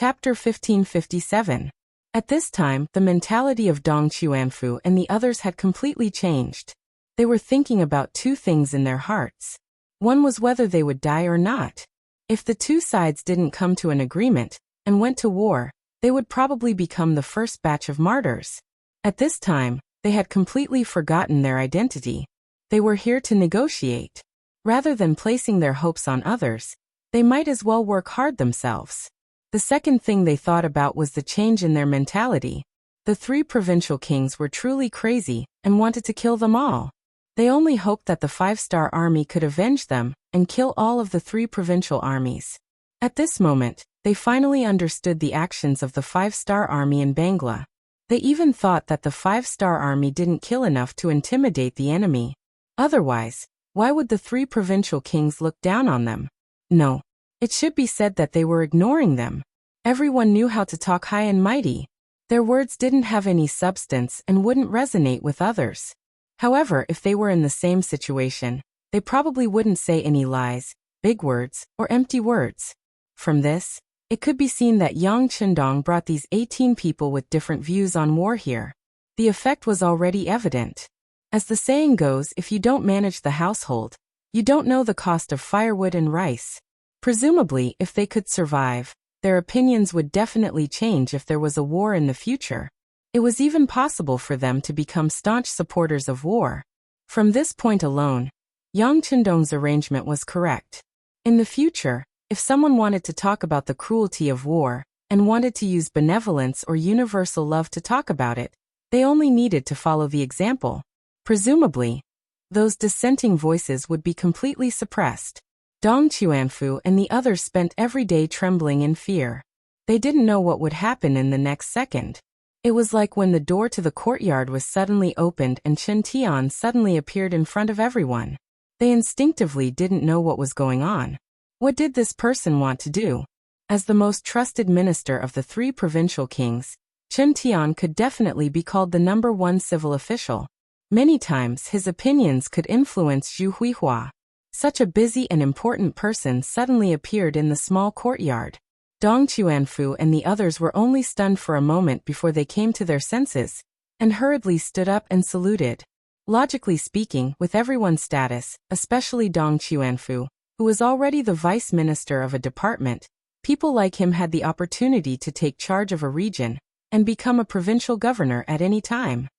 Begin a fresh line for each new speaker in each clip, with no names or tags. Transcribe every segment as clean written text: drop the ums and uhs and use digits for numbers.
Chapter 1557. At this time, the mentality of Dong Chuanfu and the others had completely changed. They were thinking about two things in their hearts. One was whether they would die or not. If the two sides didn't come to an agreement and went to war, they would probably become the first batch of martyrs. At this time, they had completely forgotten their identity. They were here to negotiate. Rather than placing their hopes on others, they might as well work hard themselves. The second thing they thought about was the change in their mentality. The three provincial kings were truly crazy and wanted to kill them all. They only hoped that the five-star army could avenge them and kill all of the three provincial armies. At this moment, they finally understood the actions of the five-star army in Bangla. They even thought that the five-star army didn't kill enough to intimidate the enemy. Otherwise, why would the three provincial kings look down on them? No. It should be said that they were ignoring them. Everyone knew how to talk high and mighty. Their words didn't have any substance and wouldn't resonate with others. However, if they were in the same situation, they probably wouldn't say any lies, big words, or empty words. From this, it could be seen that Yang Qindong brought these 18 people with different views on war here. The effect was already evident. As the saying goes, if you don't manage the household, you don't know the cost of firewood and rice. Presumably, if they could survive, their opinions would definitely change if there was a war in the future. It was even possible for them to become staunch supporters of war. From this point alone, Yang Qindong's arrangement was correct. In the future, if someone wanted to talk about the cruelty of war and wanted to use benevolence or universal love to talk about it, they only needed to follow the example. Presumably, those dissenting voices would be completely suppressed. Dong Chuanfu and the others spent every day trembling in fear. They didn't know what would happen in the next second. It was like when the door to the courtyard was suddenly opened and Chen Tian suddenly appeared in front of everyone. They instinctively didn't know what was going on. What did this person want to do? As the most trusted minister of the three provincial kings, Chen Tian could definitely be called the #1 civil official. Many times his opinions could influence Zhu Huihua. Such a busy and important person suddenly appeared in the small courtyard. Dong Chuanfu and the others were only stunned for a moment before they came to their senses, and hurriedly stood up and saluted. Logically speaking, with everyone's status, especially Dong Chuanfu, who was already the vice minister of a department, people like him had the opportunity to take charge of a region and become a provincial governor at any time.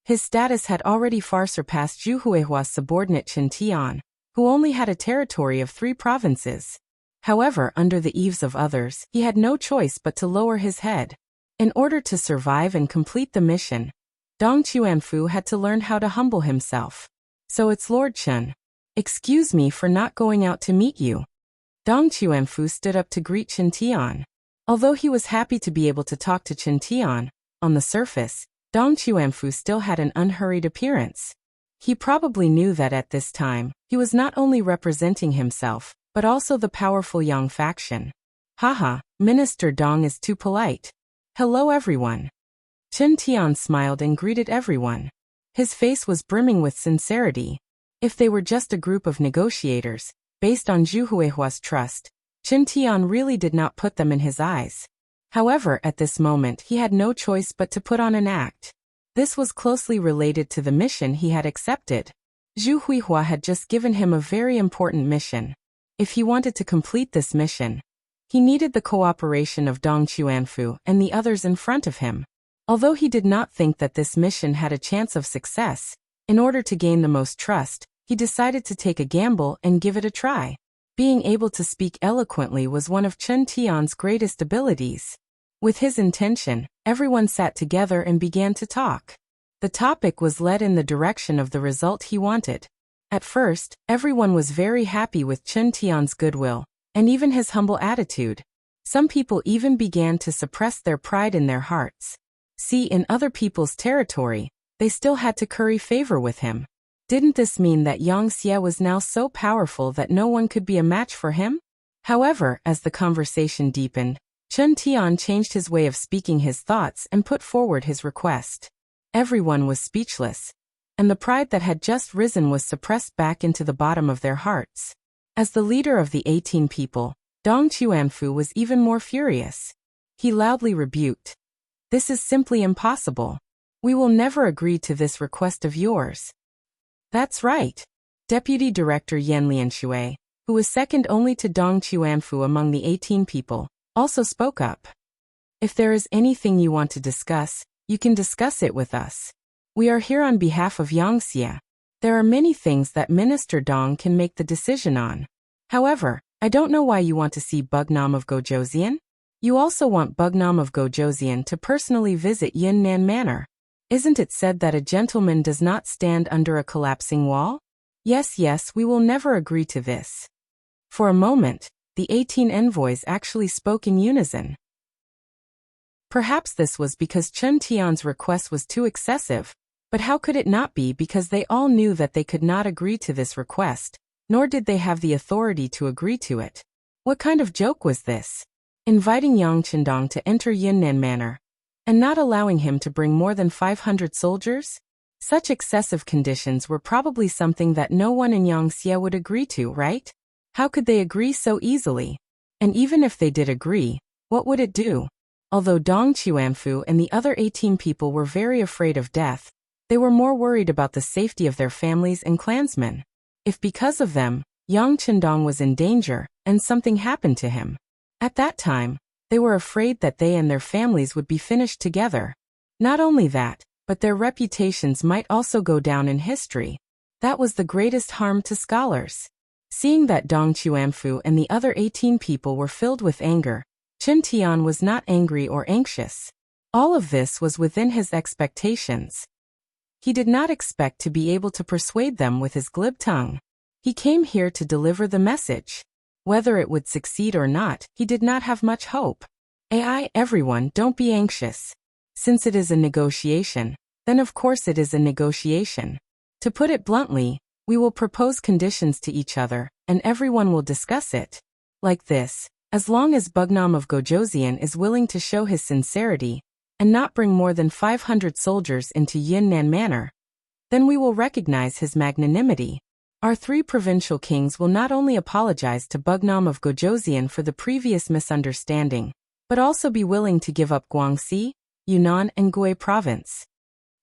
His status had already far surpassed Zhu Huihua's subordinate Chen Tian, who only had a territory of 3 provinces. However, under the eaves of others, he had no choice but to lower his head. In order to survive and complete the mission, Dong Chuanfu had to learn how to humble himself. So it's Lord Chen. Excuse me for not going out to meet you. Dong Chuanfu stood up to greet Chen Tian. Although he was happy to be able to talk to Chen Tian, on the surface, Dong Chuanfu still had an unhurried appearance. He probably knew that at this time, he was not only representing himself, but also the powerful Yang faction. Haha, Minister Dong is too polite. Hello everyone. Chen Tian smiled and greeted everyone. His face was brimming with sincerity. If they were just a group of negotiators, based on Zhu Huihua's trust, Chen Tian really did not put them in his eyes. However, at this moment he had no choice but to put on an act. This was closely related to the mission he had accepted. Zhu Huihua had just given him a very important mission. If he wanted to complete this mission, he needed the cooperation of Dong Chuanfu and the others in front of him. Although he did not think that this mission had a chance of success, in order to gain the most trust, he decided to take a gamble and give it a try. Being able to speak eloquently was one of Chen Tian's greatest abilities. With his intention, everyone sat together and began to talk. The topic was led in the direction of the result he wanted. At first, everyone was very happy with Chen Tian's goodwill, and even his humble attitude. Some people even began to suppress their pride in their hearts. See, in other people's territory, they still had to curry favor with him. Didn't this mean that Yang Xie was now so powerful that no one could be a match for him? However, as the conversation deepened, Chen Tian changed his way of speaking his thoughts and put forward his request. Everyone was speechless, and the pride that had just risen was suppressed back into the bottom of their hearts. As the leader of the 18 people, Dong Chuanfu was even more furious. He loudly rebuked. This is simply impossible. We will never agree to this request of yours. That's right. Deputy Director Yan Lianshui, who was second only to Dong Chuanfu among the 18 people, also spoke up. If there is anything you want to discuss, you can discuss it with us. We are here on behalf of Yangxia. There are many things that Minister Dong can make the decision on. However, I don't know why you want to see Bugnam of Gojoseon. You also want Bugnam of Gojoseon to personally visit Yunnan Manor. Isn't it said that a gentleman does not stand under a collapsing wall? Yes, we will never agree to this. For a moment, the 18 envoys actually spoke in unison. Perhaps this was because Chen Tian's request was too excessive, but how could it not be, because they all knew that they could not agree to this request, nor did they have the authority to agree to it. What kind of joke was this? Inviting Yang Qindong to enter Yunnan Manor, and not allowing him to bring more than 500 soldiers? Such excessive conditions were probably something that no one in Yangxia would agree to, right? How could they agree so easily? And even if they did agree, what would it do? Although Dong Chuanfu and the other 18 people were very afraid of death, they were more worried about the safety of their families and clansmen. If because of them, Yang Qindong was in danger, and something happened to him. At that time, they were afraid that they and their families would be finished together. Not only that, but their reputations might also go down in history. That was the greatest harm to scholars. Seeing that Dong Chuanfu and the other 18 people were filled with anger, Chen Tian was not angry or anxious. All of this was within his expectations. He did not expect to be able to persuade them with his glib tongue. He came here to deliver the message. Whether it would succeed or not, he did not have much hope. Everyone, don't be anxious. Since it is a negotiation, then of course it is a negotiation. To put it bluntly, we will propose conditions to each other, and everyone will discuss it. Like this, as long as Bugnam of Gojoseon is willing to show his sincerity, and not bring more than 500 soldiers into Yunnan Manor, then we will recognize his magnanimity. Our 3 provincial kings will not only apologize to Bugnam of Gojoseon for the previous misunderstanding, but also be willing to give up Guangxi, Yunnan and Gui province.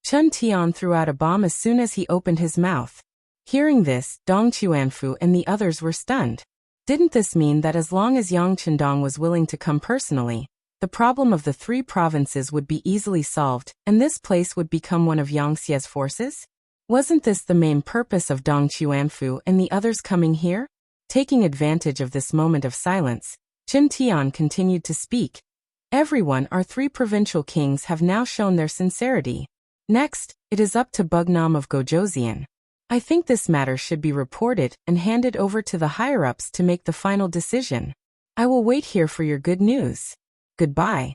Chen Tian threw out a bomb as soon as he opened his mouth. Hearing this, Dong Chuanfu and the others were stunned. Didn't this mean that as long as Yang Qindong was willing to come personally, the problem of the 3 provinces would be easily solved, and this place would become one of Yangxia's forces? Wasn't this the main purpose of Dong Chuanfu and the others coming here? Taking advantage of this moment of silence, Chen Tian continued to speak. Everyone, our 3 provincial kings have now shown their sincerity. Next, it is up to Bugnam of Gojoseon. I think this matter should be reported and handed over to the higher-ups to make the final decision. I will wait here for your good news. Goodbye.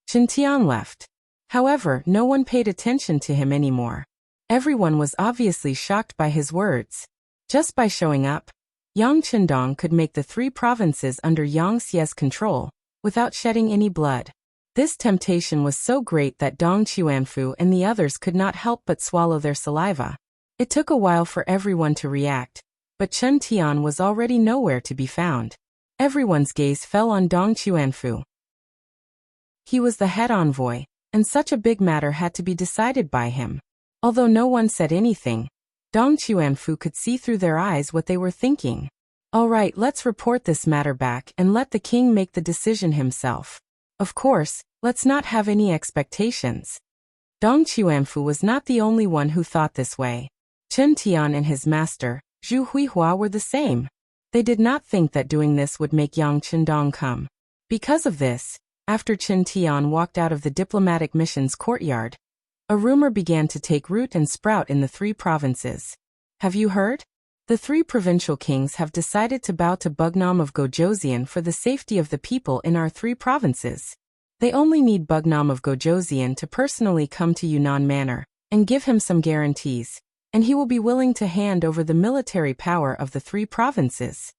Chen Tian left. However, no one paid attention to him anymore. Everyone was obviously shocked by his words. Just by showing up, Yang Qindong could make the 3 provinces under Yangxia's control, without shedding any blood. This temptation was so great that Dong Chuanfu and the others could not help but swallow their saliva. It took a while for everyone to react, but Chen Tian was already nowhere to be found. Everyone's gaze fell on Dong Chuanfu. He was the head envoy, and such a big matter had to be decided by him. Although no one said anything, Dong Chuanfu could see through their eyes what they were thinking. All right, let's report this matter back and let the king make the decision himself. Of course, let's not have any expectations. Dong Chuanfu was not the only one who thought this way. Chen Tian and his master, Zhu Huihua, were the same. They did not think that doing this would make Yang Qindong come. Because of this, after Chen Tian walked out of the diplomatic mission's courtyard, a rumor began to take root and sprout in the 3 provinces. Have you heard? The 3 provincial kings have decided to bow to Bugnam of Gojoseon for the safety of the people in our 3 provinces. They only need Bugnam of Gojoseon to personally come to Yunnan Manor and give him some guarantees, and he will be willing to hand over the military power of the 3 provinces.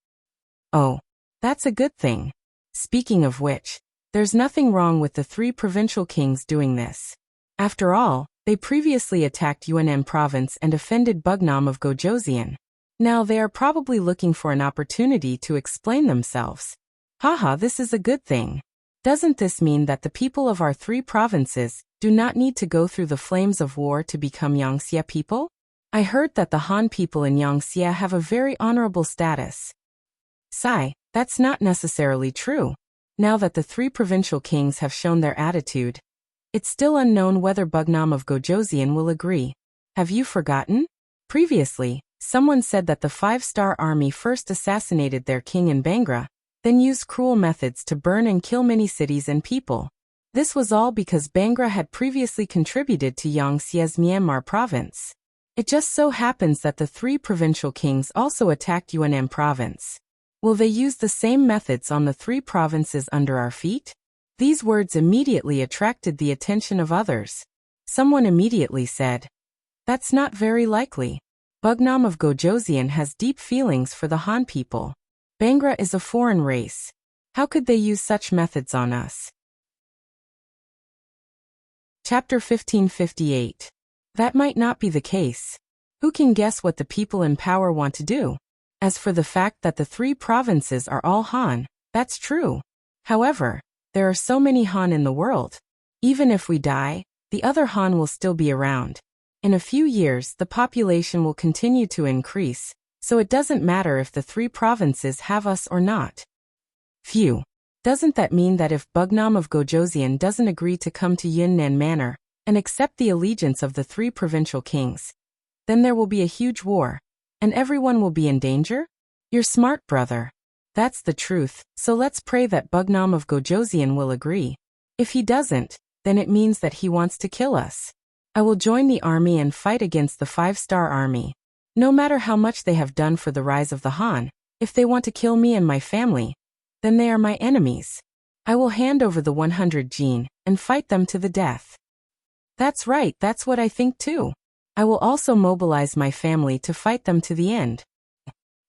Oh, that's a good thing. Speaking of which, there's nothing wrong with the 3 provincial kings doing this. After all, they previously attacked Yunnan province and offended Bugnam of Gojoseon. Now they are probably looking for an opportunity to explain themselves. Haha, this is a good thing. Doesn't this mean that the people of our 3 provinces do not need to go through the flames of war to become Yangxia people? I heard that the Han people in Yangxia have a very honorable status. Sigh, that's not necessarily true. Now that the 3 provincial kings have shown their attitude, it's still unknown whether Bugnam of Gojoseon will agree. Have you forgotten? Previously, someone said that the 5-star army first assassinated their king in Bangra, then used cruel methods to burn and kill many cities and people. This was all because Bangra had previously contributed to Yangxia's Myanmar province. It just so happens that the 3 provincial kings also attacked Yunnan province. Will they use the same methods on the 3 provinces under our feet? These words immediately attracted the attention of others. Someone immediately said, "That's not very likely. Bugnam of Gojoseon has deep feelings for the Han people. Bangra is a foreign race. How could they use such methods on us?" Chapter 1558. That might not be the case. Who can guess what the people in power want to do? As for the fact that the 3 provinces are all Han, that's true. However, there are so many Han in the world. Even if we die, the other Han will still be around. In a few years, the population will continue to increase, so it doesn't matter if the 3 provinces have us or not. Phew. Doesn't that mean that if Bugnam of Gojoseon doesn't agree to come to Yunnan Manor and accept the allegiance of the 3 provincial kings, then there will be a huge war, and everyone will be in danger? You're smart, brother. That's the truth, so let's pray that Bugnam of Gojoseon will agree. If he doesn't, then it means that he wants to kill us. I will join the army and fight against the 5-star army. No matter how much they have done for the rise of the Han, if they want to kill me and my family, then they are my enemies. I will hand over the 100 jin and fight them to the death. That's right, that's what I think too. I will also mobilize my family to fight them to the end.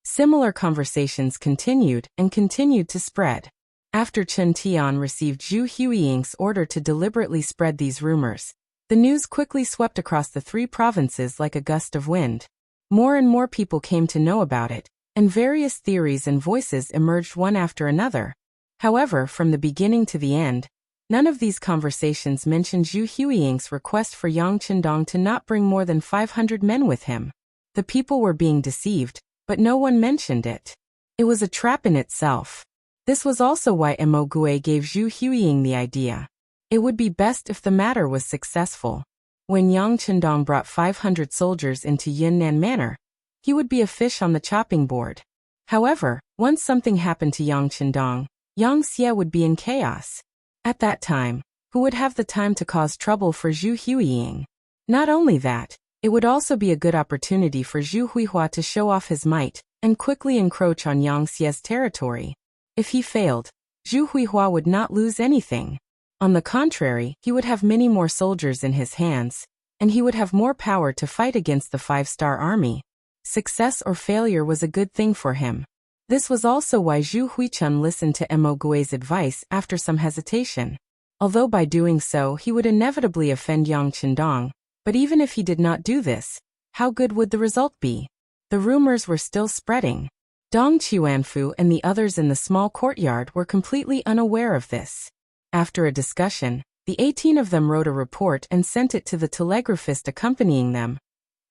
Similar conversations continued to spread. After Chen Tian received Zhu Huiying's order to deliberately spread these rumors, the news quickly swept across the 3 provinces like a gust of wind. More and more people came to know about it, and various theories and voices emerged one after another. However, from the beginning to the end, none of these conversations mentioned Zhu Huiying's request for Yang Qindong to not bring more than 500 men with him. The people were being deceived, but no one mentioned it. It was a trap in itself. This was also why Mo Gue gave Zhu Huiying the idea. It would be best if the matter was successful. When Yang Qindong brought 500 soldiers into Yunnan Manor, he would be a fish on the chopping board. However, once something happened to Yang Qindong, Yangxia would be in chaos. At that time, who would have the time to cause trouble for Zhu Huiying? Not only that, it would also be a good opportunity for Zhu Huihua to show off his might and quickly encroach on Yangxia's territory. If he failed, Zhu Huihua would not lose anything. On the contrary, he would have many more soldiers in his hands, and he would have more power to fight against the 5-star army. Success or failure was a good thing for him. This was also why Zhu Huichun listened to Mo Gui's advice after some hesitation. Although by doing so he would inevitably offend Yang Qindong, but even if he did not do this, how good would the result be? The rumors were still spreading. Dong Chuanfu and the others in the small courtyard were completely unaware of this. After a discussion, the 18 of them wrote a report and sent it to the telegraphist accompanying them,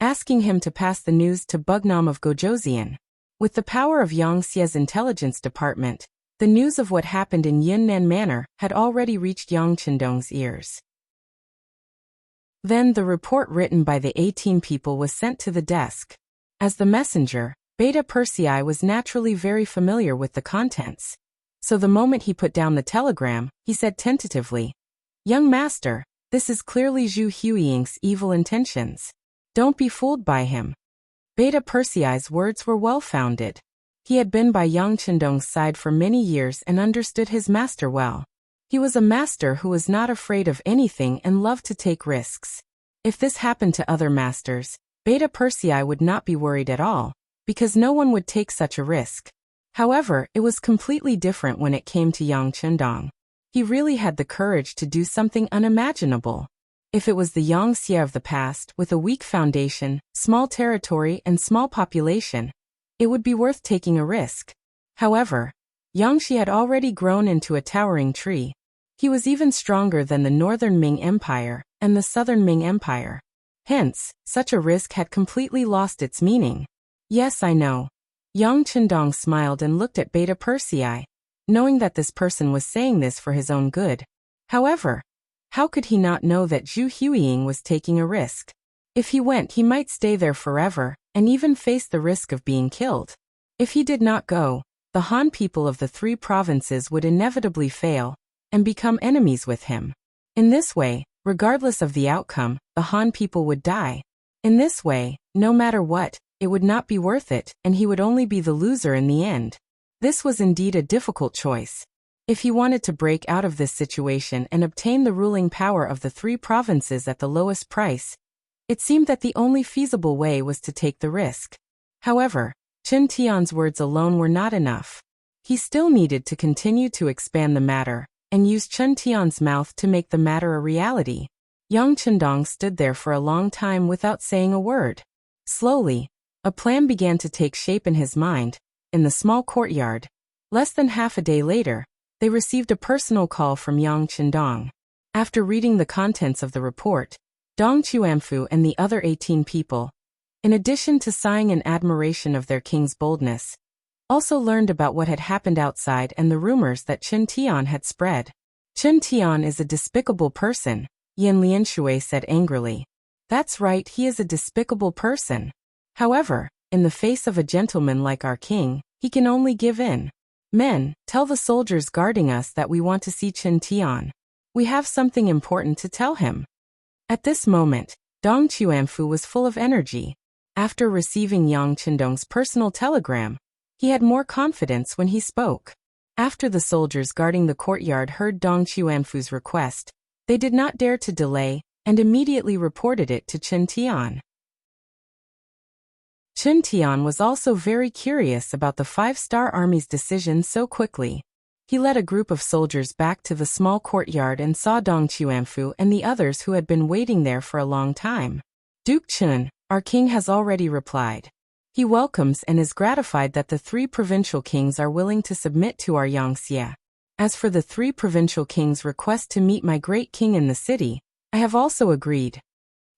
asking him to pass the news to Bugnam of Gojoseon. With the power of Yangxia's intelligence department, the news of what happened in Yunnan Manor had already reached Yang Qindong's ears. Then the report written by the 18 people was sent to the desk. As the messenger, Beta Persei was naturally very familiar with the contents. So the moment he put down the telegram, he said tentatively, "Young master, this is clearly Zhu Huiying's evil intentions. Don't be fooled by him." Beta Persei's words were well-founded. He had been by Yang Qindong's side for many years and understood his master well. He was a master who was not afraid of anything and loved to take risks. If this happened to other masters, Beta Persei would not be worried at all, because no one would take such a risk. However, it was completely different when it came to Yang Qindong. He really had the courage to do something unimaginable. If it was the Yangxia of the past with a weak foundation, small territory and small population, it would be worth taking a risk. However, Yangshi had already grown into a towering tree. He was even stronger than the northern Ming Empire and the southern Ming Empire. Hence, such a risk had completely lost its meaning. Yes, I know. Yang Chendong smiled and looked at Beta Persei, knowing that this person was saying this for his own good. However, how could he not know that Zhu Huiying was taking a risk? If he went, he might stay there forever, and even face the risk of being killed. If he did not go, the Han people of the 3 provinces would inevitably fail and become enemies with him. In this way, regardless of the outcome, the Han people would die. In this way, no matter what, it would not be worth it, and he would only be the loser in the end. This was indeed a difficult choice. If he wanted to break out of this situation and obtain the ruling power of the 3 provinces at the lowest price, it seemed that the only feasible way was to take the risk. However, Chen Tian's words alone were not enough. He still needed to continue to expand the matter, and use Chen Tian's mouth to make the matter a reality. Yang Chendong stood there for a long time without saying a word. Slowly, a plan began to take shape in his mind. In the small courtyard, less than half a day later, they received a personal call from Yang Chendong. After reading the contents of the report, Dong Chuanfu and the other 18 people, in addition to sighing in admiration of their king's boldness, also learned about what had happened outside and the rumors that Chen Tian had spread. Chen Tian is a despicable person, Yin Lianshui said angrily. That's right, he is a despicable person. However, in the face of a gentleman like our king, he can only give in. Men, tell the soldiers guarding us that we want to see Chen Tian. We have something important to tell him. At this moment, Dong Chuanfu was full of energy. After receiving Yang Chendong's personal telegram, he had more confidence when he spoke. After the soldiers guarding the courtyard heard Dong Chuanfu's request, they did not dare to delay, and immediately reported it to Chen Tian. Chen Tian was also very curious about the 5-star army's decision so quickly. He led a group of soldiers back to the small courtyard and saw Dong Chuanfu and the others who had been waiting there for a long time. Duke Chen, our king has already replied. He welcomes and is gratified that the 3 provincial kings are willing to submit to our Yangxie. As for the 3 provincial kings' request to meet my great king in the city, I have also agreed.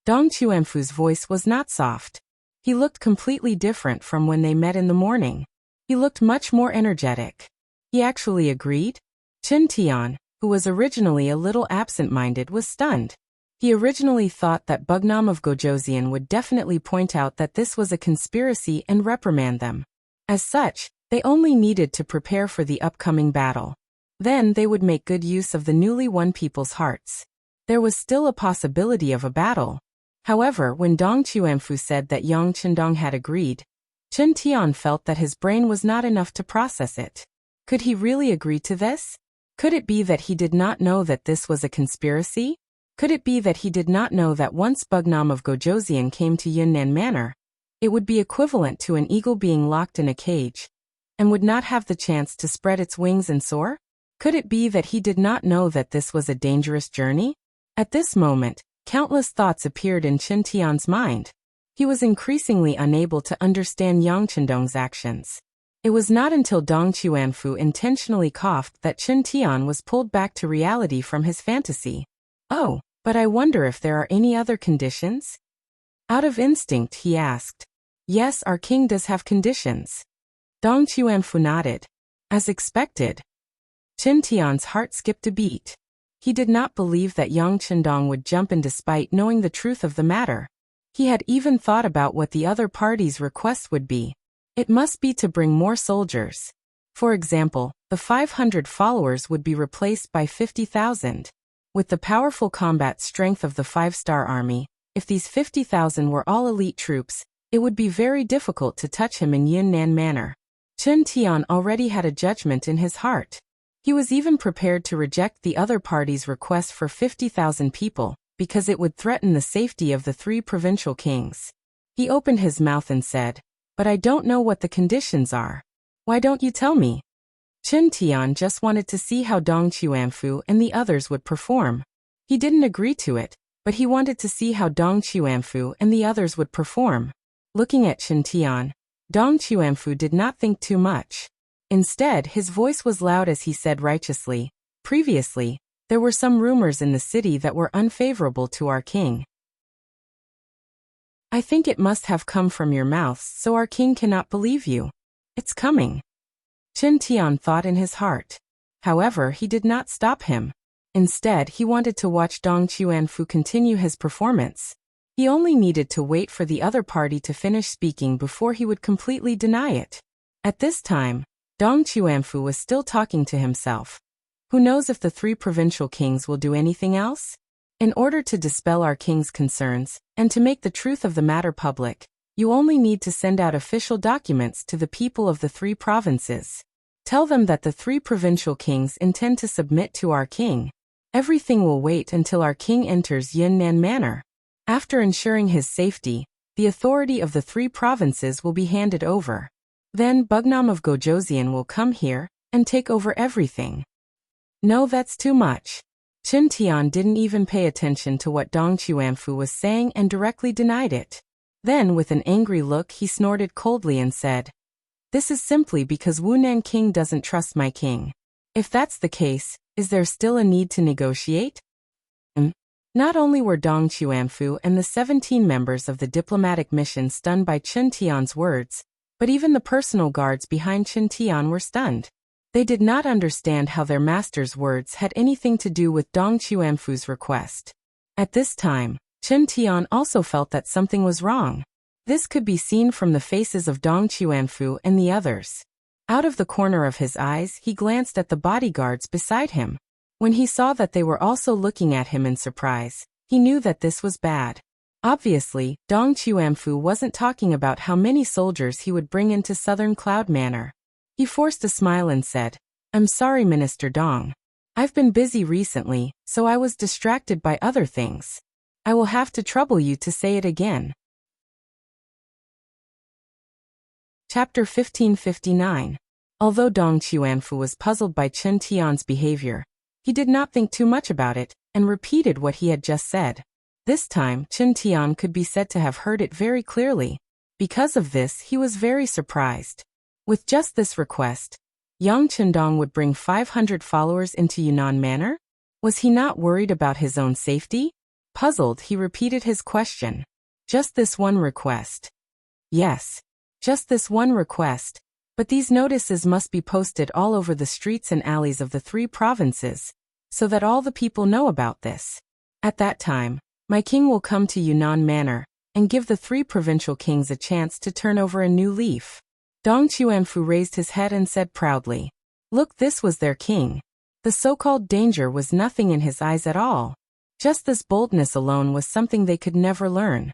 Dong Chuanfu's voice was not soft. He looked completely different from when they met in the morning. He looked much more energetic. He actually agreed? Chen Tian, who was originally a little absent-minded, was stunned. He originally thought that Bugnam of Gojoseon would definitely point out that this was a conspiracy and reprimand them. As such, they only needed to prepare for the upcoming battle. Then they would make good use of the newly won people's hearts. There was still a possibility of a battle. However, when Dong Chuanfu said that Yang Chendong had agreed, Chen Tian felt that his brain was not enough to process it. Could he really agree to this? Could it be that he did not know that this was a conspiracy? Could it be that he did not know that once Bugnam of Gojoseon came to Yunnan Manor, it would be equivalent to an eagle being locked in a cage, and would not have the chance to spread its wings and soar? Could it be that he did not know that this was a dangerous journey? At this moment, countless thoughts appeared in Chen Tian's mind. He was increasingly unable to understand Yang Chendong's actions. It was not until Dong Chuanfu intentionally coughed that Chen Tian was pulled back to reality from his fantasy. Oh, but I wonder if there are any other conditions? Out of instinct, he asked. Yes, our king does have conditions. Dong Chuanfu nodded. As expected. Chen Tian's heart skipped a beat. He did not believe that Yang Chendong would jump in despite knowing the truth of the matter. He had even thought about what the other party's request would be. It must be to bring more soldiers. For example, the 500 followers would be replaced by 50,000. With the powerful combat strength of the 5-star army, if these 50,000 were all elite troops, it would be very difficult to touch him in Yunnan Manor. Chen Tian already had a judgment in his heart. He was even prepared to reject the other party's request for 50,000 people, because it would threaten the safety of the 3 provincial kings. He opened his mouth and said, "But I don't know what the conditions are. Why don't you tell me?" Chen Tian just wanted to see how Dong Chuanfu and the others would perform. He didn't agree to it, but he wanted to see how Dong Chuanfu and the others would perform. Looking at Chen Tian, Dong Chuanfu did not think too much. Instead, his voice was loud as he said righteously, "Previously, there were some rumors in the city that were unfavorable to our king. I think it must have come from your mouths, so our king cannot believe you. It's coming." Chen Tian thought in his heart. However, he did not stop him. Instead, he wanted to watch Dong Chuanfu continue his performance. He only needed to wait for the other party to finish speaking before he would completely deny it. At this time, Dong Chuanfu was still talking to himself. Who knows if the 3 provincial kings will do anything else? In order to dispel our king's concerns, and to make the truth of the matter public, you only need to send out official documents to the people of the 3 provinces. Tell them that the 3 provincial kings intend to submit to our king. Everything will wait until our king enters Yunnan Manor. After ensuring his safety, the authority of the 3 provinces will be handed over. Then Bugnam of Gojoseon will come here and take over everything. No, that's too much. Chen Tian didn't even pay attention to what Dong Chuanfu was saying and directly denied it. Then, with an angry look, he snorted coldly and said, "This is simply because Wunan King doesn't trust my king. If that's the case, is there still a need to negotiate?" Not only were Dong Chuanfu and the 17 members of the diplomatic mission stunned by Chen Tian's words, but even the personal guards behind Chen Tian were stunned. They did not understand how their master's words had anything to do with Dong Chuanfu's request. At this time, Chen Tian also felt that something was wrong. This could be seen from the faces of Dong Chuanfu and the others. Out of the corner of his eyes, he glanced at the bodyguards beside him. When he saw that they were also looking at him in surprise, he knew that this was bad. Obviously, Dong Chuanfu wasn't talking about how many soldiers he would bring into Southern Cloud Manor. He forced a smile and said, "I'm sorry, Minister Dong. I've been busy recently, so I was distracted by other things. I will have to trouble you to say it again." Chapter 1559. Although Dong Chuanfu was puzzled by Chen Tian's behavior, he did not think too much about it, and repeated what he had just said. This time, Chen Tian could be said to have heard it very clearly. Because of this, he was very surprised. With just this request, Yang Chendong would bring 500 followers into Yunnan Manor? Was he not worried about his own safety? Puzzled, he repeated his question. Just this one request? Yes. Just this one request, but these notices must be posted all over the streets and alleys of the 3 provinces, so that all the people know about this. At that time, my king will come to Yunnan Manor, and give the 3 provincial kings a chance to turn over a new leaf. Dong Chuanfu raised his head and said proudly, "Look, this was their king." The so-called danger was nothing in his eyes at all. Just this boldness alone was something they could never learn.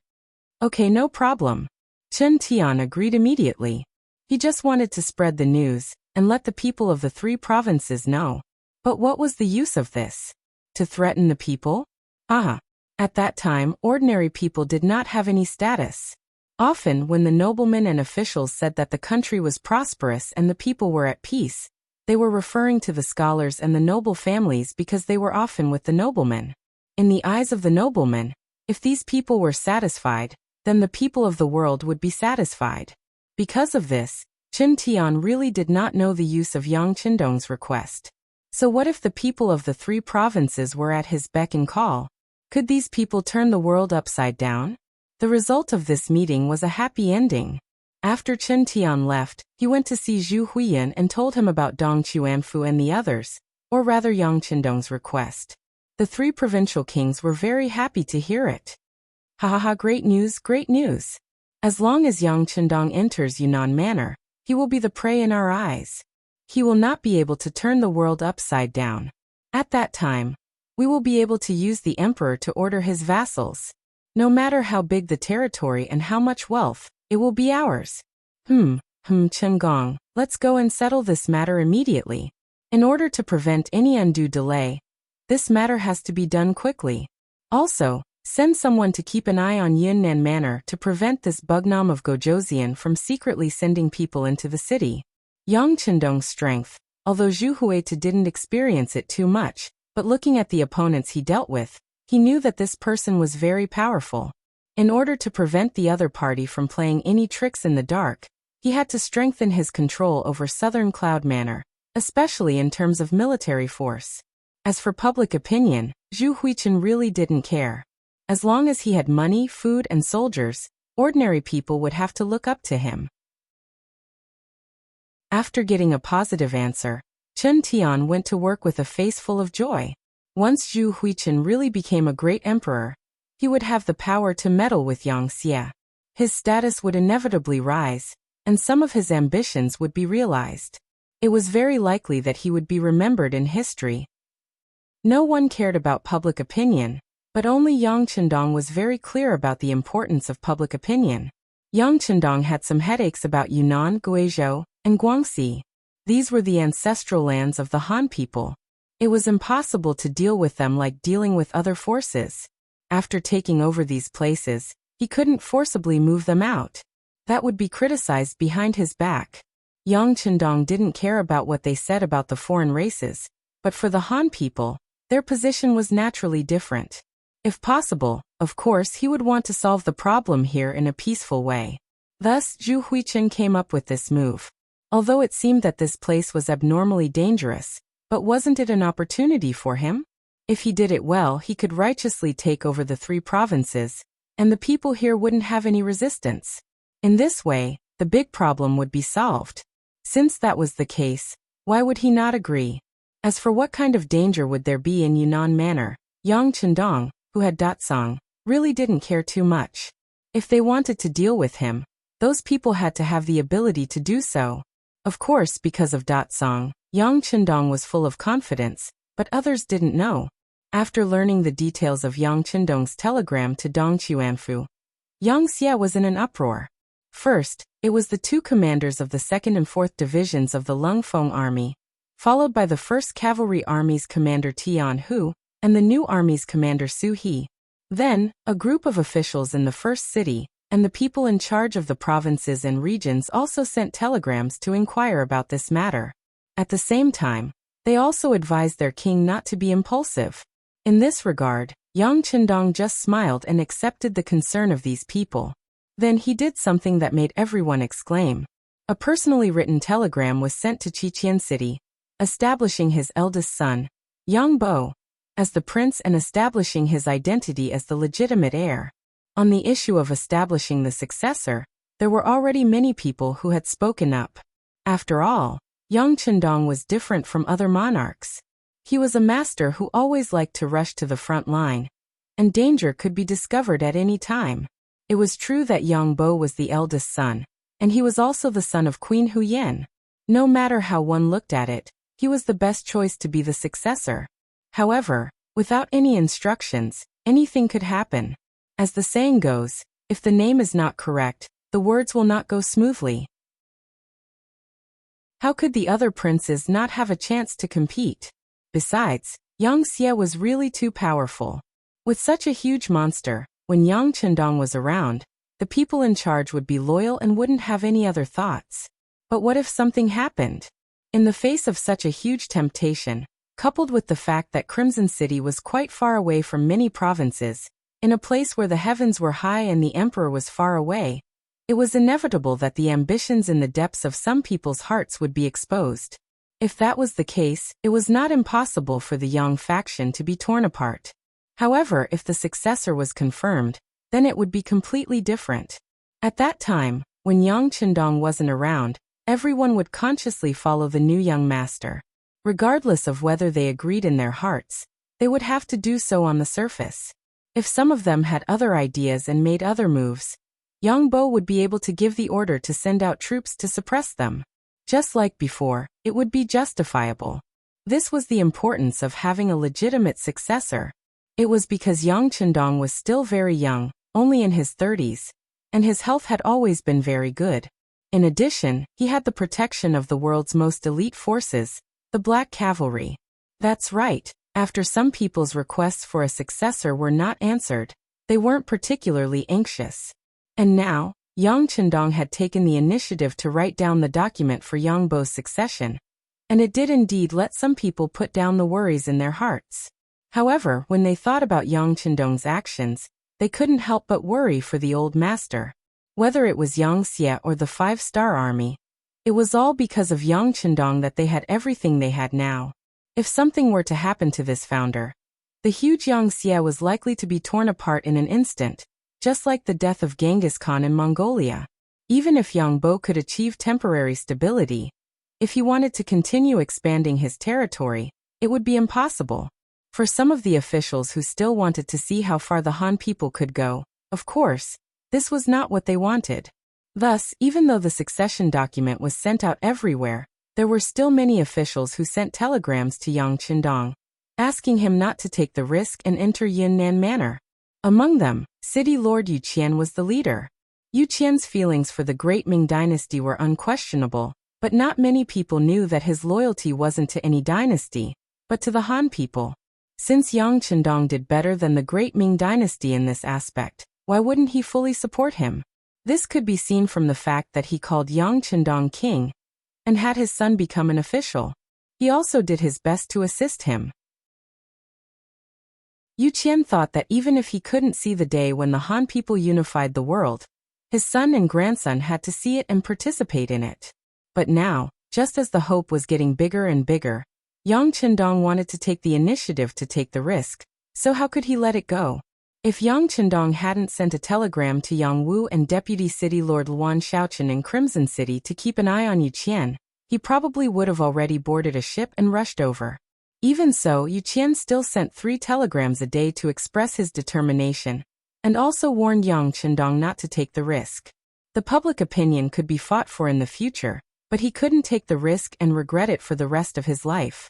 "Okay, no problem." Chen Tian agreed immediately. He just wanted to spread the news, and let the people of the 3 provinces know. But what was the use of this? To threaten the people? At that time, ordinary people did not have any status. Often, when the noblemen and officials said that the country was prosperous and the people were at peace, they were referring to the scholars and the noble families because they were often with the noblemen. In the eyes of the noblemen, if these people were satisfied, then the people of the world would be satisfied. Because of this, Chen Tian really did not know the use of Yang Chendong's request. So what if the people of the 3 provinces were at his beck and call? Could these people turn the world upside down? The result of this meeting was a happy ending. After Chen Tian left, he went to see Zhu Huiyan and told him about Dong Chuanfu and the others, or rather Yang Chendong's request. The 3 provincial kings were very happy to hear it. Great news, great news. As long as Yang Chendong enters Yunnan Manor, he will be the prey in our eyes. He will not be able to turn the world upside down. At that time, we will be able to use the emperor to order his vassals. No matter how big the territory and how much wealth, it will be ours. Chen Gong, let's go and settle this matter immediately. In order to prevent any undue delay, this matter has to be done quickly. Also, send someone to keep an eye on Yunnan Manor to prevent this Bugnam of Gojoseon from secretly sending people into the city. Yang Chendong's strength, although Zhu Huiyan didn't experience it too much, but looking at the opponents he dealt with, he knew that this person was very powerful. In order to prevent the other party from playing any tricks in the dark, He had to strengthen his control over Southern Cloud Manor, especially in terms of military force. As for public opinion, Zhu Huichen really didn't care. As long as he had money, food, and soldiers, ordinary people would have to look up to him. After getting a positive answer, Chen Tian went to work with a face full of joy. Once Zhu Huichen really became a great emperor, he would have the power to meddle with Yang Xie. His status would inevitably rise, and some of his ambitions would be realized. It was very likely that he would be remembered in history. No one cared about public opinion, but only Yang Chendong was very clear about the importance of public opinion. Yang Chendong had some headaches about Yunnan, Guizhou, and Guangxi. These were the ancestral lands of the Han people. It was impossible to deal with them like dealing with other forces. After taking over these places, he couldn't forcibly move them out. That would be criticized behind his back. Yang Chendong didn't care about what they said about the foreign races, but for the Han people, their position was naturally different. If possible, of course he would want to solve the problem here in a peaceful way. Thus, Zhu Huichen came up with this move. Although it seemed that this place was abnormally dangerous, but wasn't it an opportunity for him? If he did it well, he could righteously take over the 3 provinces, and the people here wouldn't have any resistance. In this way, the big problem would be solved. Since that was the case, why would he not agree? As for what kind of danger would there be in Yunnan Manor, Yang Chendong, who had Datsang, really didn't care too much. If they wanted to deal with him, those people had to have the ability to do so. Of course, because of Datsang, Yang Chendong was full of confidence, but others didn't know. After learning the details of Yang Chendong's telegram to Dong Xuanfu, Yang Xie was in an uproar. First, it was the 2 commanders of the 2nd and 4th Divisions of the Lungfeng Army, followed by the 1st Cavalry Army's commander Tian Hu, and the new army's commander Su He. Then, a group of officials in the first city, and the people in charge of the provinces and regions also sent telegrams to inquire about this matter. At the same time, they also advised their king not to be impulsive. In this regard, Yang Chendong just smiled and accepted the concern of these people. Then he did something that made everyone exclaim. A personally written telegram was sent to Qiqian City, establishing his eldest son, Yang Bo, as the prince and establishing his identity as the legitimate heir. On the issue of establishing the successor, there were already many people who had spoken up. After all, Yang Chendong was different from other monarchs. He was a master who always liked to rush to the front line, and danger could be discovered at any time. It was true that Yang Bo was the eldest son, and he was also the son of Queen Huyen. No matter how one looked at it, he was the best choice to be the successor. However, without any instructions, anything could happen. As the saying goes, if the name is not correct, the words will not go smoothly. How could the other princes not have a chance to compete? Besides, Yang Xie was really too powerful. With such a huge monster, when Yang Chendong was around, the people in charge would be loyal and wouldn't have any other thoughts. But what if something happened? In the face of such a huge temptation, coupled with the fact that Crimson City was quite far away from many provinces, in a place where the heavens were high and the emperor was far away, it was inevitable that the ambitions in the depths of some people's hearts would be exposed. If that was the case, it was not impossible for the Yang faction to be torn apart. However, if the successor was confirmed, then it would be completely different. At that time, when Yang Chendong wasn't around, everyone would consciously follow the new young master. Regardless of whether they agreed in their hearts, they would have to do so on the surface. If some of them had other ideas and made other moves, Yang Bo would be able to give the order to send out troops to suppress them. Just like before, it would be justifiable. This was the importance of having a legitimate successor. It was because Yang Chendong was still very young, only in his 30s, and his health had always been very good. In addition, he had the protection of the world's most elite forces, the Black Cavalry. That's right, after some people's requests for a successor were not answered, they weren't particularly anxious. And now, Yang Chendong had taken the initiative to write down the document for Yang Bo's succession, and it did indeed let some people put down the worries in their hearts. However, when they thought about Yang Chendong's actions, they couldn't help but worry for the old master. Whether it was Yang Xie or the Five-Star Army, it was all because of Yang Chendong that they had everything they had now. If something were to happen to this founder, the huge Yang Xie was likely to be torn apart in an instant, just like the death of Genghis Khan in Mongolia. Even if Yang Bo could achieve temporary stability, if he wanted to continue expanding his territory, it would be impossible. For some of the officials who still wanted to see how far the Han people could go, of course, this was not what they wanted. Thus, even though the succession document was sent out everywhere, there were still many officials who sent telegrams to Yang Chendong, asking him not to take the risk and enter Yunnan Manor. Among them, City Lord Yu Qian was the leader. Yu Qian's feelings for the great Ming dynasty were unquestionable, but not many people knew that his loyalty wasn't to any dynasty, but to the Han people. Since Yang Chendong did better than the great Ming dynasty in this aspect, why wouldn't he fully support him? This could be seen from the fact that he called Yang Chendong king and had his son become an official. He also did his best to assist him. Yu Qian thought that even if he couldn't see the day when the Han people unified the world, his son and grandson had to see it and participate in it. But now, just as the hope was getting bigger and bigger, Yang Chendong wanted to take the initiative to take the risk, so how could he let it go? If Yang Chendong hadn't sent a telegram to Yang Wu and Deputy City Lord Luan Shaochen in Crimson City to keep an eye on Yu Qian, he probably would have already boarded a ship and rushed over. Even so, Yu Qian still sent 3 telegrams a day to express his determination, and also warned Yang Chendong not to take the risk. The public opinion could be fought for in the future, but he couldn't take the risk and regret it for the rest of his life.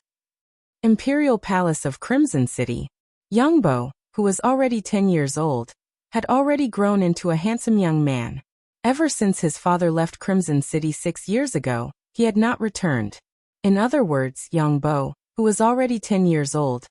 Imperial Palace of Crimson City. Yang Bo, who was already 10 years old, had already grown into a handsome young man. Ever since his father left Crimson City 6 years ago, he had not returned. In other words, Yang Bo, who was already 10 years old,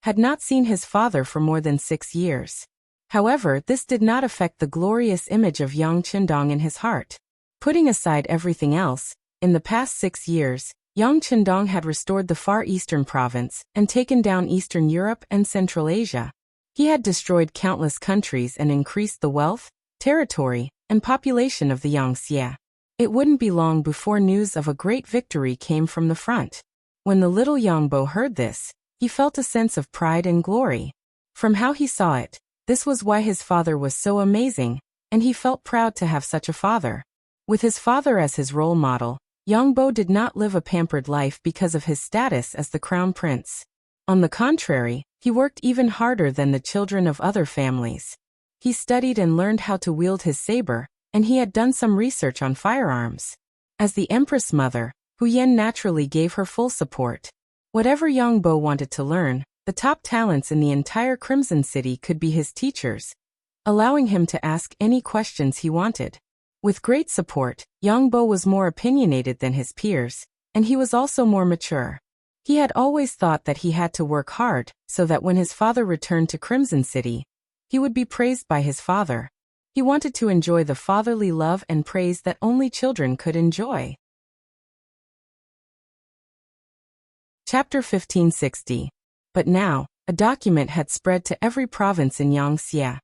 had not seen his father for more than 6 years. However, this did not affect the glorious image of Yang Chendong in his heart. Putting aside everything else, in the past 6 years, Yang Chendong had restored the Far Eastern province and taken down Eastern Europe and Central Asia. He had destroyed countless countries and increased the wealth, territory, and population of the Yangtze. It wouldn't be long before news of a great victory came from the front. When the little Yang Bo heard this, he felt a sense of pride and glory. From how he saw it, this was why his father was so amazing, and he felt proud to have such a father. With his father as his role model, Yang Bo did not live a pampered life because of his status as the crown prince. On the contrary, he worked even harder than the children of other families. He studied and learned how to wield his saber, and he had done some research on firearms. As the Empress Mother, Hu Yan naturally gave her full support. Whatever Yang Bo wanted to learn, the top talents in the entire Crimson City could be his teachers, allowing him to ask any questions he wanted. With great support, Yang Bo was more opinionated than his peers, and he was also more mature. He had always thought that he had to work hard, so that when his father returned to Crimson City, he would be praised by his father. He wanted to enjoy the fatherly love and praise that only children could enjoy. Chapter 1560. But now, a document had spread to every province in Yangtze.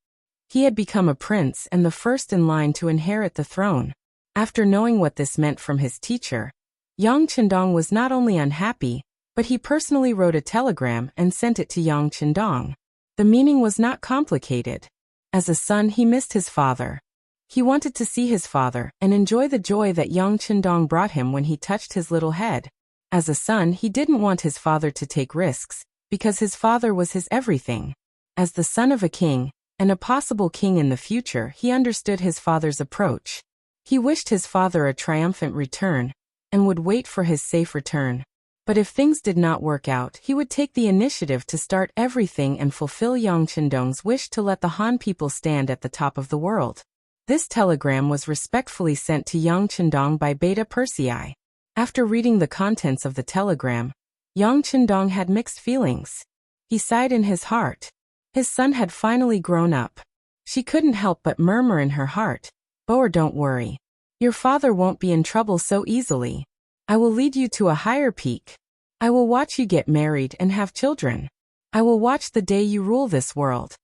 He had become a prince and the first in line to inherit the throne. After knowing what this meant from his teacher, Yang Chendong was not only unhappy, but he personally wrote a telegram and sent it to Yang Chendong. The meaning was not complicated. As a son, he missed his father. He wanted to see his father and enjoy the joy that Yang Chendong brought him when he touched his little head. As a son, he didn't want his father to take risks, because his father was his everything. As the son of a king, and a possible king in the future, he understood his father's approach. He wished his father a triumphant return, and would wait for his safe return. But if things did not work out, he would take the initiative to start everything and fulfill Yang Chendong's wish to let the Han people stand at the top of the world. This telegram was respectfully sent to Yang Chendong by Beta Persei. After reading the contents of the telegram, Yang Chendong had mixed feelings. He sighed in his heart. His son had finally grown up. She couldn't help but murmur in her heart, "Boer, don't worry. Your father won't be in trouble so easily. I will lead you to a higher peak. I will watch you get married and have children. I will watch the day you rule this world.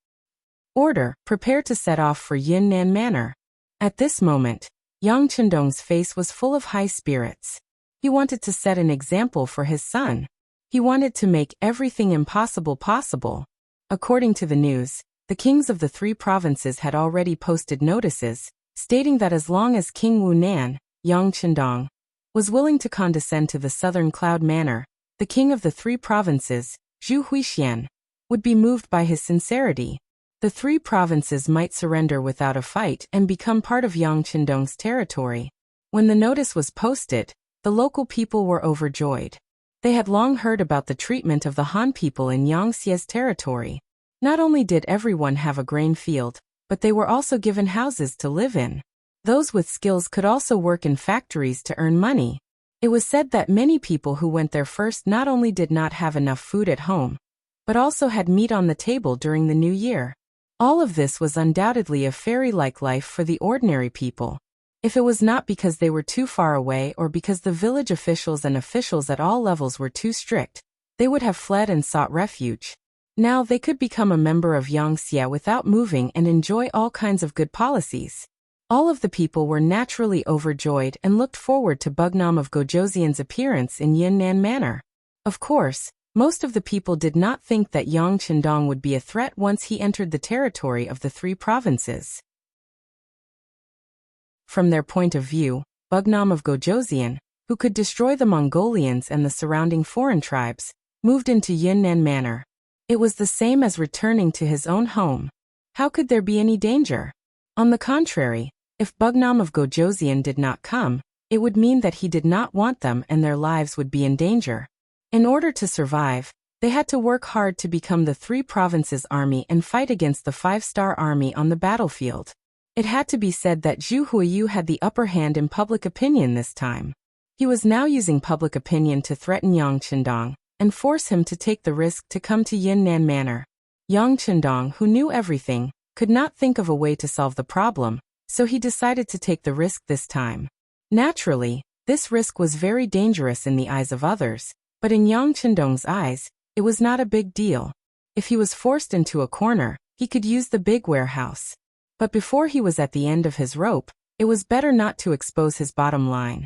Order, prepare to set off for Yunnan Manor." At this moment, Yang Chendong's face was full of high spirits. He wanted to set an example for his son. He wanted to make everything impossible possible. According to the news, the kings of the 3 provinces had already posted notices, stating that as long as King Wu Nan, Yang Chendong, was willing to condescend to the southern cloud manor, the king of the 3 provinces, Zhu Huixian, would be moved by his sincerity. The 3 provinces might surrender without a fight and become part of Yang Chendong's territory. When the notice was posted, the local people were overjoyed. They had long heard about the treatment of the Han people in Yangtze's territory. Not only did everyone have a grain field, but they were also given houses to live in. Those with skills could also work in factories to earn money. It was said that many people who went there first not only did not have enough food at home, but also had meat on the table during the new year. All of this was undoubtedly a fairy-like life for the ordinary people. If it was not because they were too far away or because the village officials and officials at all levels were too strict, they would have fled and sought refuge. Now they could become a member of Yangtze without moving and enjoy all kinds of good policies. All of the people were naturally overjoyed and looked forward to Bugnam of Gojoseon's appearance in Yunnan Manor. Of course, most of the people did not think that Yang Chendong would be a threat once he entered the territory of the 3 provinces. From their point of view, Bugnam of Gojoseon, who could destroy the Mongolians and the surrounding foreign tribes, moved into Yunnan Manor. It was the same as returning to his own home. How could there be any danger? On the contrary, if Bugnam of Gojoseon did not come, it would mean that he did not want them and their lives would be in danger. In order to survive, they had to work hard to become the 3 provinces' army and fight against the 5-star army on the battlefield. It had to be said that Zhu Huiyu had the upper hand in public opinion this time. He was now using public opinion to threaten Yang Chendong and force him to take the risk to come to Yunnan Manor. Yang Chendong, who knew everything, could not think of a way to solve the problem, so he decided to take the risk this time. Naturally, this risk was very dangerous in the eyes of others, but in Yang Chendong's eyes, it was not a big deal. If he was forced into a corner, he could use the big warehouse. But before he was at the end of his rope, it was better not to expose his bottom line.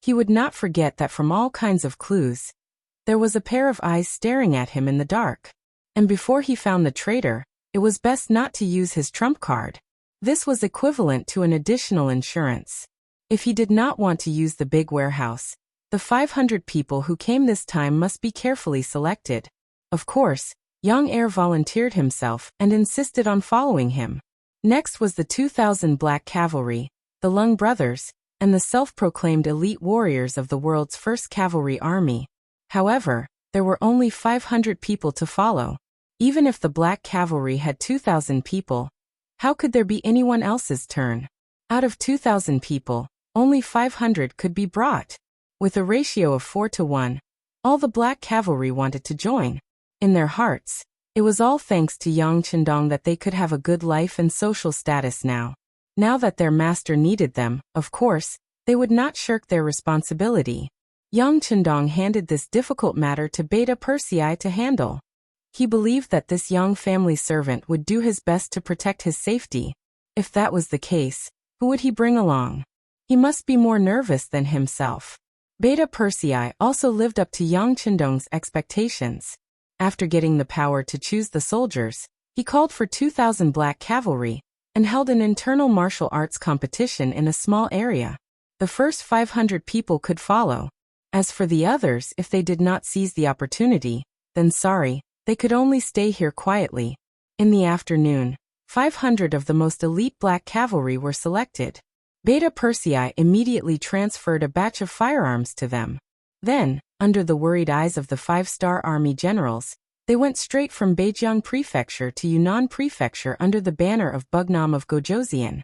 He would not forget that from all kinds of clues, there was a pair of eyes staring at him in the dark. And before he found the traitor, it was best not to use his trump card. This was equivalent to an additional insurance. If he did not want to use the big warehouse, the 500 people who came this time must be carefully selected. Of course, Yang Er volunteered himself and insisted on following him. Next was the 2,000 Black Cavalry, the Lung brothers, and the self-proclaimed elite warriors of the world's first cavalry army. However, there were only 500 people to follow. Even if the Black Cavalry had 2,000 people, how could there be anyone else's turn? Out of 2,000 people, only 500 could be brought. With a ratio of 4 to 1, all the Black Cavalry wanted to join. In their hearts, it was all thanks to Yang Chendong that they could have a good life and social status now. Now that their master needed them, of course, they would not shirk their responsibility. Yang Chendong handed this difficult matter to Beta Persei to handle. He believed that this young family servant would do his best to protect his safety. If that was the case, who would he bring along? He must be more nervous than himself. Beta Persei also lived up to Yang Chendong's expectations. After getting the power to choose the soldiers, he called for 2,000 Black Cavalry and held an internal martial arts competition in a small area. The first 500 people could follow. As for the others, if they did not seize the opportunity, then sorry, they could only stay here quietly. In the afternoon, 500 of the most elite Black Cavalry were selected. Beta Persei immediately transferred a batch of firearms to them. Then, under the worried eyes of the 5-star army generals, they went straight from Beijiang Prefecture to Yunnan Prefecture under the banner of Bugnam of Gojoseon.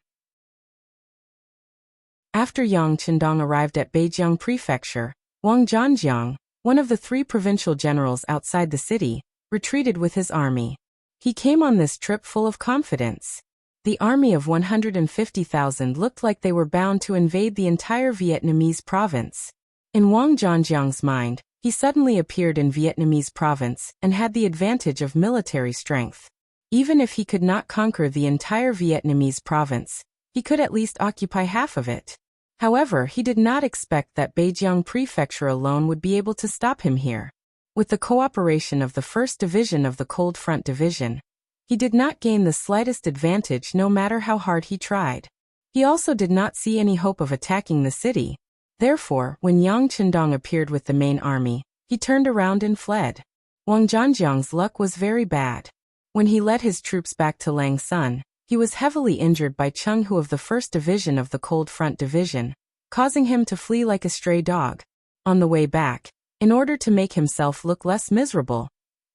After Yang Chendong arrived at Beijiang Prefecture, Wang Zhanjiang, one of the 3 provincial generals outside the city, retreated with his army. He came on this trip full of confidence. The army of 150,000 looked like they were bound to invade the entire Vietnamese province. In Wang Zhanjiang's mind, he suddenly appeared in Vietnamese province and had the advantage of military strength. Even if he could not conquer the entire Vietnamese province, he could at least occupy half of it. However, he did not expect that Beijiang Prefecture alone would be able to stop him here. With the cooperation of the 1st Division of the Cold Front Division, he did not gain the slightest advantage no matter how hard he tried. He also did not see any hope of attacking the city. Therefore, when Yang Qindong appeared with the main army, he turned around and fled. Wang Zhanjiang's luck was very bad. When he led his troops back to Langsun, he was heavily injured by Cheng Hu of the 1st Division of the Cold Front Division, causing him to flee like a stray dog. On the way back, in order to make himself look less miserable,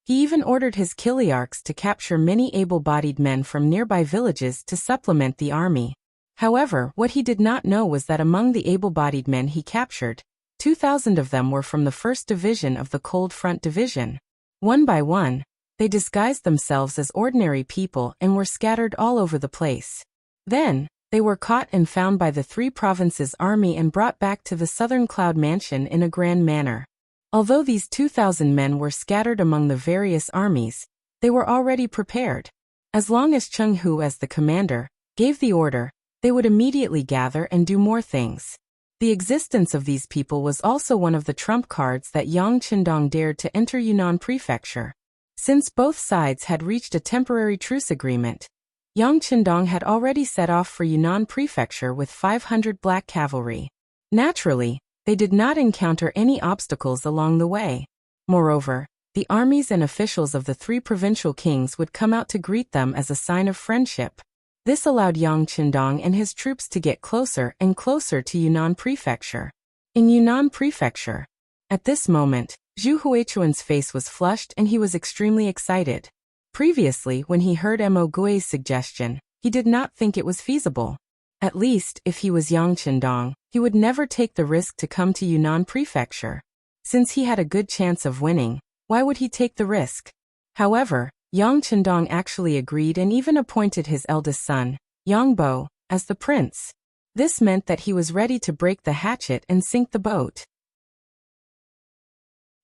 he even ordered his Kiliarchs to capture many able-bodied men from nearby villages to supplement the army. However, what he did not know was that among the able-bodied men he captured, 2,000 of them were from the 1st Division of the Cold Front Division. One by one, they disguised themselves as ordinary people and were scattered all over the place. Then, they were caught and found by the 3 provinces' army and brought back to the Southern Cloud Mansion in a grand manner. Although these 2,000 men were scattered among the various armies, they were already prepared. As long as Cheng Hu as the commander gave the order, they would immediately gather and do more things. The existence of these people was also one of the trump cards that Yang Qindong dared to enter Yunnan Prefecture. Since both sides had reached a temporary truce agreement, Yang Qindong had already set off for Yunnan Prefecture with 500 black cavalry. Naturally, they did not encounter any obstacles along the way. Moreover, the armies and officials of the 3 provincial kings would come out to greet them as a sign of friendship. This allowed Yang Qindong and his troops to get closer and closer to Yunnan Prefecture. In Yunnan Prefecture, at this moment, Zhu Huichuan's face was flushed and he was extremely excited. Previously, when he heard Mo Gui's suggestion, he did not think it was feasible. At least, if he was Yang Qindong, he would never take the risk to come to Yunnan Prefecture. Since he had a good chance of winning, why would he take the risk? However, Yang Qindong actually agreed and even appointed his eldest son, Yang Bo, as the prince. This meant that he was ready to break the hatchet and sink the boat.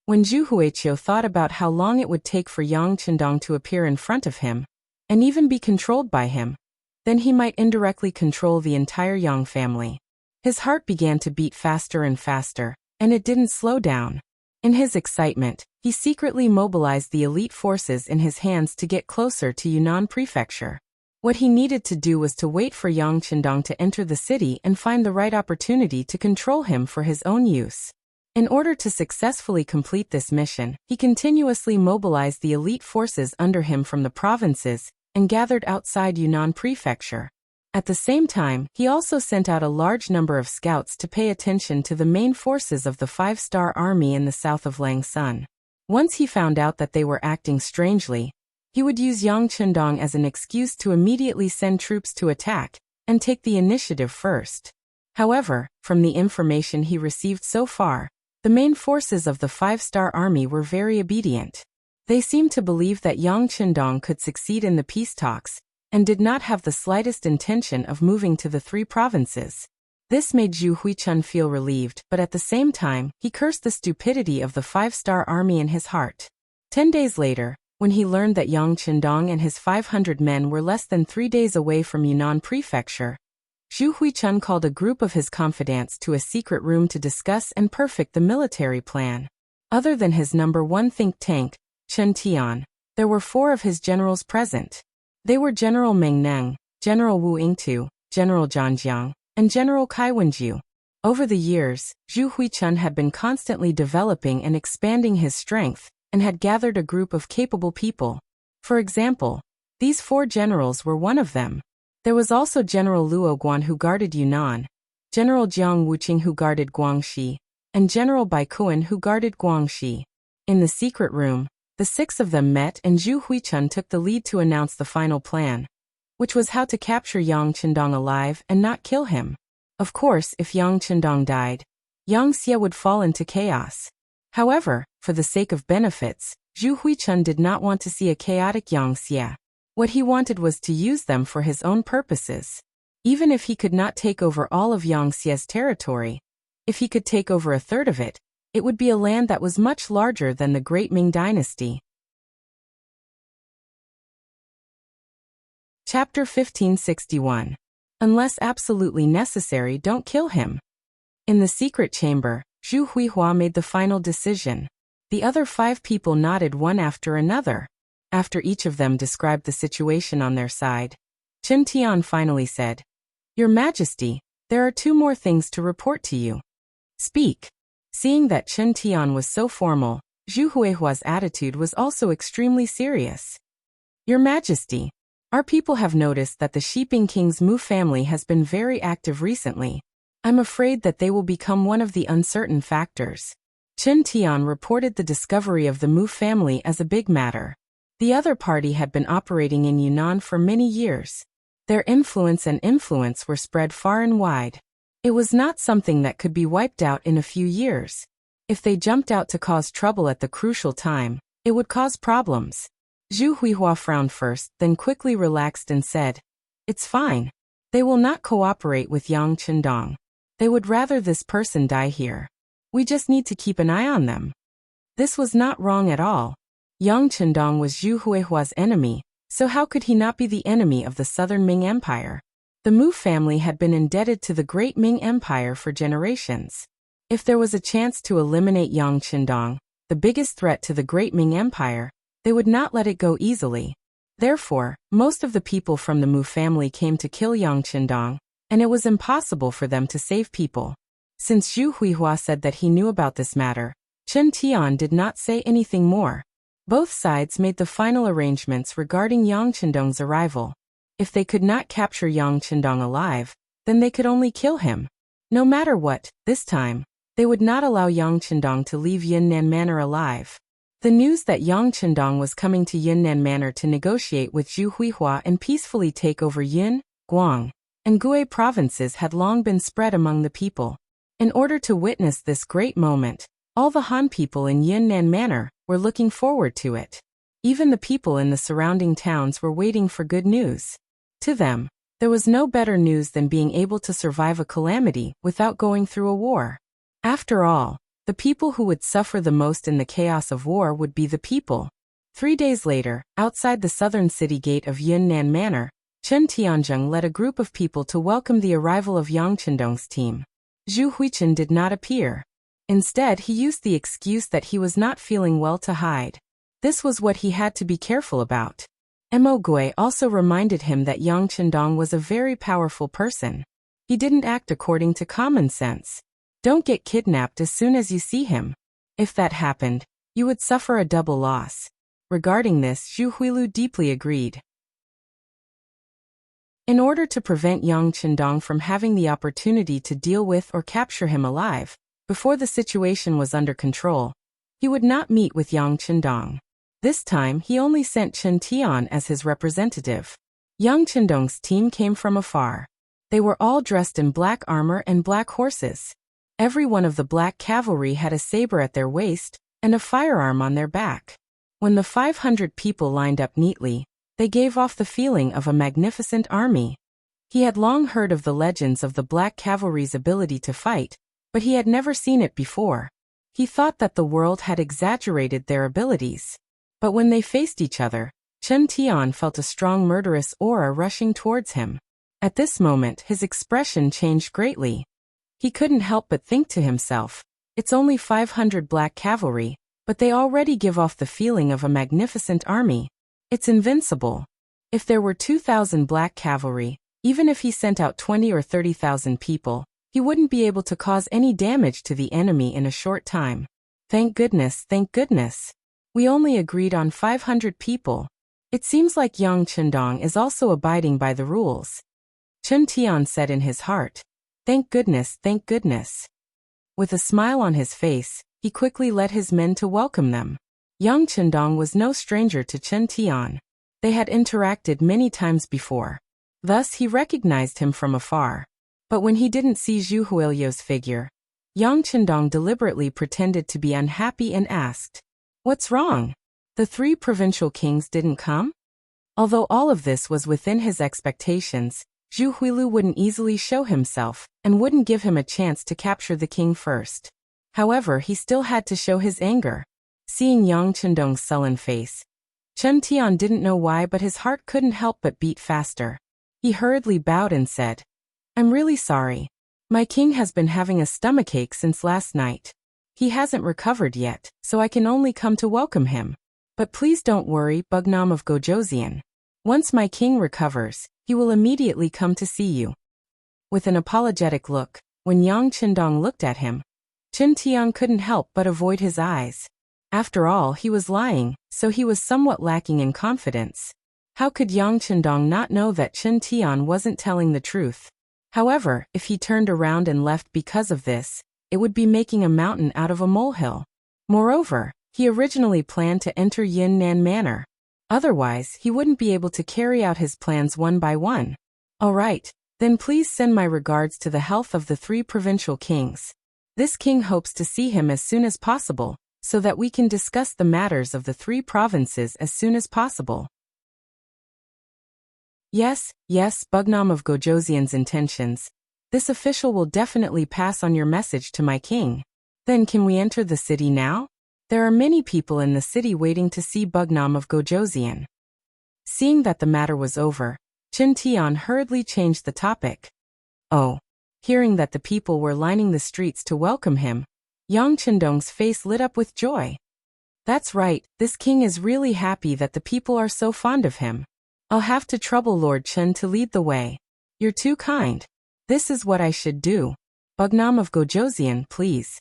When Zhu Huiqiu thought about how long it would take for Yang Qindong to appear in front of him, and even be controlled by him, then he might indirectly control the entire Yang family. His heart began to beat faster and faster, and it didn't slow down. In his excitement, he secretly mobilized the elite forces in his hands to get closer to Yunnan Prefecture. What he needed to do was to wait for Yang Qindong to enter the city and find the right opportunity to control him for his own use. In order to successfully complete this mission, he continuously mobilized the elite forces under him from the provinces and gathered outside Yunnan Prefecture. At the same time, he also sent out a large number of scouts to pay attention to the main forces of the 5-star army in the south of Langsun. Once he found out that they were acting strangely, he would use Yang Qindong as an excuse to immediately send troops to attack and take the initiative first. However, from the information he received so far, the main forces of the 5-star army were very obedient. They seemed to believe that Yang Qindong could succeed in the peace talks, and did not have the slightest intention of moving to the 3 provinces. This made Zhu Huichun feel relieved, but at the same time, he cursed the stupidity of the 5-star army in his heart. 10 days later, when he learned that Yang Qindong and his 500 men were less than 3 days away from Yunnan Prefecture, Zhu Huichun called a group of his confidants to a secret room to discuss and perfect the military plan. Other than his number 1 think tank, Chen Tian, there were 4 of his generals present. They were General Meng Neng, General Wu Yingtu, General Zhang Jiang, and General Kai Wenju. Over the years, Zhu Huichun had been constantly developing and expanding his strength, and had gathered a group of capable people. For example, these 4 generals were one of them. There was also General Luo Guan who guarded Yunnan, General Jiang Wuqing who guarded Guangxi, and General Bai Kuan who guarded Guangxi. In the secret room, the 6 of them met and Zhu Huichun took the lead to announce the final plan, which was how to capture Yang Qindong alive and not kill him. Of course, if Yang Qindong died, Yang Xie would fall into chaos. However, for the sake of benefits, Zhu Huichun did not want to see a chaotic Yang Xie. What he wanted was to use them for his own purposes. Even if he could not take over all of Yang Xie's territory, if he could take over a third of it, it would be a land that was much larger than the Great Ming Dynasty. Chapter 1561. Unless absolutely necessary, don't kill him. In the secret chamber, Zhu Huihua made the final decision. The other 5 people nodded one after another. After each of them described the situation on their side, Chen Tian finally said, "Your Majesty, there are 2 more things to report to you." "Speak." Seeing that Chen Tian was so formal, Zhu Huihua's attitude was also extremely serious. "Your Majesty, our people have noticed that the Shiping King's Mu family has been very active recently. I'm afraid that they will become one of the uncertain factors." Chen Tian reported the discovery of the Mu family as a big matter. The other party had been operating in Yunnan for many years. Their influence were spread far and wide. It was not something that could be wiped out in a few years. If they jumped out to cause trouble at the crucial time, it would cause problems. Zhu Huihua frowned first, then quickly relaxed and said, "It's fine. They will not cooperate with Yang Chendong. They would rather this person die here. We just need to keep an eye on them." This was not wrong at all. Yang Chendong was Zhu Huihua's enemy, so how could he not be the enemy of the Southern Ming Empire? The Mu family had been indebted to the Great Ming Empire for generations. If there was a chance to eliminate Yang Chendong, the biggest threat to the Great Ming Empire, they would not let it go easily. Therefore, most of the people from the Mu family came to kill Yang Chendong, and it was impossible for them to save people. Since Zhu Huihua said that he knew about this matter, Chen Tian did not say anything more. Both sides made the final arrangements regarding Yang Chendong's arrival. If they could not capture Yang Chendong alive, then they could only kill him. No matter what, this time, they would not allow Yang Chendong to leave Yunnan Manor alive. The news that Yang Chendong was coming to Yunnan Manor to negotiate with Zhu Huihua and peacefully take over Yun, Guang, and Gui provinces had long been spread among the people. In order to witness this great moment, all the Han people in Yunnan Manor were looking forward to it. Even the people in the surrounding towns were waiting for good news. To them, there was no better news than being able to survive a calamity without going through a war. After all, the people who would suffer the most in the chaos of war would be the people. 3 days later, outside the southern city gate of Yunnan Manor, Chen Tianzheng led a group of people to welcome the arrival of Yang Chendong's team. Zhu Huichen did not appear. Instead, he used the excuse that he was not feeling well to hide. This was what he had to be careful about. Mo Gui also reminded him that Yang Chendong was a very powerful person. He didn't act according to common sense. Don't get kidnapped as soon as you see him. If that happened, you would suffer a double loss. Regarding this, Zhu Huilu deeply agreed. In order to prevent Yang Chendong from having the opportunity to deal with or capture him alive, before the situation was under control, he would not meet with Yang Chendong. This time, he only sent Chen Tian as his representative. Yang Chendong's team came from afar. They were all dressed in black armor and black horses. Every one of the black cavalry had a saber at their waist and a firearm on their back. When the 500 people lined up neatly, they gave off the feeling of a magnificent army. He had long heard of the legends of the black cavalry's ability to fight, but he had never seen it before. He thought that the world had exaggerated their abilities. But when they faced each other, Chen Tian felt a strong murderous aura rushing towards him. At this moment, his expression changed greatly. He couldn't help but think to himself, it's only 500 black cavalry, but they already give off the feeling of a magnificent army. It's invincible. If there were 2,000 black cavalry, even if he sent out 20 or 30,000 people, he wouldn't be able to cause any damage to the enemy in a short time. Thank goodness, thank goodness. We only agreed on 500 people. It seems like Yang Chendong is also abiding by the rules. Chen Tian said in his heart, thank goodness, thank goodness. With a smile on his face, he quickly led his men to welcome them. Yang Chendong was no stranger to Chen Tian. They had interacted many times before. Thus he recognized him from afar. But when he didn't see Zhu Huilyo's figure, Yang Chendong deliberately pretended to be unhappy and asked, what's wrong? The 3 provincial kings didn't come? Although all of this was within his expectations, Zhu Huilu wouldn't easily show himself and wouldn't give him a chance to capture the king first. However, he still had to show his anger. Seeing Yang Chendong's sullen face, Chen Tian didn't know why, but his heart couldn't help but beat faster. He hurriedly bowed and said, I'm really sorry. My king has been having a stomachache since last night. He hasn't recovered yet, so I can only come to welcome him. But please don't worry, Bugnam of Gojoseon. Once my king recovers, he will immediately come to see you. With an apologetic look, when Yang Qindong looked at him, Qin Tian couldn't help but avoid his eyes. After all, he was lying, so he was somewhat lacking in confidence. How could Yang Qindong not know that Qin Tian wasn't telling the truth? However, if he turned around and left because of this, it would be making a mountain out of a molehill. Moreover, he originally planned to enter Yunnan Manor. Otherwise, he wouldn't be able to carry out his plans one by one. All right, then please send my regards to the health of the 3 provincial kings. This king hopes to see him as soon as possible, so that we can discuss the matters of the 3 provinces as soon as possible. Yes, Bugnam of Gojoseon's intentions. This official will definitely pass on your message to my king. Then can we enter the city now? There are many people in the city waiting to see Bugnam of Gojoseon. Seeing that the matter was over, Qin Tian hurriedly changed the topic. Oh. Hearing that the people were lining the streets to welcome him, Yang Qindong's face lit up with joy. That's right, this king is really happy that the people are so fond of him. I'll have to trouble Lord Chen to lead the way. You're too kind. This is what I should do. Bugnam of Gojoseon, please.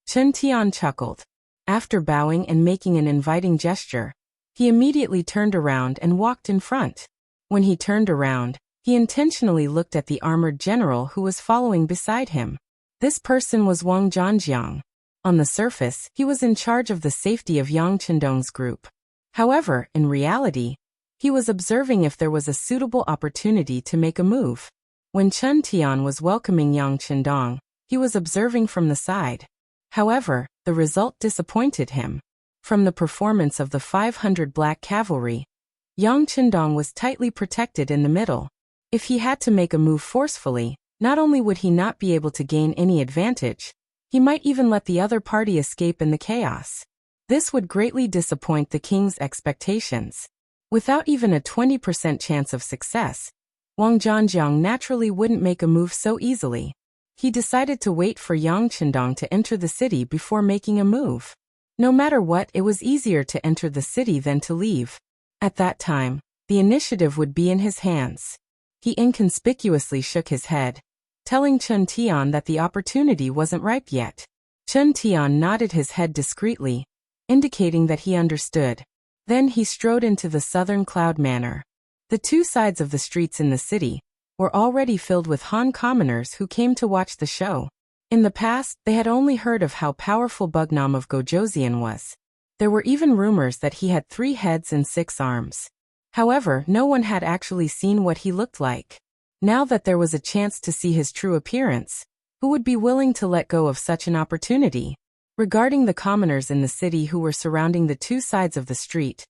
Qin Tian chuckled. After bowing and making an inviting gesture, he immediately turned around and walked in front. When he turned around, he intentionally looked at the armored general who was following beside him. This person was Wang Zhanjiang. On the surface, he was in charge of the safety of Yang Qindong's group. However, in reality, he was observing if there was a suitable opportunity to make a move. When Qin Tian was welcoming Yang Qindong, he was observing from the side. However, the result disappointed him. From the performance of the 500 black cavalry, Yang Qindong was tightly protected in the middle. If he had to make a move forcefully, not only would he not be able to gain any advantage, he might even let the other party escape in the chaos. This would greatly disappoint the king's expectations. Without even a 20% chance of success, Wang Zhanjiang naturally wouldn't make a move so easily. He decided to wait for Yang Qindong to enter the city before making a move. No matter what, it was easier to enter the city than to leave. At that time, the initiative would be in his hands. He inconspicuously shook his head, telling Qin Tian that the opportunity wasn't ripe yet. Qin Tian nodded his head discreetly, indicating that he understood. Then he strode into the southern cloud manor. The 2 sides of the streets in the city were already filled with Han commoners who came to watch the show. In the past, they had only heard of how powerful Bugnam of Gojoseon was. There were even rumors that he had 3 heads and 6 arms. However, no one had actually seen what he looked like. Now that there was a chance to see his true appearance, who would be willing to let go of such an opportunity? Regarding the commoners in the city who were surrounding the 2 sides of the street,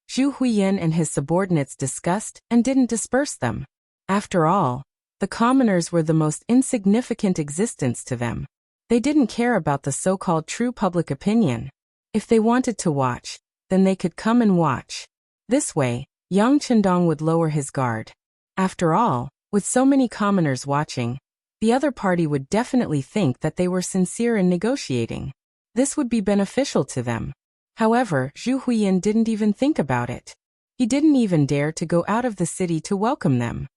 Zhu Huiyin and his subordinates discussed and didn't disperse them. After all, the commoners were the most insignificant existence to them. They didn't care about the so-called true public opinion. If they wanted to watch, then they could come and watch. This way, Yang Qindong would lower his guard. After all, with so many commoners watching, the other party would definitely think that they were sincere in negotiating. This would be beneficial to them. However, Zhu Huiyin didn't even think about it. He didn't even dare to go out of the city to welcome them.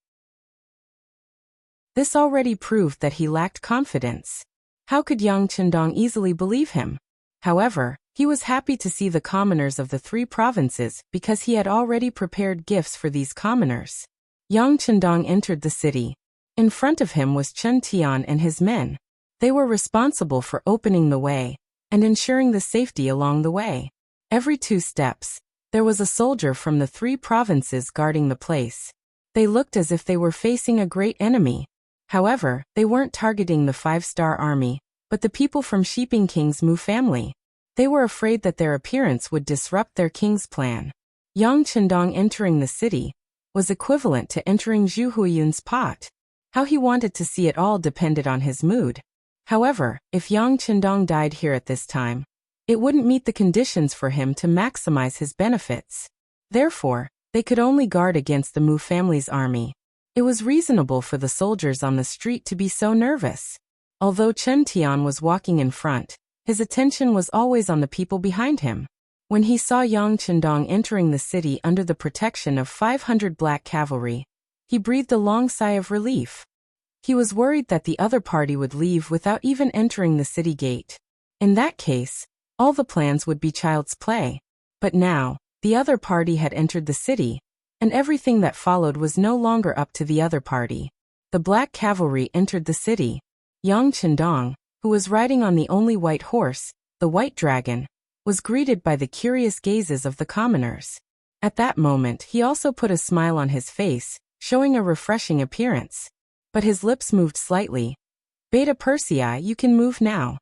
This already proved that he lacked confidence. How could Yang Qindong easily believe him? However, he was happy to see the commoners of the 3 provinces because he had already prepared gifts for these commoners. Yang Qindong entered the city. In front of him was Qin Tian and his men. They were responsible for opening the way and ensuring the safety along the way. Every 2 steps, there was a soldier from the 3 provinces guarding the place. They looked as if they were facing a great enemy. However, they weren't targeting the 5-star army, but the people from Shiping King's Mu family. They were afraid that their appearance would disrupt their king's plan. Yang Qindong entering the city was equivalent to entering Zhu Huiyin's pot. How he wanted to see it all depended on his mood. However, if Yang Qindong died here at this time, it wouldn't meet the conditions for him to maximize his benefits. Therefore, they could only guard against the Mu family's army. It was reasonable for the soldiers on the street to be so nervous. Although Chen Tian was walking in front, his attention was always on the people behind him. When he saw Yang Chendong entering the city under the protection of 500 black cavalry, he breathed a long sigh of relief. He was worried that the other party would leave without even entering the city gate. In that case, all the plans would be child's play. But now, the other party had entered the city, and everything that followed was no longer up to the other party. The black cavalry entered the city. Yang Chendong, who was riding on the only white horse, the white dragon, was greeted by the curious gazes of the commoners. At that moment he also put a smile on his face, showing a refreshing appearance. But his lips moved slightly. Beta Persei, you can move now.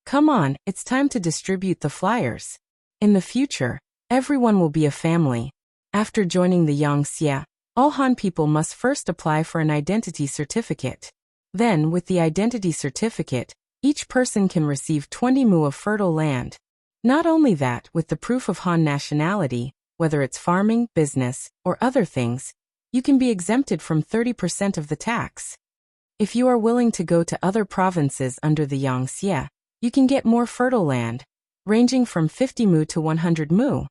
Come on, it's time to distribute the flyers. In the future, everyone will be a family. After joining the Yangxie, all Han people must first apply for an identity certificate. Then, with the identity certificate, each person can receive 20 mu of fertile land. Not only that, with the proof of Han nationality, whether it's farming, business, or other things, you can be exempted from 30% of the tax. If you are willing to go to other provinces under the Yangxie, you can get more fertile land, ranging from 50 mu to 100 mu.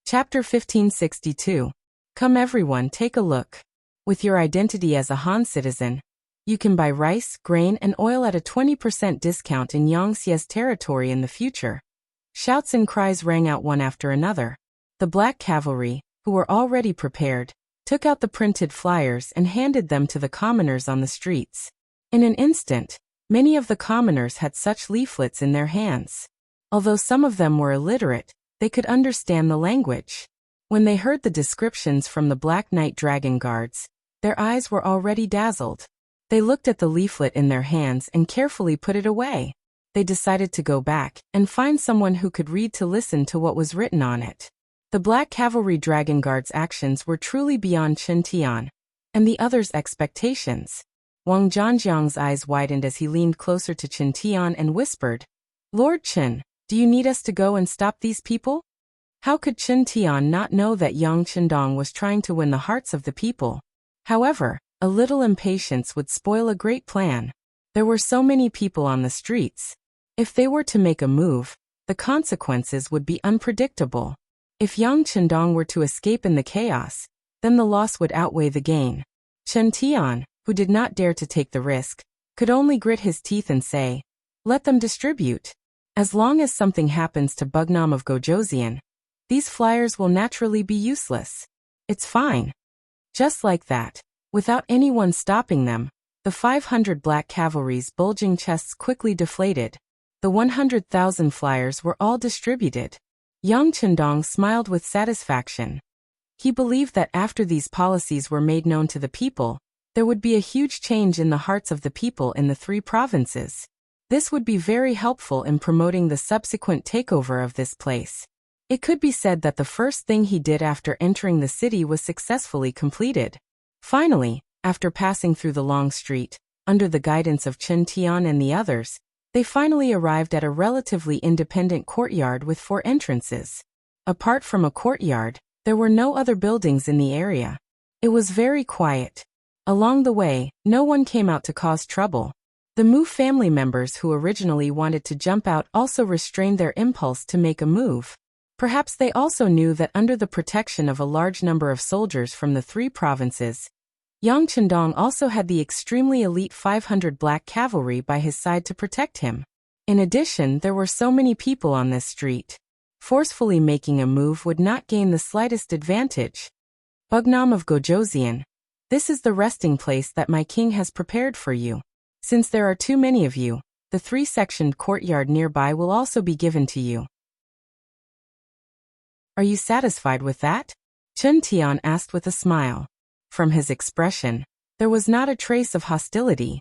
Chapter 1562. Come everyone, take a look. With your identity as a Han citizen, you can buy rice, grain, and oil at a 20% discount in Yangxie's territory in the future. Shouts and cries rang out one after another. The black cavalry, who were already prepared, took out the printed flyers and handed them to the commoners on the streets. In an instant, many of the commoners had such leaflets in their hands. Although some of them were illiterate, they could understand the language. When they heard the descriptions from the Black Knight Dragon Guards, their eyes were already dazzled. They looked at the leaflet in their hands and carefully put it away. They decided to go back and find someone who could read to listen to what was written on it. The Black Cavalry Dragon Guard's actions were truly beyond Chen Tian and the others' expectations. Wang Zhanjiang's eyes widened as he leaned closer to Chen Tian and whispered, "Lord Chen, do you need us to go and stop these people?" How could Chen Tian not know that Yang Chendong was trying to win the hearts of the people? However, a little impatience would spoil a great plan. There were so many people on the streets. If they were to make a move, the consequences would be unpredictable. If Yang Chendong were to escape in the chaos, then the loss would outweigh the gain. Chen Tian, who did not dare to take the risk, could only grit his teeth and say, "Let them distribute. As long as something happens to Bugnam of Gojoseon, these flyers will naturally be useless. It's fine." Just like that, without anyone stopping them, the 500 black cavalry's bulging chests quickly deflated. The 100,000 flyers were all distributed. Yang Chendong smiled with satisfaction. He believed that after these policies were made known to the people, there would be a huge change in the hearts of the people in the 3 provinces. This would be very helpful in promoting the subsequent takeover of this place. It could be said that the first thing he did after entering the city was successfully completed. Finally, after passing through the long street, under the guidance of Chen Tian and the others, they finally arrived at a relatively independent courtyard with 4 entrances. Apart from a courtyard, there were no other buildings in the area. It was very quiet. Along the way, no one came out to cause trouble. The Mu family members who originally wanted to jump out also restrained their impulse to make a move. Perhaps they also knew that under the protection of a large number of soldiers from the 3 provinces, Yang Chendong also had the extremely elite 500 black cavalry by his side to protect him. In addition, there were so many people on this street. Forcefully making a move would not gain the slightest advantage. Bugnam of Gojoseon, this is the resting place that my king has prepared for you. Since there are too many of you, the 3-sectioned courtyard nearby will also be given to you. Are you satisfied with that? Chen Tian asked with a smile. From his expression, there was not a trace of hostility.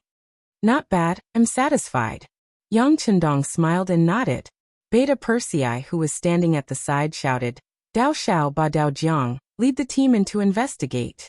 Not bad, I'm satisfied. Yang Chendong smiled and nodded. Beta Persei, who was standing at the side, shouted, "Dao Xiao Ba Dao Jiang, lead the team in to investigate."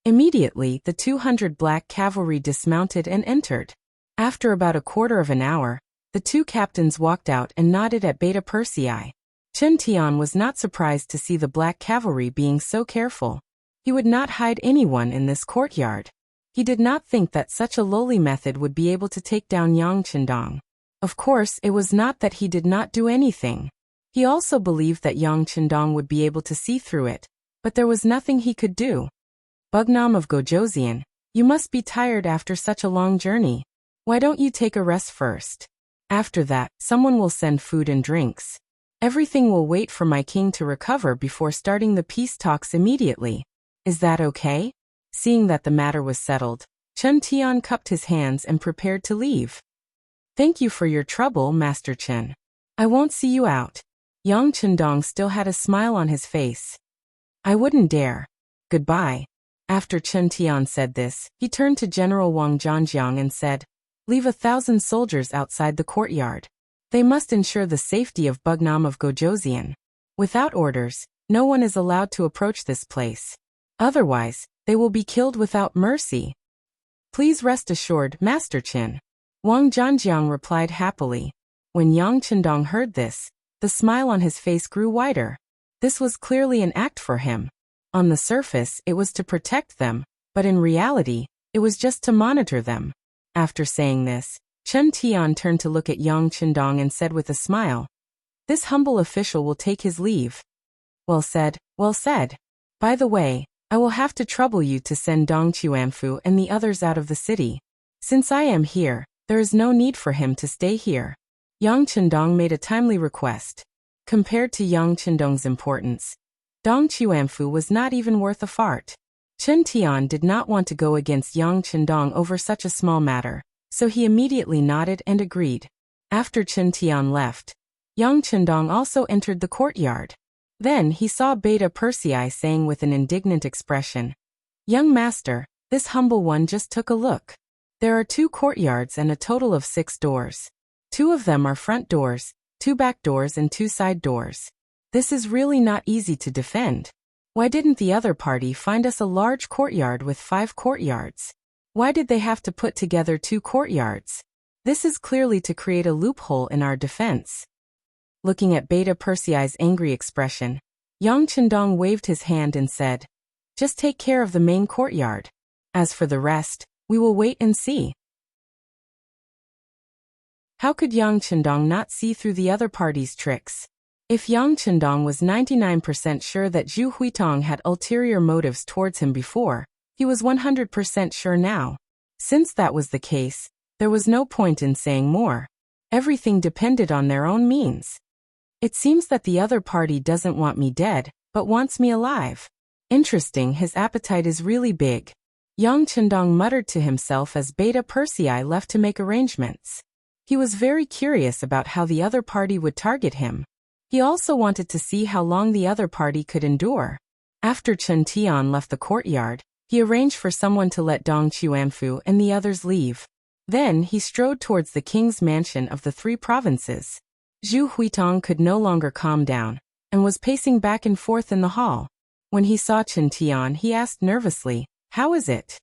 Immediately, the 200 black cavalry dismounted and entered. After about a quarter of an hour, the 2 captains walked out and nodded at Beta Persei. Chen Tian was not surprised to see the black cavalry being so careful. He would not hide anyone in this courtyard. He did not think that such a lowly method would be able to take down Yang Chendong. Of course, it was not that he did not do anything. He also believed that Yang Chendong would be able to see through it, but there was nothing he could do. Bugnam of Gojoseon, you must be tired after such a long journey. Why don't you take a rest first? After that, someone will send food and drinks. Everything will wait for my king to recover before starting the peace talks immediately. Is that okay? Seeing that the matter was settled, Chen Tian cupped his hands and prepared to leave. Thank you for your trouble, Master Chen. I won't see you out. Yang Chendong still had a smile on his face. I wouldn't dare. Goodbye. After Chen Tian said this, he turned to General Wang Zhanjiang and said, Leave 1,000 soldiers outside the courtyard. They must ensure the safety of Bugnam of Gojoseon. Without orders, no one is allowed to approach this place. Otherwise, they will be killed without mercy. Please rest assured, Master Chen. Wang Zhanjiang replied happily. When Yang Chendong heard this, the smile on his face grew wider. This was clearly an act for him. On the surface, it was to protect them, but in reality, it was just to monitor them. After saying this, Chen Tian turned to look at Yang Chendong and said with a smile, This humble official will take his leave. Well said, well said. By the way, I will have to trouble you to send Dong Chuanfu and the others out of the city. Since I am here, there is no need for him to stay here. Yang Chendong made a timely request. Compared to Yang Chendong's importance, Dong Chuanfu was not even worth a fart. Chen Tian did not want to go against Yang Chendong over such a small matter, so he immediately nodded and agreed. After Chen Tian left, Yang Chendong also entered the courtyard. Then he saw Beta Persei saying with an indignant expression, Young master, this humble one just took a look. There are 2 courtyards and a total of 6 doors. 2 of them are front doors, 2 back doors and 2 side doors. This is really not easy to defend. Why didn't the other party find us a large courtyard with 5 courtyards? Why did they have to put together 2 courtyards? This is clearly to create a loophole in our defense. Looking at Beta Persei's angry expression, Yang Chendong waved his hand and said, Just take care of the main courtyard. As for the rest, we will wait and see. How could Yang Chendong not see through the other party's tricks? If Yang Chendong was 99% sure that Zhu Huitong had ulterior motives towards him before, he was 100% sure now. Since that was the case, there was no point in saying more. Everything depended on their own means. It seems that the other party doesn't want me dead, but wants me alive. Interesting, his appetite is really big. Yang Chendong muttered to himself as Beta Persei left to make arrangements. He was very curious about how the other party would target him. He also wanted to see how long the other party could endure. After Chen Tian left the courtyard, he arranged for someone to let Dong Chuanfu and the others leave. Then he strode towards the king's mansion of the 3 provinces. Zhu Huitong could no longer calm down, and was pacing back and forth in the hall. When he saw Chen Tian, he asked nervously, How is it?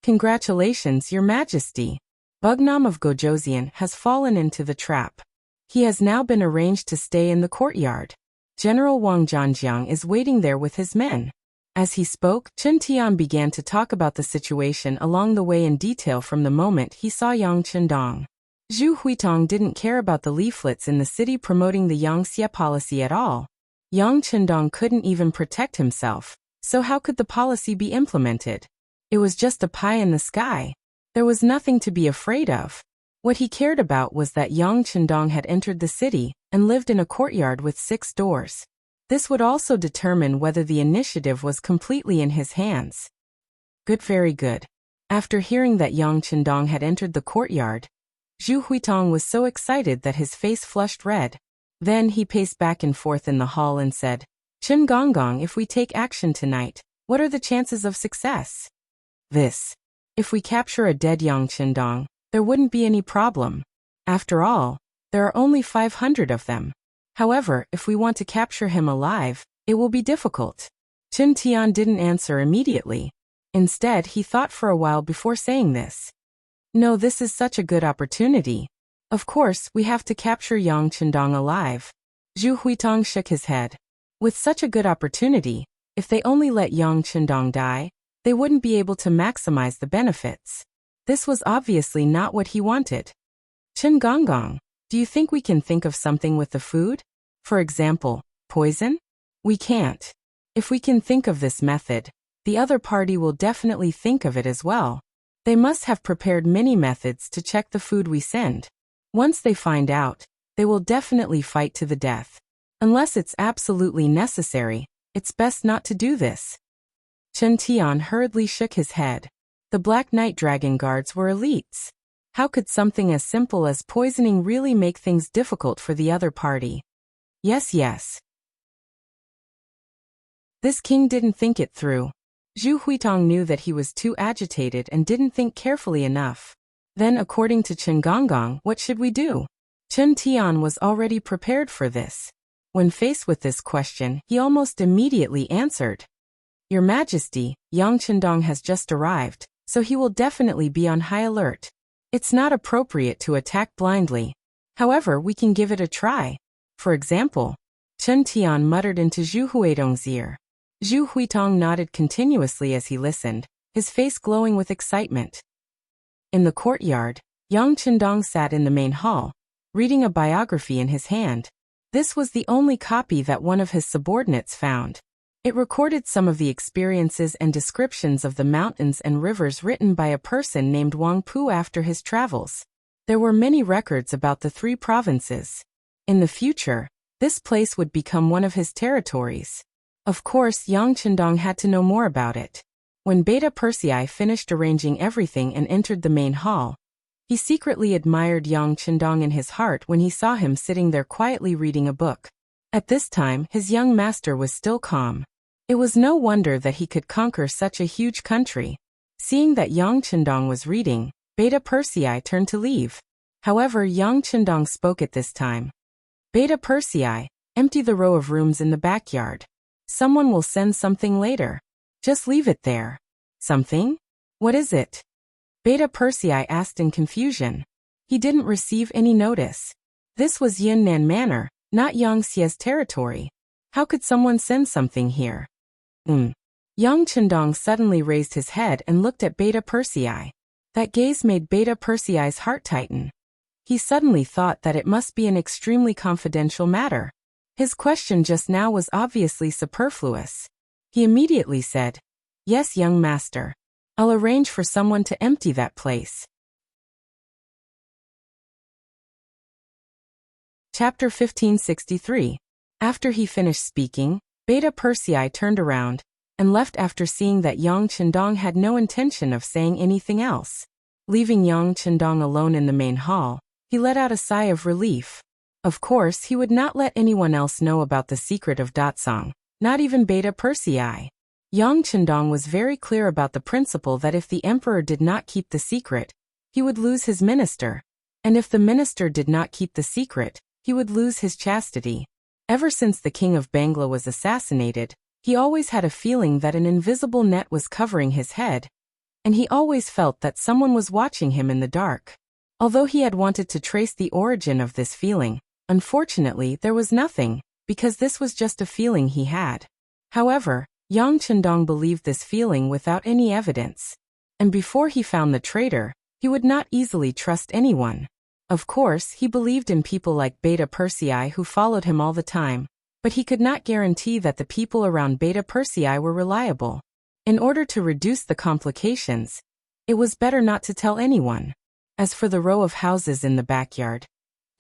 Congratulations, Your Majesty. Bugnam of Gojoseon has fallen into the trap. He has now been arranged to stay in the courtyard. General Wang Zhanjiang is waiting there with his men. As he spoke, Chen Tian began to talk about the situation along the way in detail from the moment he saw Yang Chendong. Zhu Huitong didn't care about the leaflets in the city promoting the Yangxia policy at all. Yang Chendong couldn't even protect himself, so how could the policy be implemented? It was just a pie in the sky. There was nothing to be afraid of. What he cared about was that Yang Chendong had entered the city and lived in a courtyard with 6 doors. This would also determine whether the initiative was completely in his hands. Good, very good. After hearing that Yang Chendong had entered the courtyard, Zhu Huitong was so excited that his face flushed red. Then he paced back and forth in the hall and said, Chen Gonggong, if we take action tonight, what are the chances of success? This. If we capture a dead Yang Chendong, there wouldn't be any problem. After all, there are only 500 of them. However, if we want to capture him alive, it will be difficult. Chen Tian didn't answer immediately. Instead, he thought for a while before saying this. No, this is such a good opportunity. Of course, we have to capture Yang Chendong alive. Zhu Huitong shook his head. With such a good opportunity, if they only let Yang Qindong die, they wouldn't be able to maximize the benefits. This was obviously not what he wanted. Chen Gonggong, do you think we can think of something with the food? For example, poison? We can't. If we can think of this method, the other party will definitely think of it as well. They must have prepared many methods to check the food we send. Once they find out, they will definitely fight to the death. Unless it's absolutely necessary, it's best not to do this. Chen Tian hurriedly shook his head. The Black Knight Dragon Guards were elites. How could something as simple as poisoning really make things difficult for the other party? Yes. This king didn't think it through. Zhu Huitong knew that he was too agitated and didn't think carefully enough. Then, according to Chen Gonggong, what should we do? Chen Tian was already prepared for this. When faced with this question, he almost immediately answered. Your Majesty, Yang Qindong has just arrived, so he will definitely be on high alert. It's not appropriate to attack blindly. However, we can give it a try. For example, Chen Tian muttered into Zhu Huitong's ear. Zhu Huitong nodded continuously as he listened, his face glowing with excitement. In the courtyard, Yang Qindong sat in the main hall, reading a biography in his hand. This was the only copy that one of his subordinates found. It recorded some of the experiences and descriptions of the mountains and rivers written by a person named Wang Pu after his travels. There were many records about the 3 provinces. In the future, this place would become one of his territories. Of course, Yang Qindong had to know more about it. When Beta Persei finished arranging everything and entered the main hall, he secretly admired Yang Qindong in his heart when he saw him sitting there quietly reading a book. At this time, his young master was still calm. It was no wonder that he could conquer such a huge country. Seeing that Yang Qindong was reading, Beta Persei turned to leave. However, Yang Qindong spoke at this time. Beta Persei, empty the row of rooms in the backyard. Someone will send something later. Just leave it there. Something? What is it? Beta Persei asked in confusion. He didn't receive any notice. This was Yunnan Manor, not Yangtze's territory. How could someone send something here? Yang Qindong suddenly raised his head and looked at Beta Persei. That gaze made Beta Persei's heart tighten. He suddenly thought that it must be an extremely confidential matter. His question just now was obviously superfluous. He immediately said, "Yes, young master. I'll arrange for someone to empty that place." Chapter 1563. After he finished speaking, Beta Persei turned around and left after seeing that Yang Qindong had no intention of saying anything else. Leaving Yang Qindong alone in the main hall, he let out a sigh of relief. Of course, he would not let anyone else know about the secret of Datsang, not even Beta Persei. Yang Qindong was very clear about the principle that if the emperor did not keep the secret, he would lose his minister, and if the minister did not keep the secret, he would lose his chastity. Ever since the king of Bangla was assassinated, he always had a feeling that an invisible net was covering his head, and he always felt that someone was watching him in the dark. Although he had wanted to trace the origin of this feeling, unfortunately there was nothing, because this was just a feeling he had. However, Yang Qindong believed this feeling without any evidence. And before he found the traitor, he would not easily trust anyone. Of course, he believed in people like Beta Persei who followed him all the time, but he could not guarantee that the people around Beta Persei were reliable. In order to reduce the complications, it was better not to tell anyone. As for the row of houses in the backyard,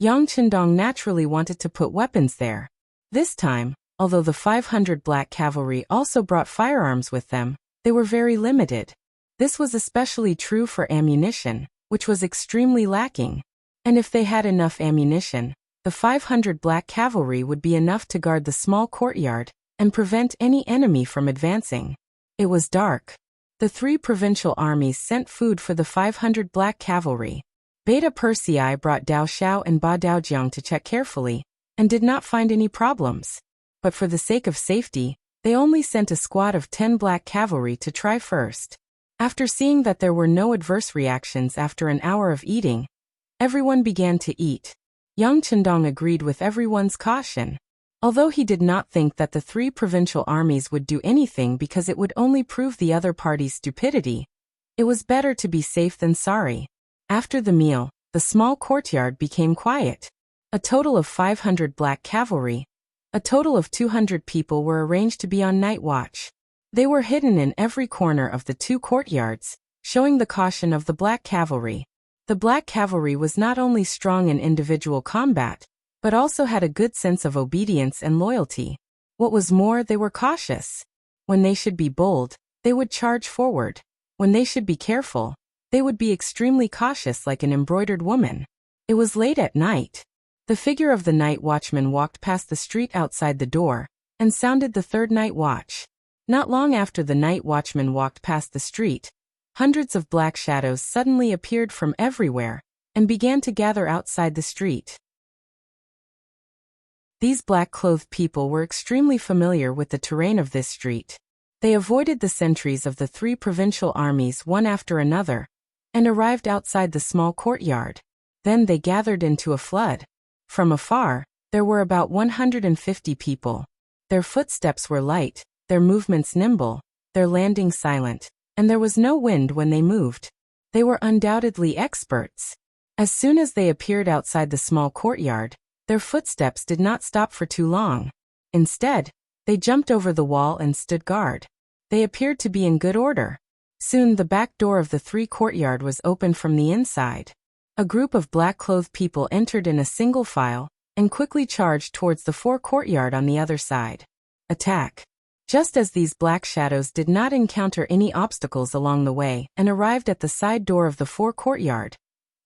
Yang Qindong naturally wanted to put weapons there. This time, although the 500 black cavalry also brought firearms with them, they were very limited. This was especially true for ammunition, which was extremely lacking. And if they had enough ammunition, the 500 black cavalry would be enough to guard the small courtyard and prevent any enemy from advancing. It was dark. The 3 provincial armies sent food for the 500 black cavalry. Beta Persei brought Dao Xiao and Ba Daojiang to check carefully, and did not find any problems. But for the sake of safety, they only sent a squad of 10 black cavalry to try first. After seeing that there were no adverse reactions after an hour of eating, everyone began to eat. Yang Qindong agreed with everyone's caution. Although he did not think that the three provincial armies would do anything because it would only prove the other party's stupidity, it was better to be safe than sorry. After the meal, the small courtyard became quiet. A total of 500 black cavalry, a total of 200 people were arranged to be on night watch. They were hidden in every corner of the two courtyards, showing the caution of the black cavalry. The black cavalry was not only strong in individual combat, but also had a good sense of obedience and loyalty. What was more, they were cautious. When they should be bold, they would charge forward. When they should be careful, they would be extremely cautious like an embroidered woman. It was late at night. The figure of the night watchman walked past the street outside the door and sounded the third night watch. Not long after the night watchman walked past the street, hundreds of black shadows suddenly appeared from everywhere and began to gather outside the street. These black-clothed people were extremely familiar with the terrain of this street. They avoided the sentries of the three provincial armies one after another and arrived outside the small courtyard. Then they gathered into a flood. From afar, there were about 150 people. Their footsteps were light, their movements nimble, their landing silent, and there was no wind when they moved. They were undoubtedly experts. As soon as they appeared outside the small courtyard, their footsteps did not stop for too long. Instead, they jumped over the wall and stood guard. They appeared to be in good order. Soon the back door of the three courtyard was opened from the inside. A group of black-clothed people entered in a single file and quickly charged towards the four courtyard on the other side. Attack! Just as these black shadows did not encounter any obstacles along the way and arrived at the side door of the four courtyard,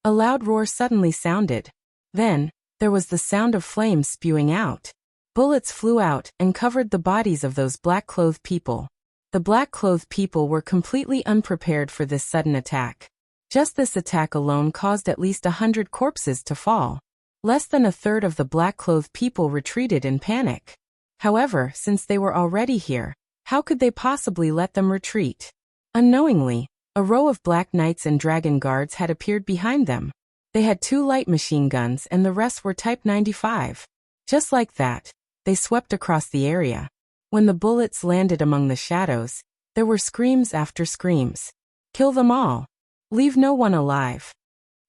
a loud roar suddenly sounded. Then, there was the sound of flames spewing out. Bullets flew out and covered the bodies of those black-clothed people. The black-clothed people were completely unprepared for this sudden attack. Just this attack alone caused at least 100 corpses to fall. Less than a third of the black-clothed people retreated in panic. However, since they were already here, how could they possibly let them retreat? Unknowingly, a row of black knights and dragon guards had appeared behind them. They had 2 light machine guns and the rest were Type 95. Just like that, they swept across the area. When the bullets landed among the shadows, there were screams after screams. Kill them all. Leave no one alive.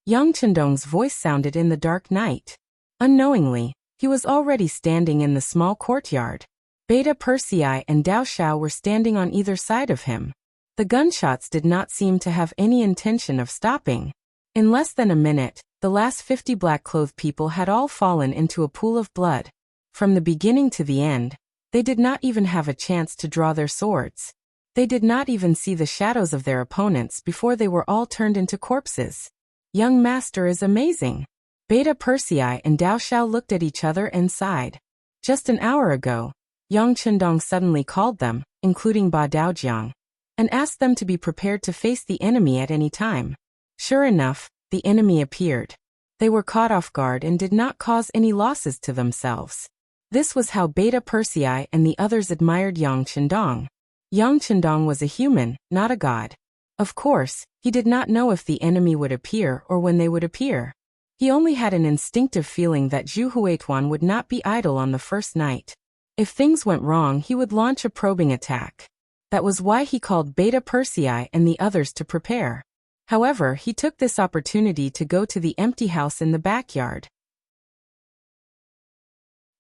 Yang Chendong's voice sounded in the dark night. Unknowingly, he was already standing in the small courtyard. Beta Persei and Dao Xiao were standing on either side of him. The gunshots did not seem to have any intention of stopping. In less than a minute, the last 50 black-clothed people had all fallen into a pool of blood. From the beginning to the end, they did not even have a chance to draw their swords. They did not even see the shadows of their opponents before they were all turned into corpses. Young master is amazing. Beta Persei and Dao Xiao looked at each other and sighed. Just an hour ago, Yang Chendong suddenly called them, including Ba Daojiang, and asked them to be prepared to face the enemy at any time. Sure enough, the enemy appeared. They were caught off guard and did not cause any losses to themselves. This was how Beta Persei and the others admired Yang Chendong. Yang Chendong was a human, not a god. Of course, he did not know if the enemy would appear or when they would appear. He only had an instinctive feeling that Zhu Huituan would not be idle on the first night. If things went wrong, he would launch a probing attack. That was why he called Beta Persei and the others to prepare. However, he took this opportunity to go to the empty house in the backyard.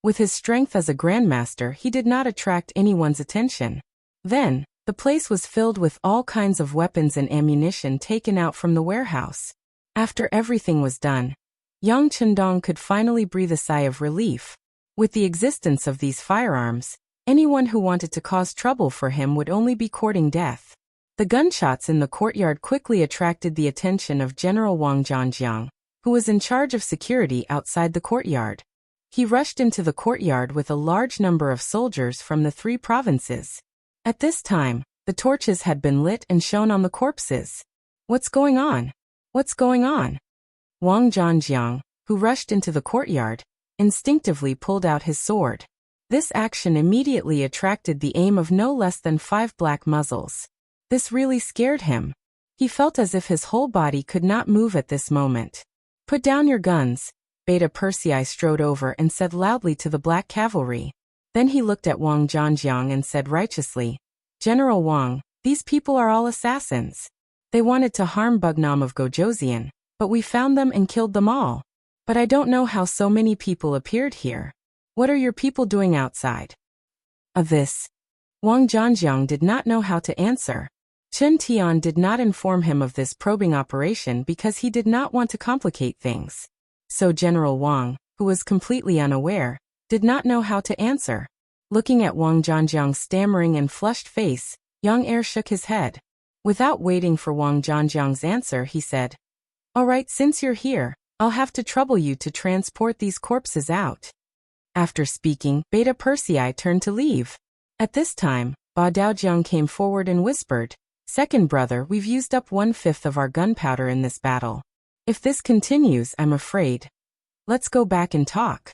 With his strength as a grandmaster, he did not attract anyone's attention. Then, the place was filled with all kinds of weapons and ammunition taken out from the warehouse. After everything was done, Yang Chendong could finally breathe a sigh of relief. With the existence of these firearms, anyone who wanted to cause trouble for him would only be courting death. The gunshots in the courtyard quickly attracted the attention of General Wang Zhangjiang, who was in charge of security outside the courtyard. He rushed into the courtyard with a large number of soldiers from the 3 provinces. At this time, the torches had been lit and shone on the corpses. What's going on? What's going on? Wang Zhangjiang, who rushed into the courtyard, instinctively pulled out his sword. This action immediately attracted the aim of no less than 5 black muzzles. This really scared him. He felt as if his whole body could not move at this moment. Put down your guns. Beta Persei strode over and said loudly to the black cavalry. Then he looked at Wang Zhanjiang and said righteously, General Wang, these people are all assassins. They wanted to harm Bugnam of Gojoseon, but we found them and killed them all. But I don't know how so many people appeared here. What are your people doing outside? Of this, Wang Zhanjiang did not know how to answer. Chen Tian did not inform him of this probing operation because he did not want to complicate things. So General Wang, who was completely unaware, did not know how to answer. Looking at Wang Zhanjiang's stammering and flushed face, Yang Er shook his head. Without waiting for Wang Zhanjiang's answer, he said, All right, since you're here, I'll have to trouble you to transport these corpses out. After speaking, Beta Persei turned to leave. At this time, Ba Daojiang came forward and whispered, Second brother, we've used up 1/5 of our gunpowder in this battle. If this continues, I'm afraid. Let's go back and talk.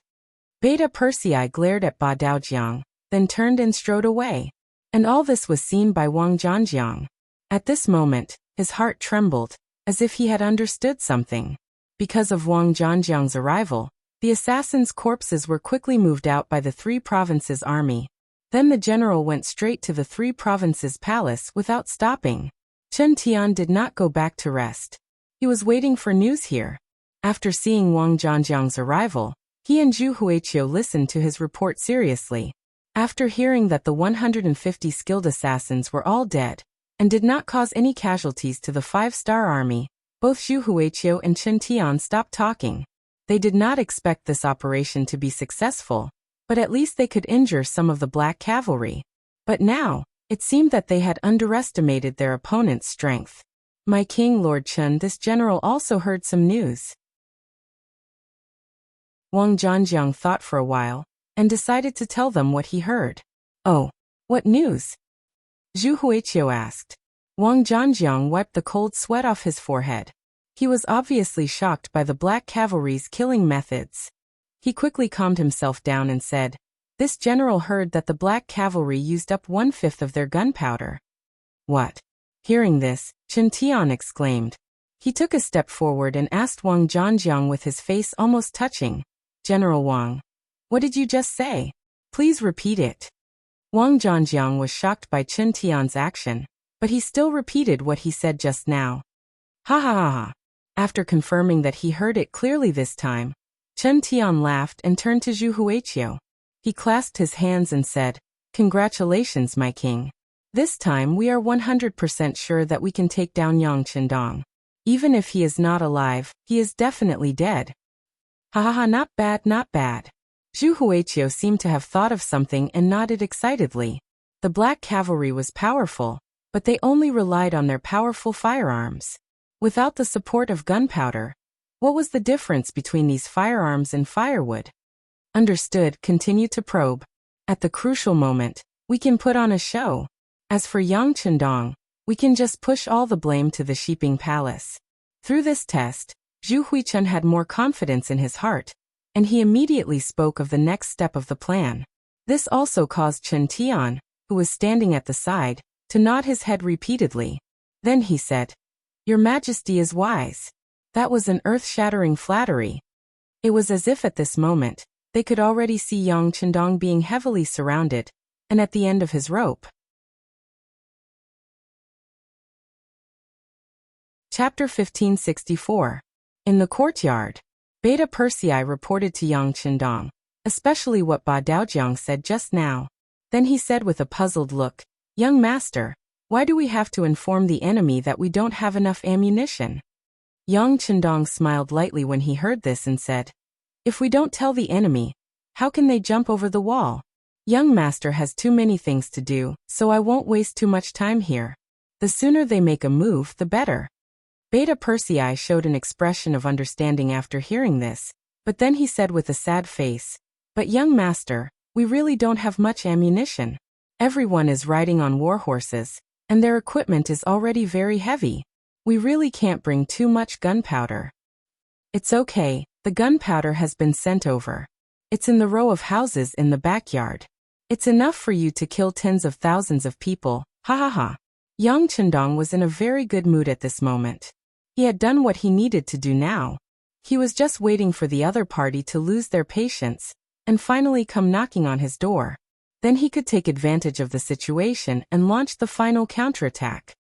Beta Persei glared at Ba Daojiang, then turned and strode away. And all this was seen by Wang Zhanjiang. At this moment, his heart trembled, as if he had understood something. Because of Wang Zhanjiang's arrival, the assassins' corpses were quickly moved out by the 3 provinces' army. Then the general went straight to the 3 provinces' palace without stopping. Chen Tian did not go back to rest. He was waiting for news here. After seeing Wang Zhanjiang's arrival, he and Zhu Huiqiu listened to his report seriously. After hearing that the 150 skilled assassins were all dead, and did not cause any casualties to the 5-star army, both Zhu Huiqiu and Chen Tian stopped talking. They did not expect this operation to be successful, but at least they could injure some of the black cavalry. But now, it seemed that they had underestimated their opponent's strength. My king, Lord Chen, this general also heard some news. Wang Zhanjiang thought for a while, and decided to tell them what he heard. Oh, what news? Zhu Huiqiu asked. Wang Zhanjiang wiped the cold sweat off his forehead. He was obviously shocked by the black cavalry's killing methods. He quickly calmed himself down and said, This general heard that the black cavalry used up 1/5 of their gunpowder. What? Hearing this, Chen Tian exclaimed. He took a step forward and asked Wang Zhanjiang with his face almost touching, General Wang, what did you just say? Please repeat it. Wang Zhanjiang was shocked by Chen Tian's action, but he still repeated what he said just now. Ha ha ha ha. After confirming that he heard it clearly this time, Chen Tian laughed and turned to Zhu Huiqiu. He clasped his hands and said, Congratulations, my king. This time we are 100% sure that we can take down Yang Qindong. Even if he is not alive, he is definitely dead. Ha ha ha, not bad, not bad. Zhu Huiqiu seemed to have thought of something and nodded excitedly. The black cavalry was powerful, but they only relied on their powerful firearms. Without the support of gunpowder, what was the difference between these firearms and firewood? Understood, continue to probe. At the crucial moment, we can put on a show. As for Yang Qindong, we can just push all the blame to the Shiping Palace. Through this test, Zhu Huichen had more confidence in his heart, and he immediately spoke of the next step of the plan. This also caused Chen Tian, who was standing at the side, to nod his head repeatedly. Then he said, Your Majesty is wise. That was an earth-shattering flattery. It was as if at this moment, they could already see Yang Qindong being heavily surrounded, and at the end of his rope. Chapter 1564. In the courtyard, Beta Persei reported to Yang Qindong, especially what Ba Daojiang said just now. Then he said with a puzzled look, Young master, why do we have to inform the enemy that we don't have enough ammunition? Yang Qindong smiled lightly when he heard this and said, If we don't tell the enemy, how can they jump over the wall? Young master has too many things to do, so I won't waste too much time here. The sooner they make a move, the better. Beta Persei showed an expression of understanding after hearing this, but then he said with a sad face, But young master, we really don't have much ammunition. Everyone is riding on war horses, and their equipment is already very heavy. We really can't bring too much gunpowder. It's okay, the gunpowder has been sent over. It's in the row of houses in the backyard. It's enough for you to kill tens of thousands of people, ha ha ha. Yang Qindong was in a very good mood at this moment. He had done what he needed to do now. He was just waiting for the other party to lose their patience, and finally come knocking on his door. Then he could take advantage of the situation and launch the final counterattack.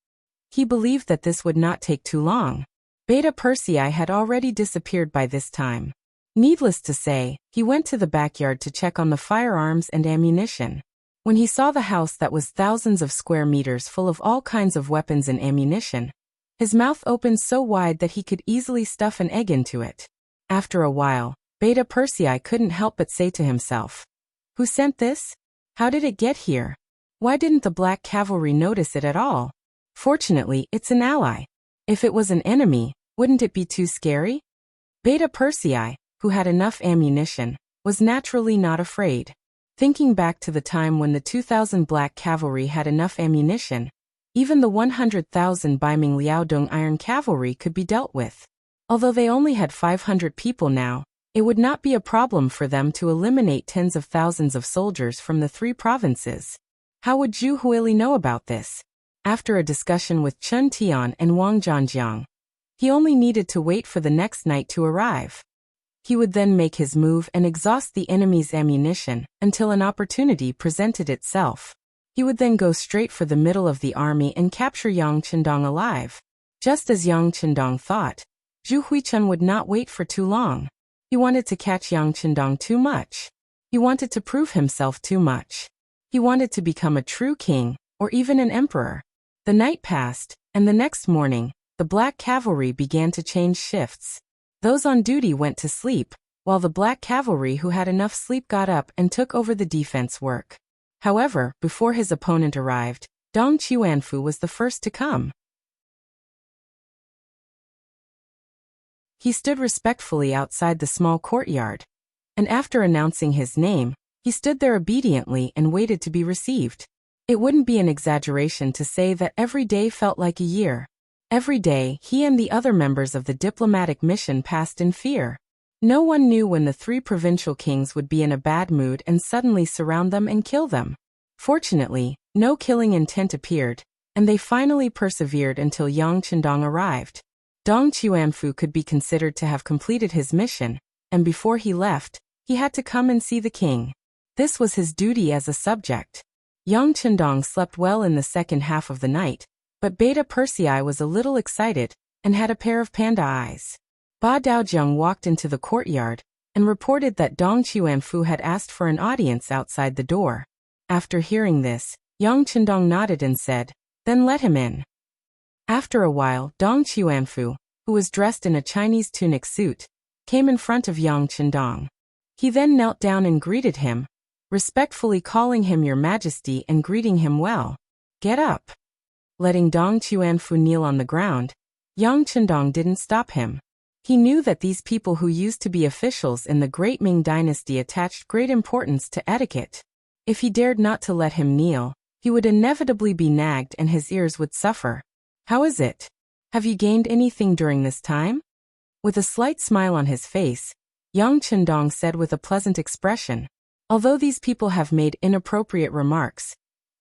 He believed that this would not take too long. Beta Persei had already disappeared by this time. Needless to say, he went to the backyard to check on the firearms and ammunition. When he saw the house that was thousands of square meters full of all kinds of weapons and ammunition, his mouth opened so wide that he could easily stuff an egg into it. After a while, Beta Persei couldn't help but say to himself, "Who sent this? How did it get here? Why didn't the Black Cavalry notice it at all? Fortunately, it's an ally. If it was an enemy, wouldn't it be too scary?" Beta Persei, who had enough ammunition, was naturally not afraid. Thinking back to the time when the 2,000 Black Cavalry had enough ammunition, even the 100,000 Baiming Liaodong Iron Cavalry could be dealt with. Although they only had 500 people now, it would not be a problem for them to eliminate tens of thousands of soldiers from the 3 provinces. How would Zhu Huili know about this? After a discussion with Chen Tian and Wang Zhangjiang, he only needed to wait for the next night to arrive. He would then make his move and exhaust the enemy's ammunition until an opportunity presented itself. He would then go straight for the middle of the army and capture Yang Chendong alive. Just as Yang Chendong thought, Zhu Huichun would not wait for too long. He wanted to catch Yang Chendong too much. He wanted to prove himself too much. He wanted to become a true king, or even an emperor. The night passed, and the next morning, the Black Cavalry began to change shifts. Those on duty went to sleep, while the Black Cavalry who had enough sleep got up and took over the defense work. However, before his opponent arrived, Dong Chuanfu was the first to come. He stood respectfully outside the small courtyard, and after announcing his name, he stood there obediently and waited to be received. It wouldn't be an exaggeration to say that every day felt like a year. Every day, he and the other members of the diplomatic mission passed in fear. No one knew when the 3 provincial kings would be in a bad mood and suddenly surround them and kill them. Fortunately, no killing intent appeared, and they finally persevered until Yang Chendong arrived. Dong Chuanfu could be considered to have completed his mission, and before he left, he had to come and see the king. This was his duty as a subject. Yang Chendong slept well in the second half of the night, but Beta Persei was a little excited and had a pair of panda eyes. Ba Daojiang walked into the courtyard and reported that Dong Chuanfu had asked for an audience outside the door. After hearing this, Yang Chendong nodded and said, "Then let him in." After a while, Dong Chuanfu, who was dressed in a Chinese tunic suit, came in front of Yang Chendong. He then knelt down and greeted him, respectfully calling him Your Majesty and greeting him well. "Get up." Letting Dong Chuanfu kneel on the ground, Yang Chendong didn't stop him. He knew that these people who used to be officials in the Great Ming Dynasty attached great importance to etiquette. If he dared not to let him kneel, he would inevitably be nagged and his ears would suffer. "How is it? Have you gained anything during this time?" With a slight smile on his face, Yang Chendong said with a pleasant expression, "Although these people have made inappropriate remarks,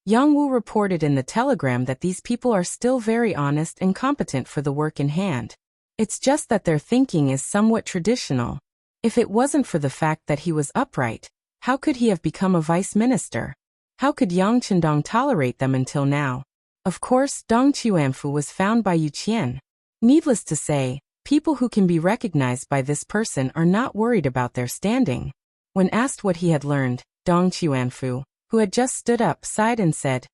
Yang Wu reported in the telegram that these people are still very honest and competent for the work in hand. It's just that their thinking is somewhat traditional. If it wasn't for the fact that he was upright, how could he have become a vice minister? How could Yang Chendong tolerate them until now?" Of course, Dong Chuanfu was found by Yu Qian. Needless to say, people who can be recognized by this person are not worried about their standing. When asked what he had learned, Dong Chuanfu, who had just stood up, sighed and said,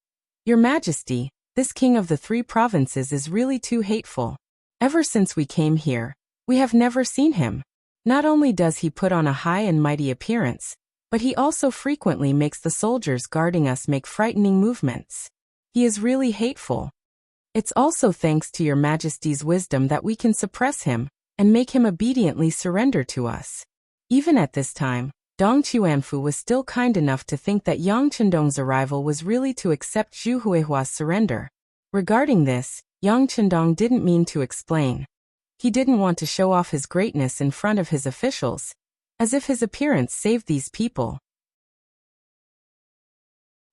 "Your Majesty, this king of the 3 provinces is really too hateful. Ever since we came here, we have never seen him. Not only does he put on a high and mighty appearance, but he also frequently makes the soldiers guarding us make frightening movements. He is really hateful. It's also thanks to Your Majesty's wisdom that we can suppress him and make him obediently surrender to us." Even at this time, Dong Chuanfu was still kind enough to think that Yang Chendong's arrival was really to accept Zhu Huihua's surrender. Regarding this, Yang Chendong didn't mean to explain. He didn't want to show off his greatness in front of his officials, as if his appearance saved these people.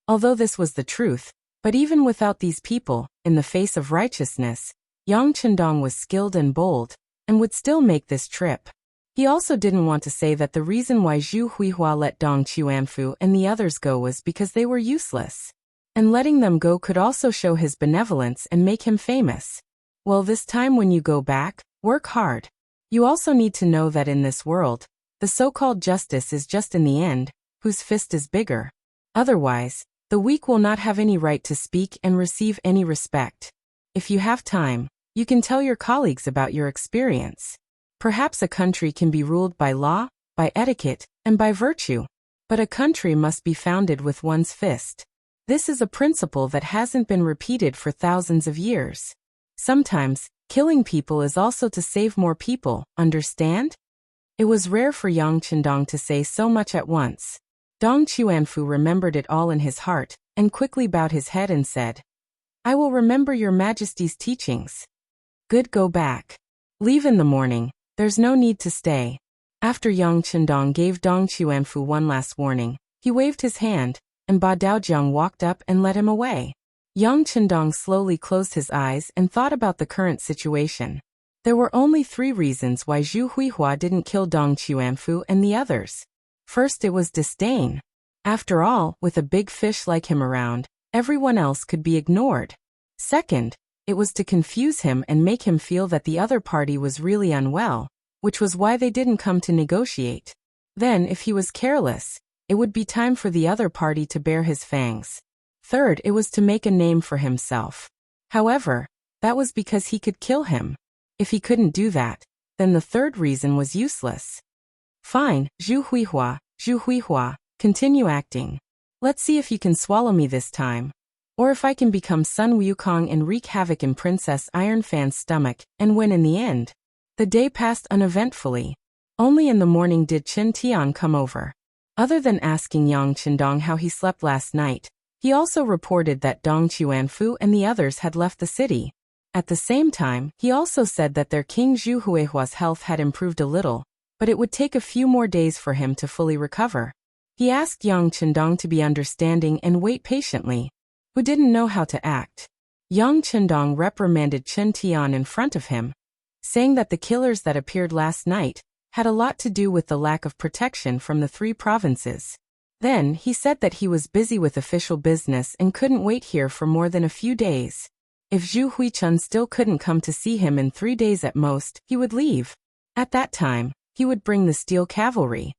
Although this was the truth, but even without these people, in the face of righteousness, Yang Chendong was skilled and bold, and would still make this trip. He also didn't want to say that the reason why Zhu Huihua let Dong Chuanfu and the others go was because they were useless. And letting them go could also show his benevolence and make him famous. Well, this time when you go back, work hard. You also need to know that in this world, the so-called justice is just in the end, whose fist is bigger. Otherwise, the weak will not have any right to speak and receive any respect. If you have time, you can tell your colleagues about your experience. Perhaps a country can be ruled by law, by etiquette, and by virtue. But a country must be founded with one's fist. This is a principle that hasn't been repeated for thousands of years. Sometimes, killing people is also to save more people, understand? It was rare for Yang Qindong to say so much at once. Dong Chuanfu remembered it all in his heart, and quickly bowed his head and said, "I will remember your Majesty's teachings." "Good, go back. Leave in the morning, there's no need to stay." After Yang Qindong gave Dong Chuanfu one last warning, he waved his hand, and Ba Daojiang walked up and led him away. Yang Qindong slowly closed his eyes and thought about the current situation. There were only 3 reasons why Zhu Huihua didn't kill Dong Chuanfu and the others. First, it was disdain. After all, with a big fish like him around, everyone else could be ignored. Second, it was to confuse him and make him feel that the other party was really unwell, which was why they didn't come to negotiate. Then, if he was careless, it would be time for the other party to bare his fangs. Third, it was to make a name for himself. However, that was because he could kill him. If he couldn't do that, then the third reason was useless. Fine, Zhu Huihua, continue acting. Let's see if you can swallow me this time. Or if I can become Sun Wukong and wreak havoc in Princess Ironfan's stomach, and win in the end. The day passed uneventfully. Only in the morning did Qin Tian come over. Other than asking Yang Qindong how he slept last night, he also reported that Dong Chuanfu and the others had left the city. At the same time, he also said that their king Zhu Huihua's health had improved a little, but it would take a few more days for him to fully recover. He asked Yang Qindong to be understanding and wait patiently, who didn't know how to act. Yang Qindong reprimanded Qin Tian in front of him, saying that the killers that appeared last night had a lot to do with the lack of protection from the 3 provinces. Then, he said that he was busy with official business and couldn't wait here for more than a few days. If Zhu Huichun still couldn't come to see him in 3 days at most, he would leave. At that time, he would bring the steel cavalry.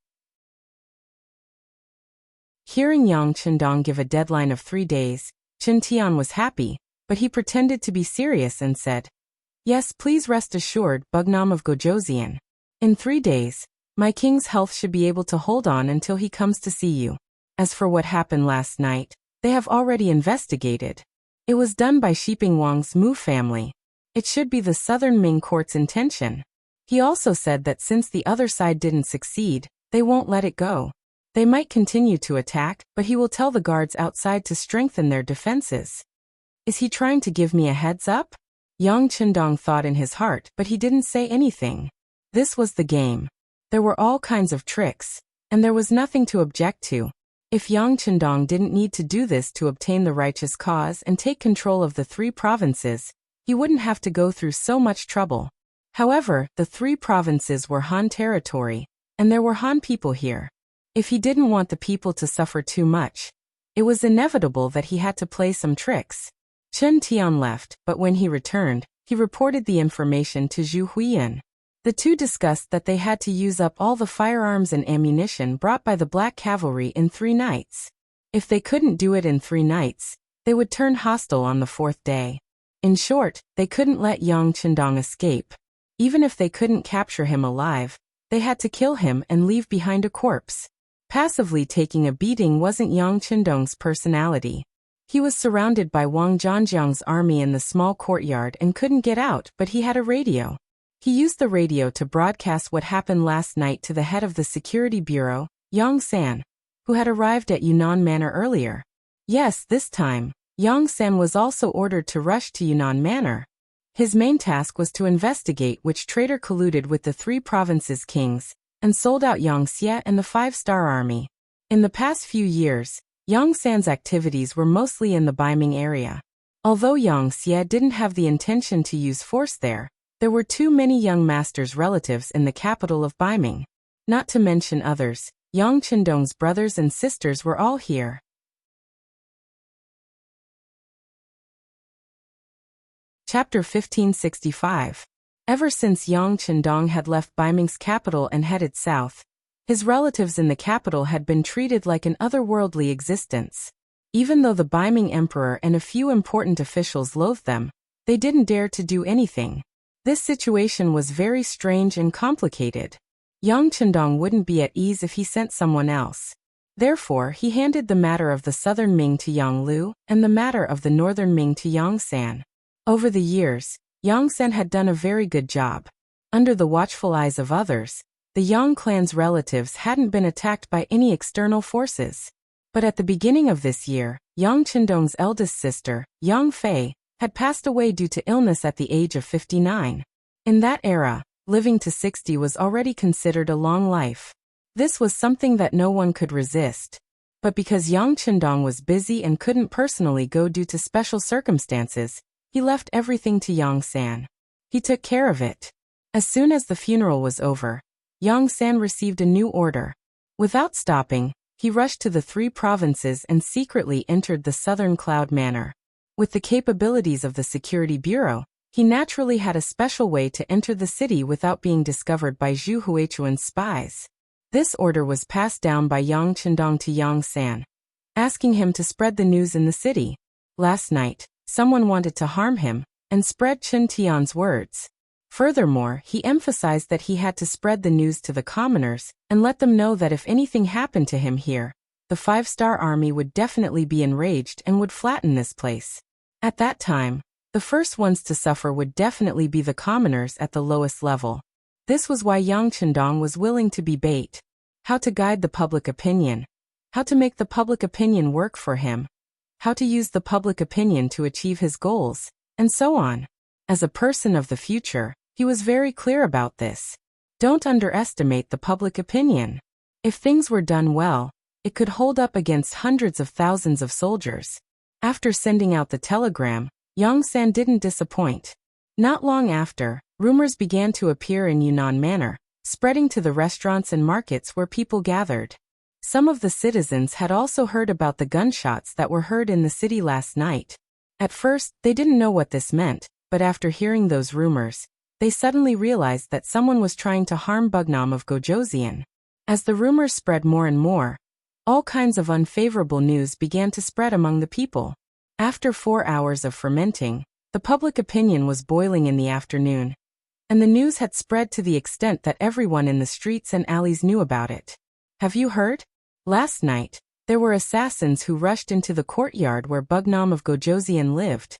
Hearing Yang Qindong give a deadline of 3 days, Qin Tian was happy, but he pretended to be serious and said, "Yes, please rest assured, Bugnam of Gojoseon. In 3 days, my king's health should be able to hold on until he comes to see you. As for what happened last night, they have already investigated. It was done by Shiping Wang's Mu family. It should be the Southern Ming court's intention." He also said that since the other side didn't succeed, they won't let it go. They might continue to attack, but he will tell the guards outside to strengthen their defenses. Is he trying to give me a heads up? Yang Qindong thought in his heart, but he didn't say anything. This was the game. There were all kinds of tricks, and there was nothing to object to. If Yang Qindong didn't need to do this to obtain the righteous cause and take control of the 3 provinces, he wouldn't have to go through so much trouble. However, the 3 provinces were Han territory, and there were Han people here. If he didn't want the people to suffer too much, it was inevitable that he had to play some tricks. Qin Tian left, but when he returned, he reported the information to Zhu Huiyan. The two discussed that they had to use up all the firearms and ammunition brought by the Black Cavalry in 3 nights. If they couldn't do it in 3 nights, they would turn hostile on the 4th day. In short, they couldn't let Yang Qindong escape. Even if they couldn't capture him alive, they had to kill him and leave behind a corpse. Passively taking a beating wasn't Yang Qindong's personality. He was surrounded by Wang Zhanjiang's army in the small courtyard and couldn't get out, but he had a radio. He used the radio to broadcast what happened last night to the head of the security bureau, Yang San, who had arrived at Yunnan Manor earlier. Yes, this time, Yang San was also ordered to rush to Yunnan Manor. His main task was to investigate which traitor colluded with the 3 provinces' kings and sold out Yang Xie and the 5-star army. In the past few years, Yang San's activities were mostly in the Baiming area. Although Yang Xie didn't have the intention to use force there, There were too many young master's relatives in the capital of Baiming. Not to mention others, Yang Qindong's brothers and sisters were all here. Chapter 1565. Ever since Yang Qindong had left Baiming's capital and headed south, his relatives in the capital had been treated like an otherworldly existence. Even though the Baiming emperor and a few important officials loathed them, they didn't dare to do anything. This situation was very strange and complicated. Yang Qindong wouldn't be at ease if he sent someone else. Therefore, he handed the matter of the southern Ming to Yang Lu, and the matter of the northern Ming to Yang San. Over the years, Yang San had done a very good job. Under the watchful eyes of others, the Yang clan's relatives hadn't been attacked by any external forces. But at the beginning of this year, Yang Qindong's eldest sister, Yang Fei, had passed away due to illness at the age of 59. In that era, living to 60 was already considered a long life. This was something that no one could resist. But because Yang Qindong was busy and couldn't personally go due to special circumstances, he left everything to Yang San. He took care of it. As soon as the funeral was over, Yang San received a new order. Without stopping, he rushed to the 3 provinces and secretly entered the southern Cloud Manor. With the capabilities of the Security Bureau, he naturally had a special way to enter the city without being discovered by Zhu Huichuan's spies. This order was passed down by Yang Qindong to Yang San, asking him to spread the news in the city. Last night, someone wanted to harm him, and spread Chen Tian's words. Furthermore, he emphasized that he had to spread the news to the commoners, and let them know that if anything happened to him here, the 5-star army would definitely be enraged and would flatten this place. At that time, the first ones to suffer would definitely be the commoners at the lowest level. This was why Yang Qindong was willing to be bait. How to guide the public opinion. How to make the public opinion work for him. How to use the public opinion to achieve his goals, and so on. As a person of the future, he was very clear about this. Don't underestimate the public opinion. If things were done well, it could hold up against hundreds of thousands of soldiers. After sending out the telegram, Yang San didn't disappoint. Not long after, rumors began to appear in Yunnan Manor, spreading to the restaurants and markets where people gathered. Some of the citizens had also heard about the gunshots that were heard in the city last night. At first, they didn't know what this meant, but after hearing those rumors, they suddenly realized that someone was trying to harm Bugnam of Gojoseon. As the rumors spread more and more, all kinds of unfavorable news began to spread among the people. After 4 hours of fermenting, the public opinion was boiling in the afternoon, and the news had spread to the extent that everyone in the streets and alleys knew about it. Have you heard? Last night, there were assassins who rushed into the courtyard where Bugnam of Gojoseon lived.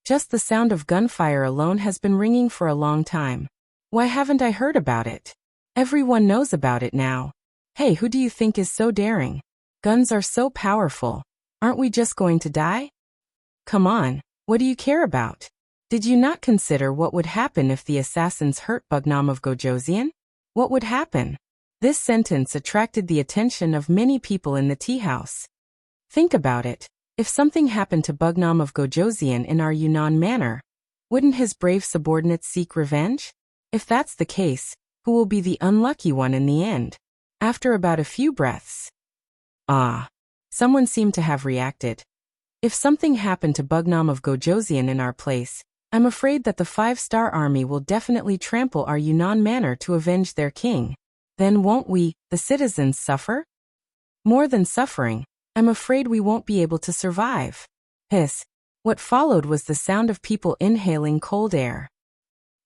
Just the sound of gunfire alone has been ringing for a long time. Why haven't I heard about it? Everyone knows about it now. Hey, who do you think is so daring? Guns are so powerful. Aren't we just going to die? Come on, what do you care about? Did you not consider what would happen if the assassins hurt Bugnam of Gojoseon? What would happen? This sentence attracted the attention of many people in the tea house. Think about it. If something happened to Bugnam of Gojoseon in our Yunnan Manor, wouldn't his brave subordinates seek revenge? If that's the case, who will be the unlucky one in the end? After about a few breaths. Someone seemed to have reacted. If something happened to Bugnam of Gojoseon in our place, I'm afraid that the 5-star army will definitely trample our Yunnan Manor to avenge their king. Then won't we, the citizens, suffer? More than suffering, I'm afraid we won't be able to survive. Hiss. What followed was the sound of people inhaling cold air.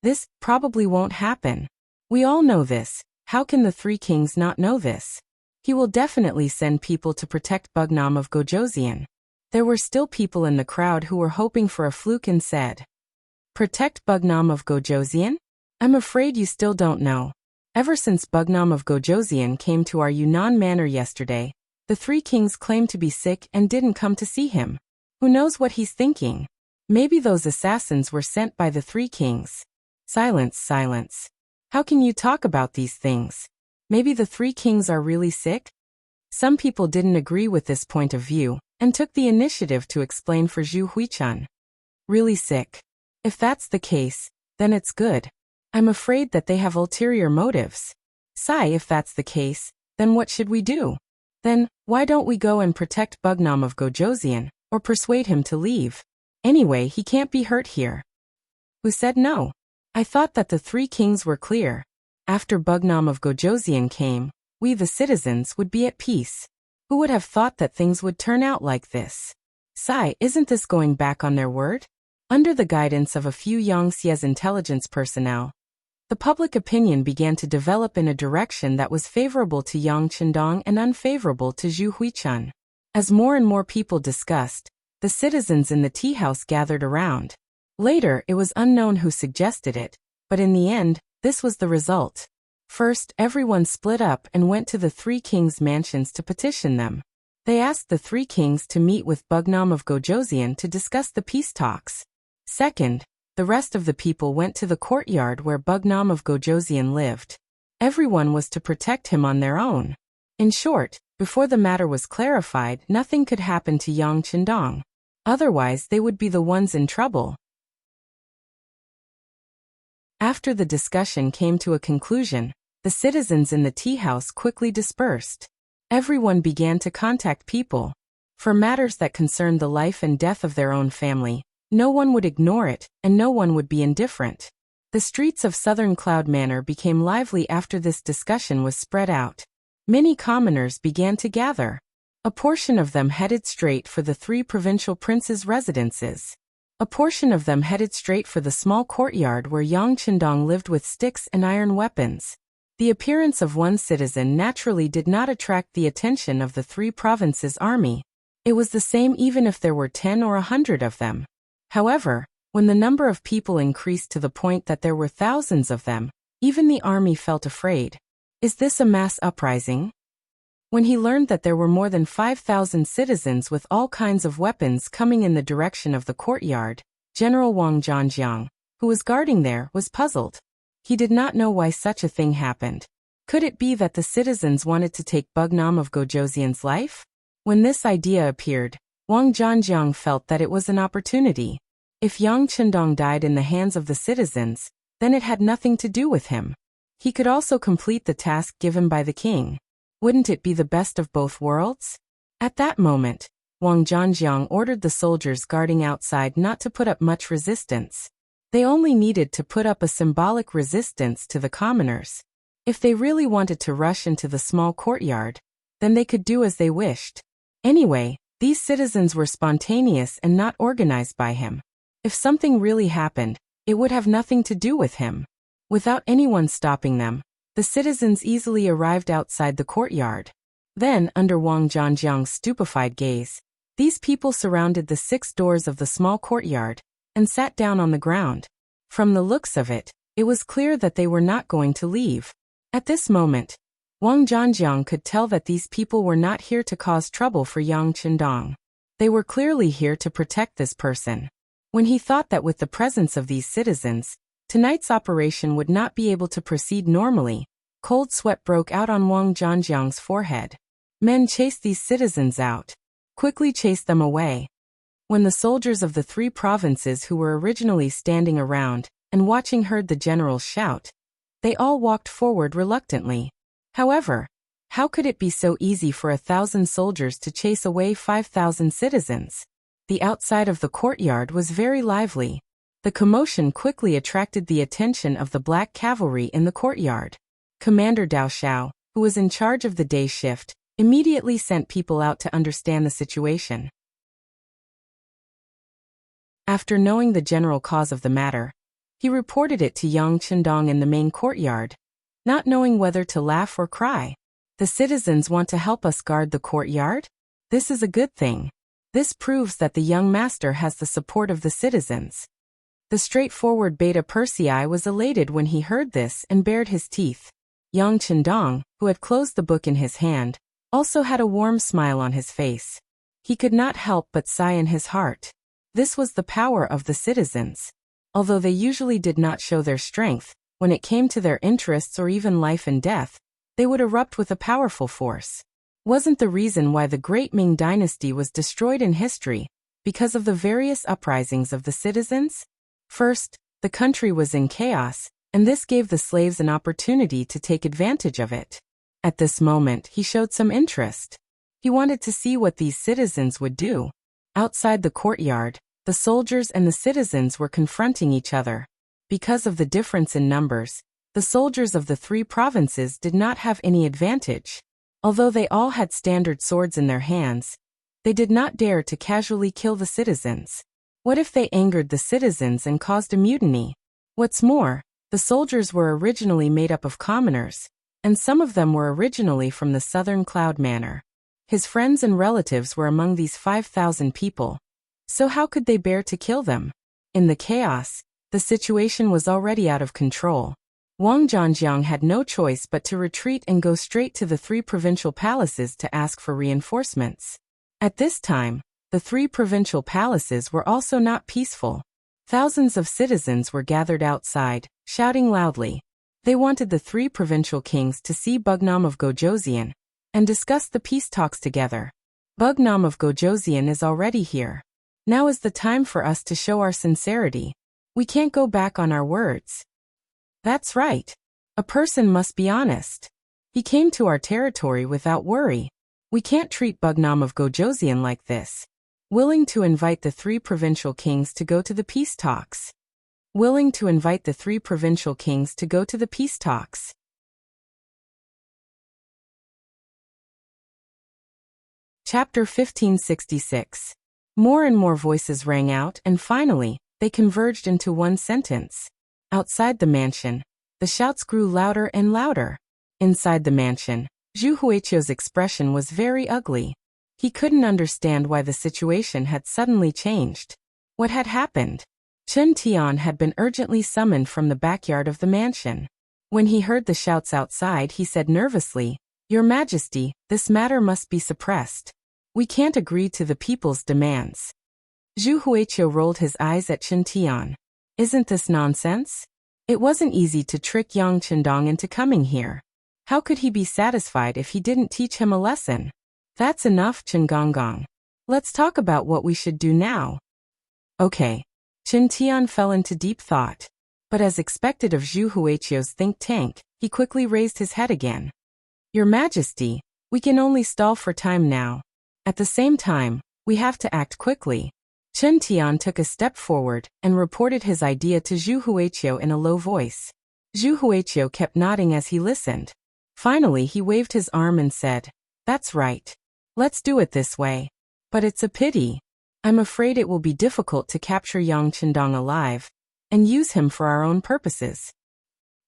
This probably won't happen. We all know this. How can the 3 kings not know this? He will definitely send people to protect Bugnam of Gojoseon. There were still people in the crowd who were hoping for a fluke and said, "Protect Bugnam of Gojoseon? I'm afraid you still don't know. Ever since Bugnam of Gojoseon came to our Yunnan Manor yesterday, the 3 kings claimed to be sick and didn't come to see him. Who knows what he's thinking? Maybe those assassins were sent by the 3 kings." Silence, silence. How can you talk about these things? Maybe the 3 kings are really sick? Some people didn't agree with this point of view, and took the initiative to explain for Zhu Huichun. Really sick. If that's the case, then it's good. I'm afraid that they have ulterior motives. Sigh, if that's the case, then what should we do? Then, why don't we go and protect Bugnam of Gojosian, or persuade him to leave? Anyway, he can't be hurt here. Who said no? I thought that the three kings were clear. After Bugnam of Gojosian came, we the citizens would be at peace. Who would have thought that things would turn out like this? Sigh, isn't this going back on their word? Under the guidance of a few Yangtze's intelligence personnel, the public opinion began to develop in a direction that was favorable to Yang Qindong and unfavorable to Zhu Huichun. As more and more people discussed, the citizens in the tea house gathered around. Later, it was unknown who suggested it, but in the end, this was the result. First, everyone split up and went to the three kings' mansions to petition them. They asked the three kings to meet with Bugnam of Gojosian to discuss the peace talks. Second, the rest of the people went to the courtyard where Bugnam of Gojosian lived. Everyone was to protect him on their own. In short, before the matter was clarified, nothing could happen to Yang Qindong. Otherwise, they would be the ones in trouble. After the discussion came to a conclusion, the citizens in the tea house quickly dispersed. Everyone began to contact people. For matters that concerned the life and death of their own family, no one would ignore it, and no one would be indifferent. The streets of Southern Cloud Manor became lively after this discussion was spread out. Many commoners began to gather. A portion of them headed straight for the three provincial princes' residences. A portion of them headed straight for the small courtyard where Yang Qindong lived with sticks and iron weapons. The appearance of one citizen naturally did not attract the attention of the three provinces' army. It was the same even if there were 10 or 100 of them. However, when the number of people increased to the point that there were thousands of them, even the army felt afraid. Is this a mass uprising? When he learned that there were more than 5,000 citizens with all kinds of weapons coming in the direction of the courtyard, General Wang Zhanjiang, who was guarding there, was puzzled. He did not know why such a thing happened. Could it be that the citizens wanted to take Bugnam of Gojosian's life? When this idea appeared, Wang Zhanjiang felt that it was an opportunity. If Yang Qindong died in the hands of the citizens, then it had nothing to do with him. He could also complete the task given by the king. Wouldn't it be the best of both worlds? At that moment, Wang Zhanjiang ordered the soldiers guarding outside not to put up much resistance. They only needed to put up a symbolic resistance to the commoners. If they really wanted to rush into the small courtyard, then they could do as they wished. Anyway, these citizens were spontaneous and not organized by him. If something really happened, it would have nothing to do with him. Without anyone stopping them, the citizens easily arrived outside the courtyard. Then, under Wang Zhanjiang's stupefied gaze, these people surrounded the 6 doors of the small courtyard and sat down on the ground. From the looks of it, it was clear that they were not going to leave. At this moment, Wang Zhanjiang could tell that these people were not here to cause trouble for Yang Qindong. They were clearly here to protect this person. When he thought that with the presence of these citizens, tonight's operation would not be able to proceed normally, cold sweat broke out on Wang Zhanjiang's forehead. Men chased these citizens out. Quickly chased them away. When the soldiers of the 3 provinces who were originally standing around and watching heard the general shout, they all walked forward reluctantly. However, how could it be so easy for 1,000 soldiers to chase away 5,000 citizens? The outside of the courtyard was very lively. The commotion quickly attracted the attention of the black cavalry in the courtyard. Commander Dao Xiao, who was in charge of the day shift, immediately sent people out to understand the situation. After knowing the general cause of the matter, he reported it to Yang Qindong in the main courtyard, not knowing whether to laugh or cry. The citizens want to help us guard the courtyard? This is a good thing. This proves that the young master has the support of the citizens. The straightforward Beta Persei was elated when he heard this and bared his teeth. Yang Qindong, who had closed the book in his hand, also had a warm smile on his face. He could not help but sigh in his heart. This was the power of the citizens. Although they usually did not show their strength, when it came to their interests or even life and death, they would erupt with a powerful force. Wasn't the reason why the great Ming Dynasty was destroyed in history because of the various uprisings of the citizens? First, the country was in chaos, and this gave the slaves an opportunity to take advantage of it. At this moment, he showed some interest. He wanted to see what these citizens would do. Outside the courtyard, the soldiers and the citizens were confronting each other. Because of the difference in numbers, the soldiers of the 3 provinces did not have any advantage. Although they all had standard swords in their hands, they did not dare to casually kill the citizens. What if they angered the citizens and caused a mutiny? What's more, the soldiers were originally made up of commoners, and some of them were originally from the southern Cloud Manor. His friends and relatives were among these 5,000 people. So how could they bear to kill them? In the chaos, the situation was already out of control. Wang Zhangjiang had no choice but to retreat and go straight to the 3 provincial palaces to ask for reinforcements. At this time, the 3 provincial palaces were also not peaceful. Thousands of citizens were gathered outside, shouting loudly. They wanted the 3 provincial kings to see Bugnam of Gojoseon and discuss the peace talks together. Bugnam of Gojoseon is already here. Now is the time for us to show our sincerity. We can't go back on our words. That's right. A person must be honest. He came to our territory without worry. We can't treat Bugnam of Gojoseon like this. Willing to invite the 3 provincial kings to go to the peace talks. Willing to invite the 3 provincial kings to go to the peace talks. Chapter 1566. More and more voices rang out, and finally, they converged into one sentence. Outside the mansion, the shouts grew louder and louder. Inside the mansion, Zhu Huiqiu's expression was very ugly. He couldn't understand why the situation had suddenly changed. What had happened? Chen Tian had been urgently summoned from the backyard of the mansion. When he heard the shouts outside, he said nervously, "Your Majesty, this matter must be suppressed. We can't agree to the people's demands." Zhu Huiqiu rolled his eyes at Chen Tian. Isn't this nonsense? It wasn't easy to trick Yang Qindong into coming here. How could he be satisfied if he didn't teach him a lesson? That's enough, Chen Gonggong. Let's talk about what we should do now. Okay. Chen Tian fell into deep thought. But as expected of Zhu Huiqiu's think tank, he quickly raised his head again. Your Majesty, we can only stall for time now. At the same time, we have to act quickly. Chen Tian took a step forward and reported his idea to Zhu Huiqiu in a low voice. Zhu Huiqiu kept nodding as he listened. Finally, he waved his arm and said, "That's right. Let's do it this way. But it's a pity. I'm afraid it will be difficult to capture Yang Qindong alive and use him for our own purposes.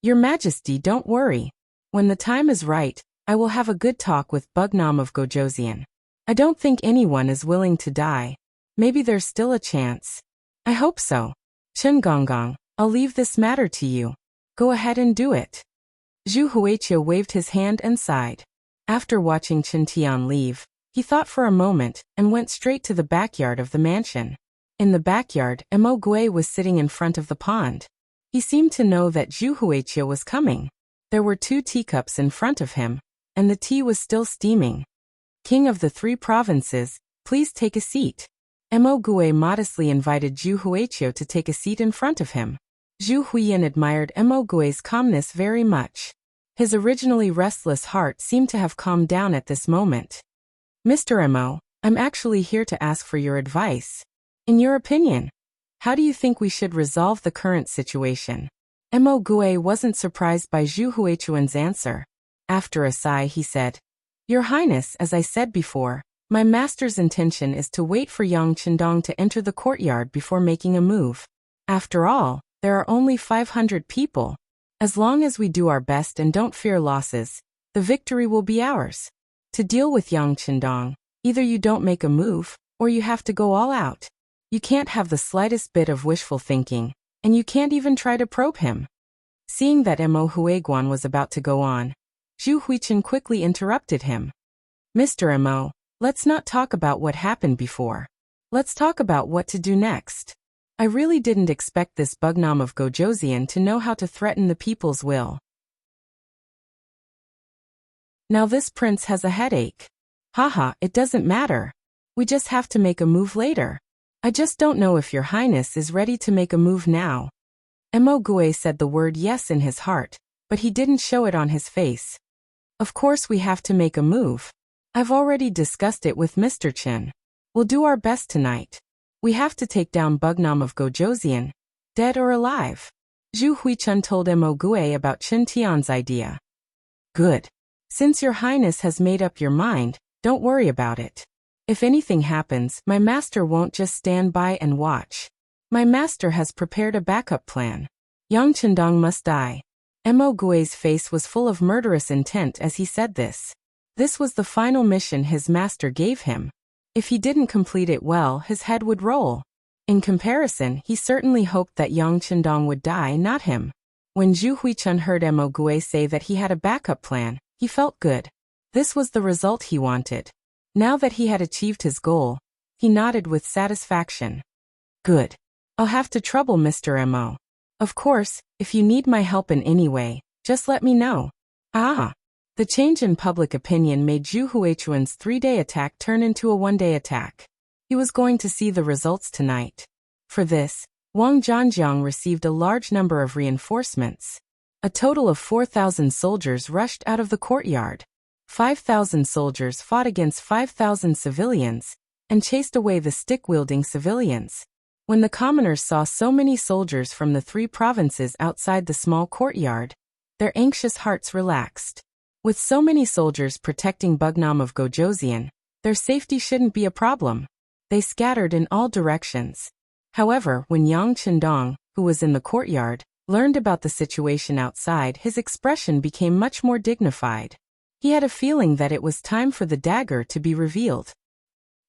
Your Majesty, don't worry. When the time is right, I will have a good talk with Bugnam of Gojoseon. I don't think anyone is willing to die. Maybe there's still a chance. I hope so. Chen Gonggong, I'll leave this matter to you. Go ahead and do it." Zhu Huiqiu waved his hand and sighed. After watching Chen Tian leave, he thought for a moment and went straight to the backyard of the mansion. In the backyard, Mo Gui was sitting in front of the pond. He seemed to know that Zhu Huiqiu was coming. There were 2 teacups in front of him, and the tea was still steaming. "King of the 3 provinces, please take a seat." Mo Gui modestly invited Zhu Huiqiu to take a seat in front of him. Zhu Huiyan admired Mo Gui's calmness very much. His originally restless heart seemed to have calmed down at this moment. "Mr. Mo, I'm actually here to ask for your advice. In your opinion, how do you think we should resolve the current situation?" Mo Gui wasn't surprised by Zhu Huichuan's answer. After a sigh, he said, "Your Highness, as I said before, my master's intention is to wait for Yang Qindong to enter the courtyard before making a move. After all, there are only 500 people. As long as we do our best and don't fear losses, the victory will be ours. To deal with Yang Qindong, either you don't make a move, or you have to go all out. You can't have the slightest bit of wishful thinking, and you can't even try to probe him." Seeing that Mo Huiguan was about to go on, Zhu Huichen quickly interrupted him. "Mr. Mo, let's not talk about what happened before. Let's talk about what to do next. I really didn't expect this Bugnam of Gojoseon to know how to threaten the people's will. Now this prince has a headache. Haha, it doesn't matter. We just have to make a move later. I just don't know if your highness is ready to make a move now. Mo Gue said the word yes in his heart, but he didn't show it on his face. Of course we have to make a move. I've already discussed it with Mr. Chen. We'll do our best tonight. We have to take down Bugnam of Gojoseon, dead or alive. Zhu Huichun told Mo Gue about Chen Tian's idea. Good. Since your highness has made up your mind, don't worry about it. If anything happens, my master won't just stand by and watch. My master has prepared a backup plan. Yang Chendong must die. Mo Gui's face was full of murderous intent as he said this. This was the final mission his master gave him. If he didn't complete it well, his head would roll. In comparison, he certainly hoped that Yang Chendong would die, not him. When Zhu Huichun heard Mo Gue say that he had a backup plan, he felt good. This was the result he wanted. Now that he had achieved his goal, he nodded with satisfaction. Good. I'll have to trouble Mr. Mo. Of course, if you need my help in any way, just let me know. Ah! The change in public opinion made Zhu Huichun's 3-day attack turn into a 1-day attack. He was going to see the results tonight. For this, Wang Zhanjiang received a large number of reinforcements. A total of 4,000 soldiers rushed out of the courtyard. 5,000 soldiers fought against 5,000 civilians, and chased away the stick-wielding civilians. When the commoners saw so many soldiers from the 3 provinces outside the small courtyard, their anxious hearts relaxed. With so many soldiers protecting Bugnam of Gojoseon, their safety shouldn't be a problem. They scattered in all directions. However, when Yang Chendong, who was in the courtyard, learned about the situation outside, his expression became much more dignified. He had a feeling that it was time for the dagger to be revealed.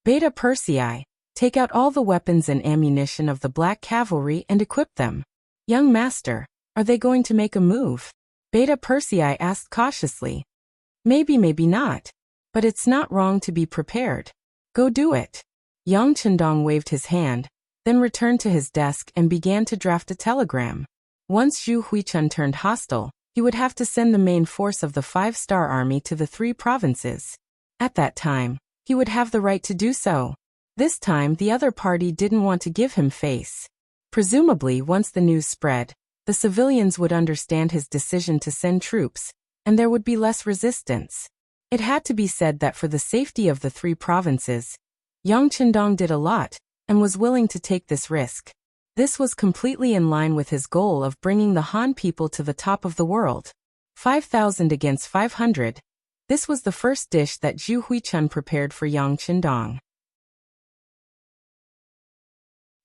Beta Persei, take out all the weapons and ammunition of the Black Cavalry and equip them. Young master, are they going to make a move? Beta Persei asked cautiously. Maybe, maybe not. But it's not wrong to be prepared. Go do it. Yang Chendong waved his hand, then returned to his desk and began to draft a telegram. Once Zhu Huichun turned hostile, he would have to send the main force of the 5-star army to the 3 provinces. At that time, he would have the right to do so. This time the other party didn't want to give him face. Presumably once the news spread, the civilians would understand his decision to send troops, and there would be less resistance. It had to be said that for the safety of the 3 provinces, Yang Chendong did a lot, and was willing to take this risk. This was completely in line with his goal of bringing the Han people to the top of the world. 5,000 against 500. This was the first dish that Zhu Huichun prepared for Yang Chendong.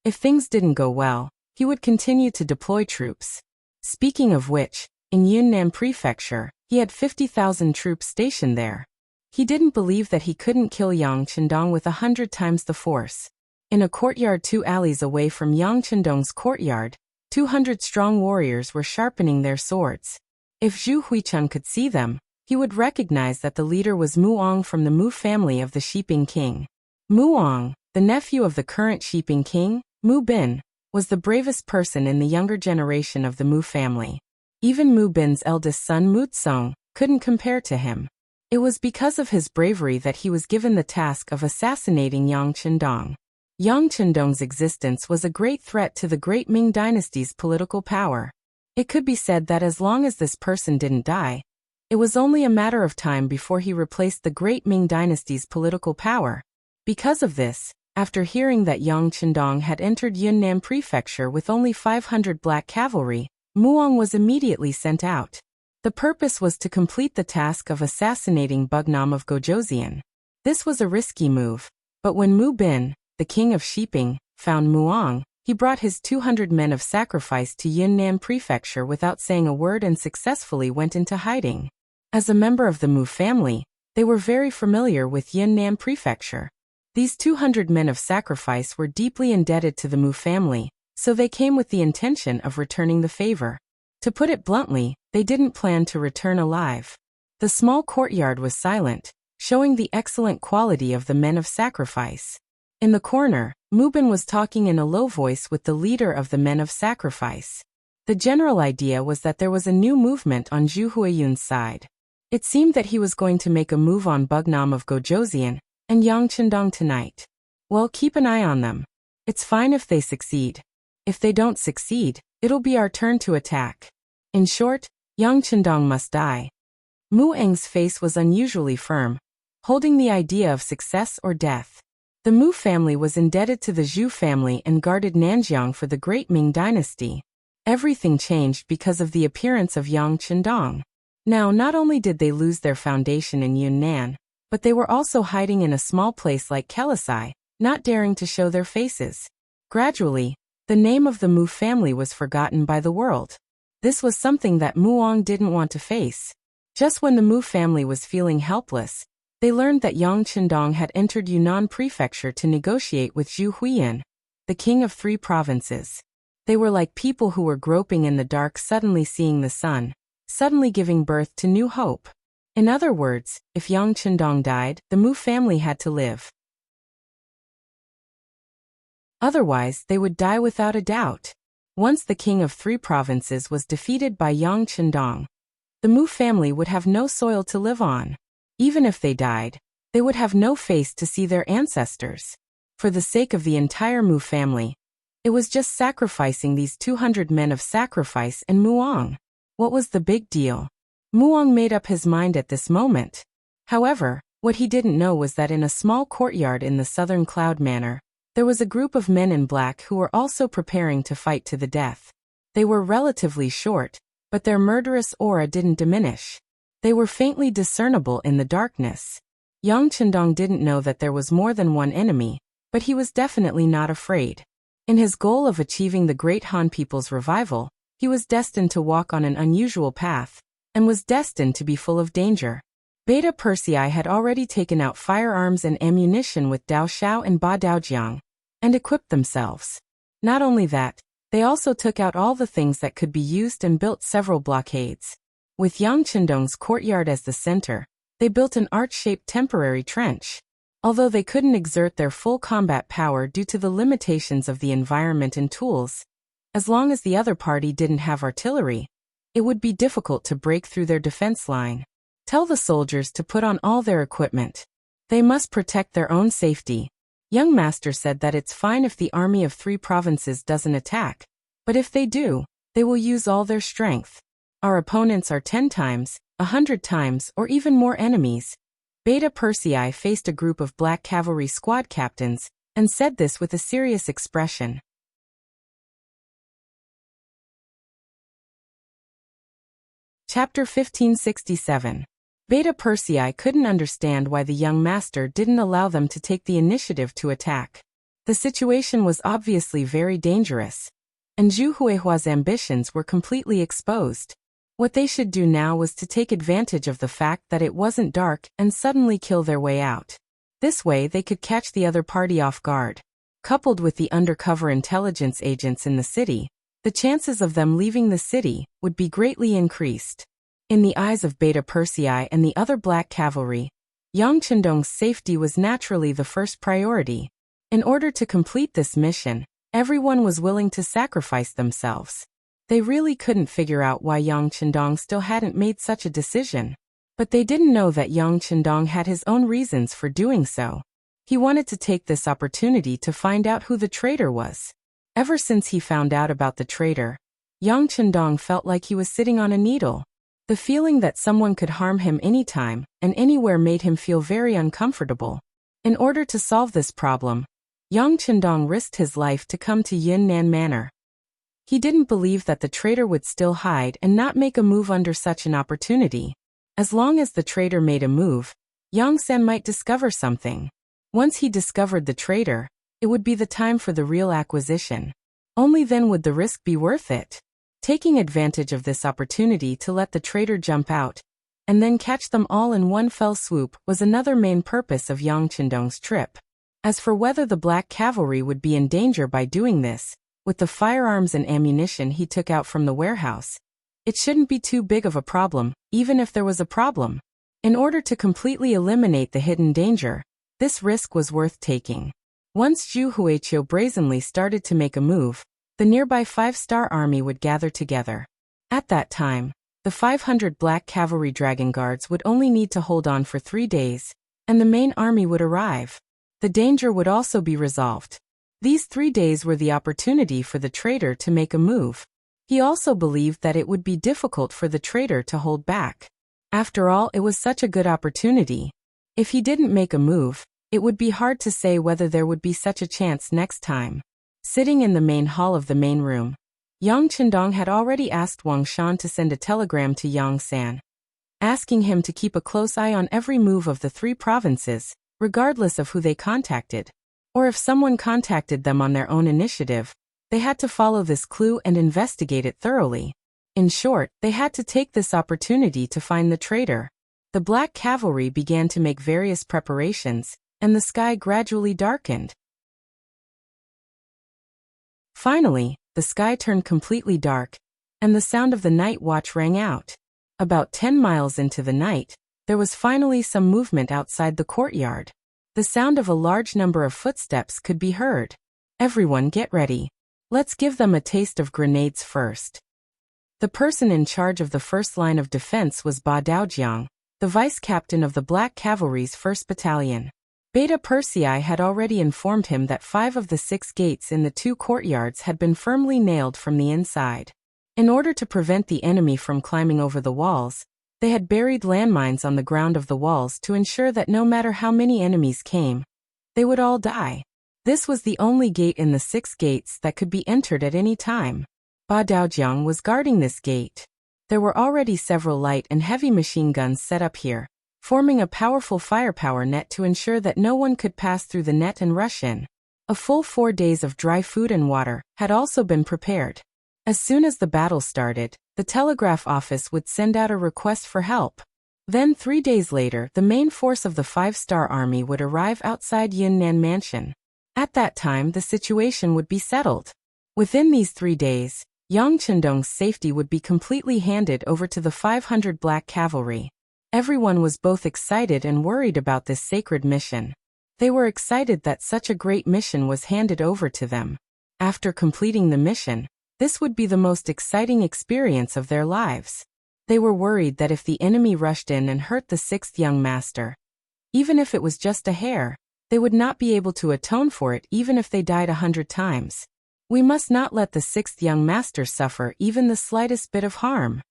If things didn't go well, he would continue to deploy troops. Speaking of which, in Yunnan Prefecture, he had 50,000 troops stationed there. He didn't believe that he couldn't kill Yang Chendong with 100 times the force. In a courtyard 2 alleys away from Yang Chendong's courtyard, 200 strong warriors were sharpening their swords. If Zhu Huichun could see them, he would recognize that the leader was Muong from the Mu family of the Shiping King. Muong, the nephew of the current Shiping King, Mu Bin, was the bravest person in the younger generation of the Mu family. Even Mu Bin's eldest son Mu Tsong couldn't compare to him. It was because of his bravery that he was given the task of assassinating Yang Chendong. Yang Chendong's existence was a great threat to the great Ming dynasty's political power. It could be said that as long as this person didn't die, it was only a matter of time before he replaced the great Ming dynasty's political power. Because of this, after hearing that Yang Chendong had entered Yunnan Prefecture with only 500 black cavalry, Muong was immediately sent out. The purpose was to complete the task of assassinating Bugnam of Gojoseon. This was a risky move, but when Mu Bin, the king of Shiping, found Muong, he brought his 200 men of sacrifice to Yunnan Prefecture without saying a word and successfully went into hiding. As a member of the Mu family, they were very familiar with Yunnan Prefecture. These 200 men of sacrifice were deeply indebted to the Mu family, so they came with the intention of returning the favor. To put it bluntly, they didn't plan to return alive. The small courtyard was silent, showing the excellent quality of the men of sacrifice. In the corner, Mu Bin was talking in a low voice with the leader of the men of sacrifice. The general idea was that there was a new movement on Zhu Huiyun's side. It seemed that he was going to make a move on Bugnam of Gojoseon and Yang Chendong tonight. Well, keep an eye on them. It's fine if they succeed. If they don't succeed, it'll be our turn to attack. In short, Yang Chendong must die. Mu Eng's face was unusually firm, holding the idea of success or death. The Mu family was indebted to the Zhou family and guarded Nanjiang for the Great Ming Dynasty. Everything changed because of the appearance of Yang Chendong. Now, not only did they lose their foundation in Yunnan, but they were also hiding in a small place like Kelisai, not daring to show their faces. Gradually, the name of the Mu family was forgotten by the world. This was something that Muong didn't want to face. Just when the Mu family was feeling helpless, they learned that Yang Chendong had entered Yunnan Prefecture to negotiate with Zhu Huiyan, the king of 3 provinces. They were like people who were groping in the dark suddenly seeing the sun, suddenly giving birth to new hope. In other words, if Yang Chendong died, the Mu family had to live. Otherwise, they would die without a doubt. Once the king of 3 provinces was defeated by Yang Chendong, the Mu family would have no soil to live on. Even if they died, they would have no face to see their ancestors. For the sake of the entire Mu family, it was just sacrificing these 200 men of sacrifice and Muong. What was the big deal? Muong made up his mind at this moment. However, what he didn't know was that in a small courtyard in the southern Cloud Manor, there was a group of men in black who were also preparing to fight to the death. They were relatively short, but their murderous aura didn't diminish. They were faintly discernible in the darkness. Yang Chendong didn't know that there was more than one enemy, but he was definitely not afraid. In his goal of achieving the great Han people's revival, he was destined to walk on an unusual path, and was destined to be full of danger. Beta Persei had already taken out firearms and ammunition with Dao Xiao and Ba Daojiang, and equipped themselves. Not only that, they also took out all the things that could be used and built several blockades. With Yang Chendong's courtyard as the center, they built an arch-shaped temporary trench. Although they couldn't exert their full combat power due to the limitations of the environment and tools, as long as the other party didn't have artillery, it would be difficult to break through their defense line. Tell the soldiers to put on all their equipment. They must protect their own safety. Young Master said that it's fine if the army of 3 provinces doesn't attack, but if they do, they will use all their strength. Our opponents are 10 times, 100 times, or even more enemies. Beta Persei faced a group of black cavalry squad captains, and said this with a serious expression. Chapter 1567. Beta Persei couldn't understand why the young master didn't allow them to take the initiative to attack. The situation was obviously very dangerous, and Zhu Huihua's ambitions were completely exposed. What they should do now was to take advantage of the fact that it wasn't dark and suddenly kill their way out. This way they could catch the other party off guard. Coupled with the undercover intelligence agents in the city, the chances of them leaving the city would be greatly increased. In the eyes of Beta Persei and the other black cavalry, Yang Chendong's safety was naturally the first priority. In order to complete this mission, everyone was willing to sacrifice themselves. They really couldn't figure out why Yang Chendong still hadn't made such a decision. But they didn't know that Yang Chendong had his own reasons for doing so. He wanted to take this opportunity to find out who the traitor was. Ever since he found out about the traitor, Yang Chendong felt like he was sitting on a needle. The feeling that someone could harm him anytime and anywhere made him feel very uncomfortable. In order to solve this problem, Yang Chendong risked his life to come to Yunnan Manor. He didn't believe that the traitor would still hide and not make a move under such an opportunity. As long as the traitor made a move, Yang Sen might discover something. Once he discovered the traitor, it would be the time for the real acquisition. Only then would the risk be worth it. Taking advantage of this opportunity to let the traitor jump out, and then catch them all in one fell swoop was another main purpose of Yang Chendong's trip. As for whether the black cavalry would be in danger by doing this, with the firearms and ammunition he took out from the warehouse, it shouldn't be too big of a problem, even if there was a problem. In order to completely eliminate the hidden danger, this risk was worth taking. Once Zhu Huiqiu brazenly started to make a move, the nearby 5-star army would gather together. At that time, the 500 black cavalry dragon guards would only need to hold on for 3 days, and the main army would arrive. The danger would also be resolved. These 3 days were the opportunity for the traitor to make a move. He also believed that it would be difficult for the traitor to hold back. After all, it was such a good opportunity. If he didn't make a move, it would be hard to say whether there would be such a chance next time. Sitting in the main hall of the main room, Yang Chendong had already asked Wang Shan to send a telegram to Yang San, asking him to keep a close eye on every move of the 3 provinces, regardless of who they contacted. Or if someone contacted them on their own initiative, they had to follow this clue and investigate it thoroughly. In short, they had to take this opportunity to find the traitor. The Black Cavalry began to make various preparations, and the sky gradually darkened. Finally, the sky turned completely dark, and the sound of the night watch rang out. About 10 miles into the night, there was finally some movement outside the courtyard. The sound of a large number of footsteps could be heard. Everyone get ready. Let's give them a taste of grenades first. The person in charge of the first line of defense was Ba Daojiang, the vice-captain of the Black Cavalry's 1st Battalion. Beta Persei had already informed him that 5 of the 6 gates in the 2 courtyards had been firmly nailed from the inside. In order to prevent the enemy from climbing over the walls, they had buried landmines on the ground of the walls to ensure that no matter how many enemies came, they would all die. This was the only gate in the 6 gates that could be entered at any time. Ba Daojiang was guarding this gate. There were already several light and heavy machine guns set up here, forming a powerful firepower net to ensure that no one could pass through the net and rush in. A full 4 days of dry food and water had also been prepared. As soon as the battle started, the telegraph office would send out a request for help. Then 3 days later, the main force of the 5-star army would arrive outside Yunnan Mansion. At that time, the situation would be settled. Within these 3 days, Yang Chendong's safety would be completely handed over to the 500 Black Cavalry. Everyone was both excited and worried about this sacred mission. They were excited that such a great mission was handed over to them. After completing the mission, this would be the most exciting experience of their lives. They were worried that if the enemy rushed in and hurt the 6th young master, even if it was just a hair, they would not be able to atone for it even if they died 100 times. We must not let the 6th young master suffer even the slightest bit of harm.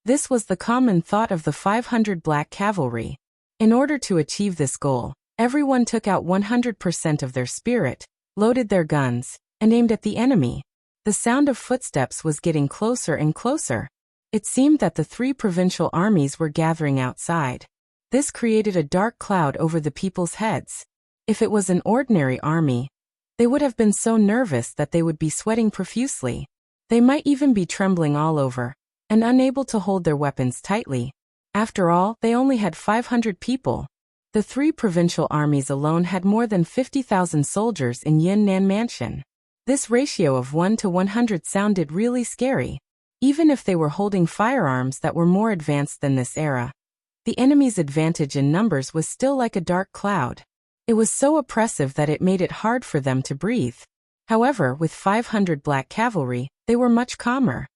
This was the common thought of the 500 Black Cavalry. In order to achieve this goal, everyone took out 100% of their spirit, loaded their guns, and aimed at the enemy. The sound of footsteps was getting closer and closer. It seemed that the 3 provincial armies were gathering outside. This created a dark cloud over the people's heads. If it was an ordinary army, they would have been so nervous that they would be sweating profusely. They might even be trembling all over, and unable to hold their weapons tightly. After all, they only had 500 people. The 3 provincial armies alone had more than 50,000 soldiers in Yunnan Mansion. This ratio of 1 to 100 sounded really scary. Even if they were holding firearms that were more advanced than this era, the enemy's advantage in numbers was still like a dark cloud. It was so oppressive that it made it hard for them to breathe. However, with 500 Black Cavalry, they were much calmer.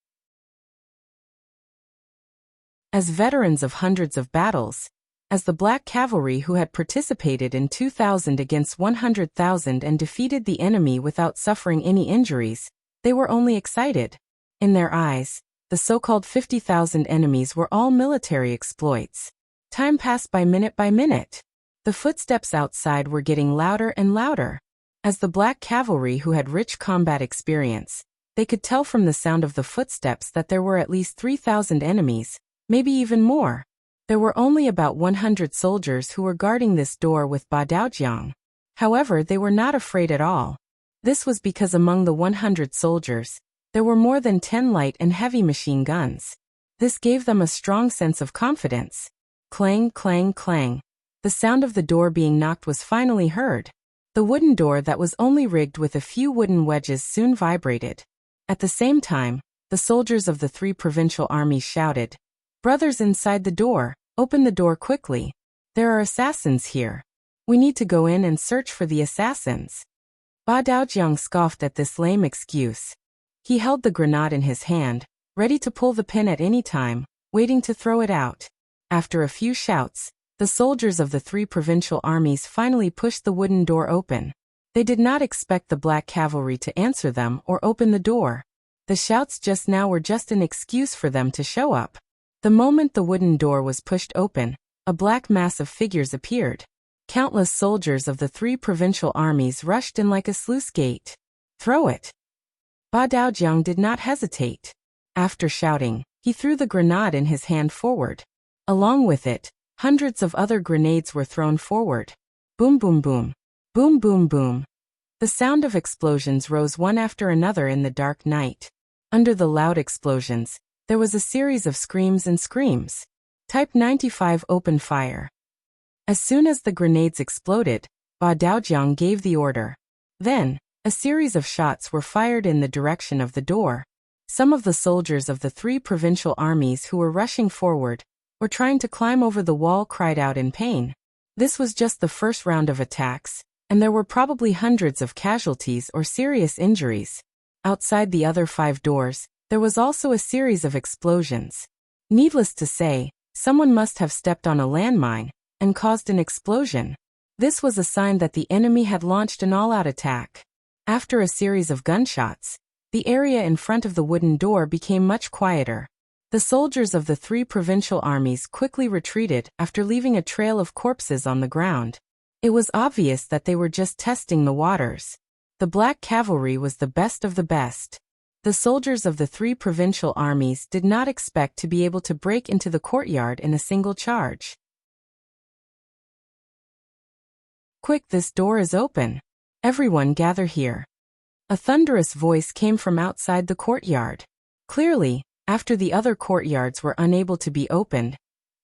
As veterans of hundreds of battles, as the Black Cavalry who had participated in 2,000 against 100,000 and defeated the enemy without suffering any injuries, they were only excited. In their eyes, the so-called 50,000 enemies were all military exploits. Time passed by minute. The footsteps outside were getting louder and louder. As the Black Cavalry who had rich combat experience, they could tell from the sound of the footsteps that there were at least 3,000 enemies, maybe even more. There were only about 100 soldiers who were guarding this door with Ba Daojiang. However, they were not afraid at all. This was because among the 100 soldiers, there were more than 10 light and heavy machine guns. This gave them a strong sense of confidence. Clang, clang, clang. The sound of the door being knocked was finally heard. The wooden door that was only rigged with a few wooden wedges soon vibrated. At the same time, the soldiers of the 3 provincial armies shouted, "Brothers inside the door, open the door quickly. There are assassins here. We need to go in and search for the assassins." Ba Daojiang scoffed at this lame excuse. He held the grenade in his hand, ready to pull the pin at any time, waiting to throw it out. After a few shouts, the soldiers of the 3 provincial armies finally pushed the wooden door open. They did not expect the black cavalry to answer them or open the door. The shouts just now were just an excuse for them to show up. The moment the wooden door was pushed open, a black mass of figures appeared. Countless soldiers of the 3 provincial armies rushed in like a sluice gate. "Throw it!" Ba Daojiang did not hesitate. After shouting, he threw the grenade in his hand forward. Along with it, hundreds of other grenades were thrown forward. Boom boom boom. Boom boom boom. The sound of explosions rose one after another in the dark night. Under the loud explosions, there was a series of screams and screams. Type 95 open fire. As soon as the grenades exploded, Ba Daojiang gave the order. Then, a series of shots were fired in the direction of the door. Some of the soldiers of the 3 provincial armies who were rushing forward, or trying to climb over the wall, cried out in pain. This was just the first round of attacks, and there were probably hundreds of casualties or serious injuries. Outside the other 5 doors, there was also a series of explosions. Needless to say, someone must have stepped on a landmine and caused an explosion. This was a sign that the enemy had launched an all-out attack. After a series of gunshots, the area in front of the wooden door became much quieter. The soldiers of the 3 provincial armies quickly retreated after leaving a trail of corpses on the ground. It was obvious that they were just testing the waters. The black cavalry was the best of the best. The soldiers of the 3 provincial armies did not expect to be able to break into the courtyard in a single charge. "Quick, this door is open. Everyone gather here." A thunderous voice came from outside the courtyard. Clearly, after the other courtyards were unable to be opened,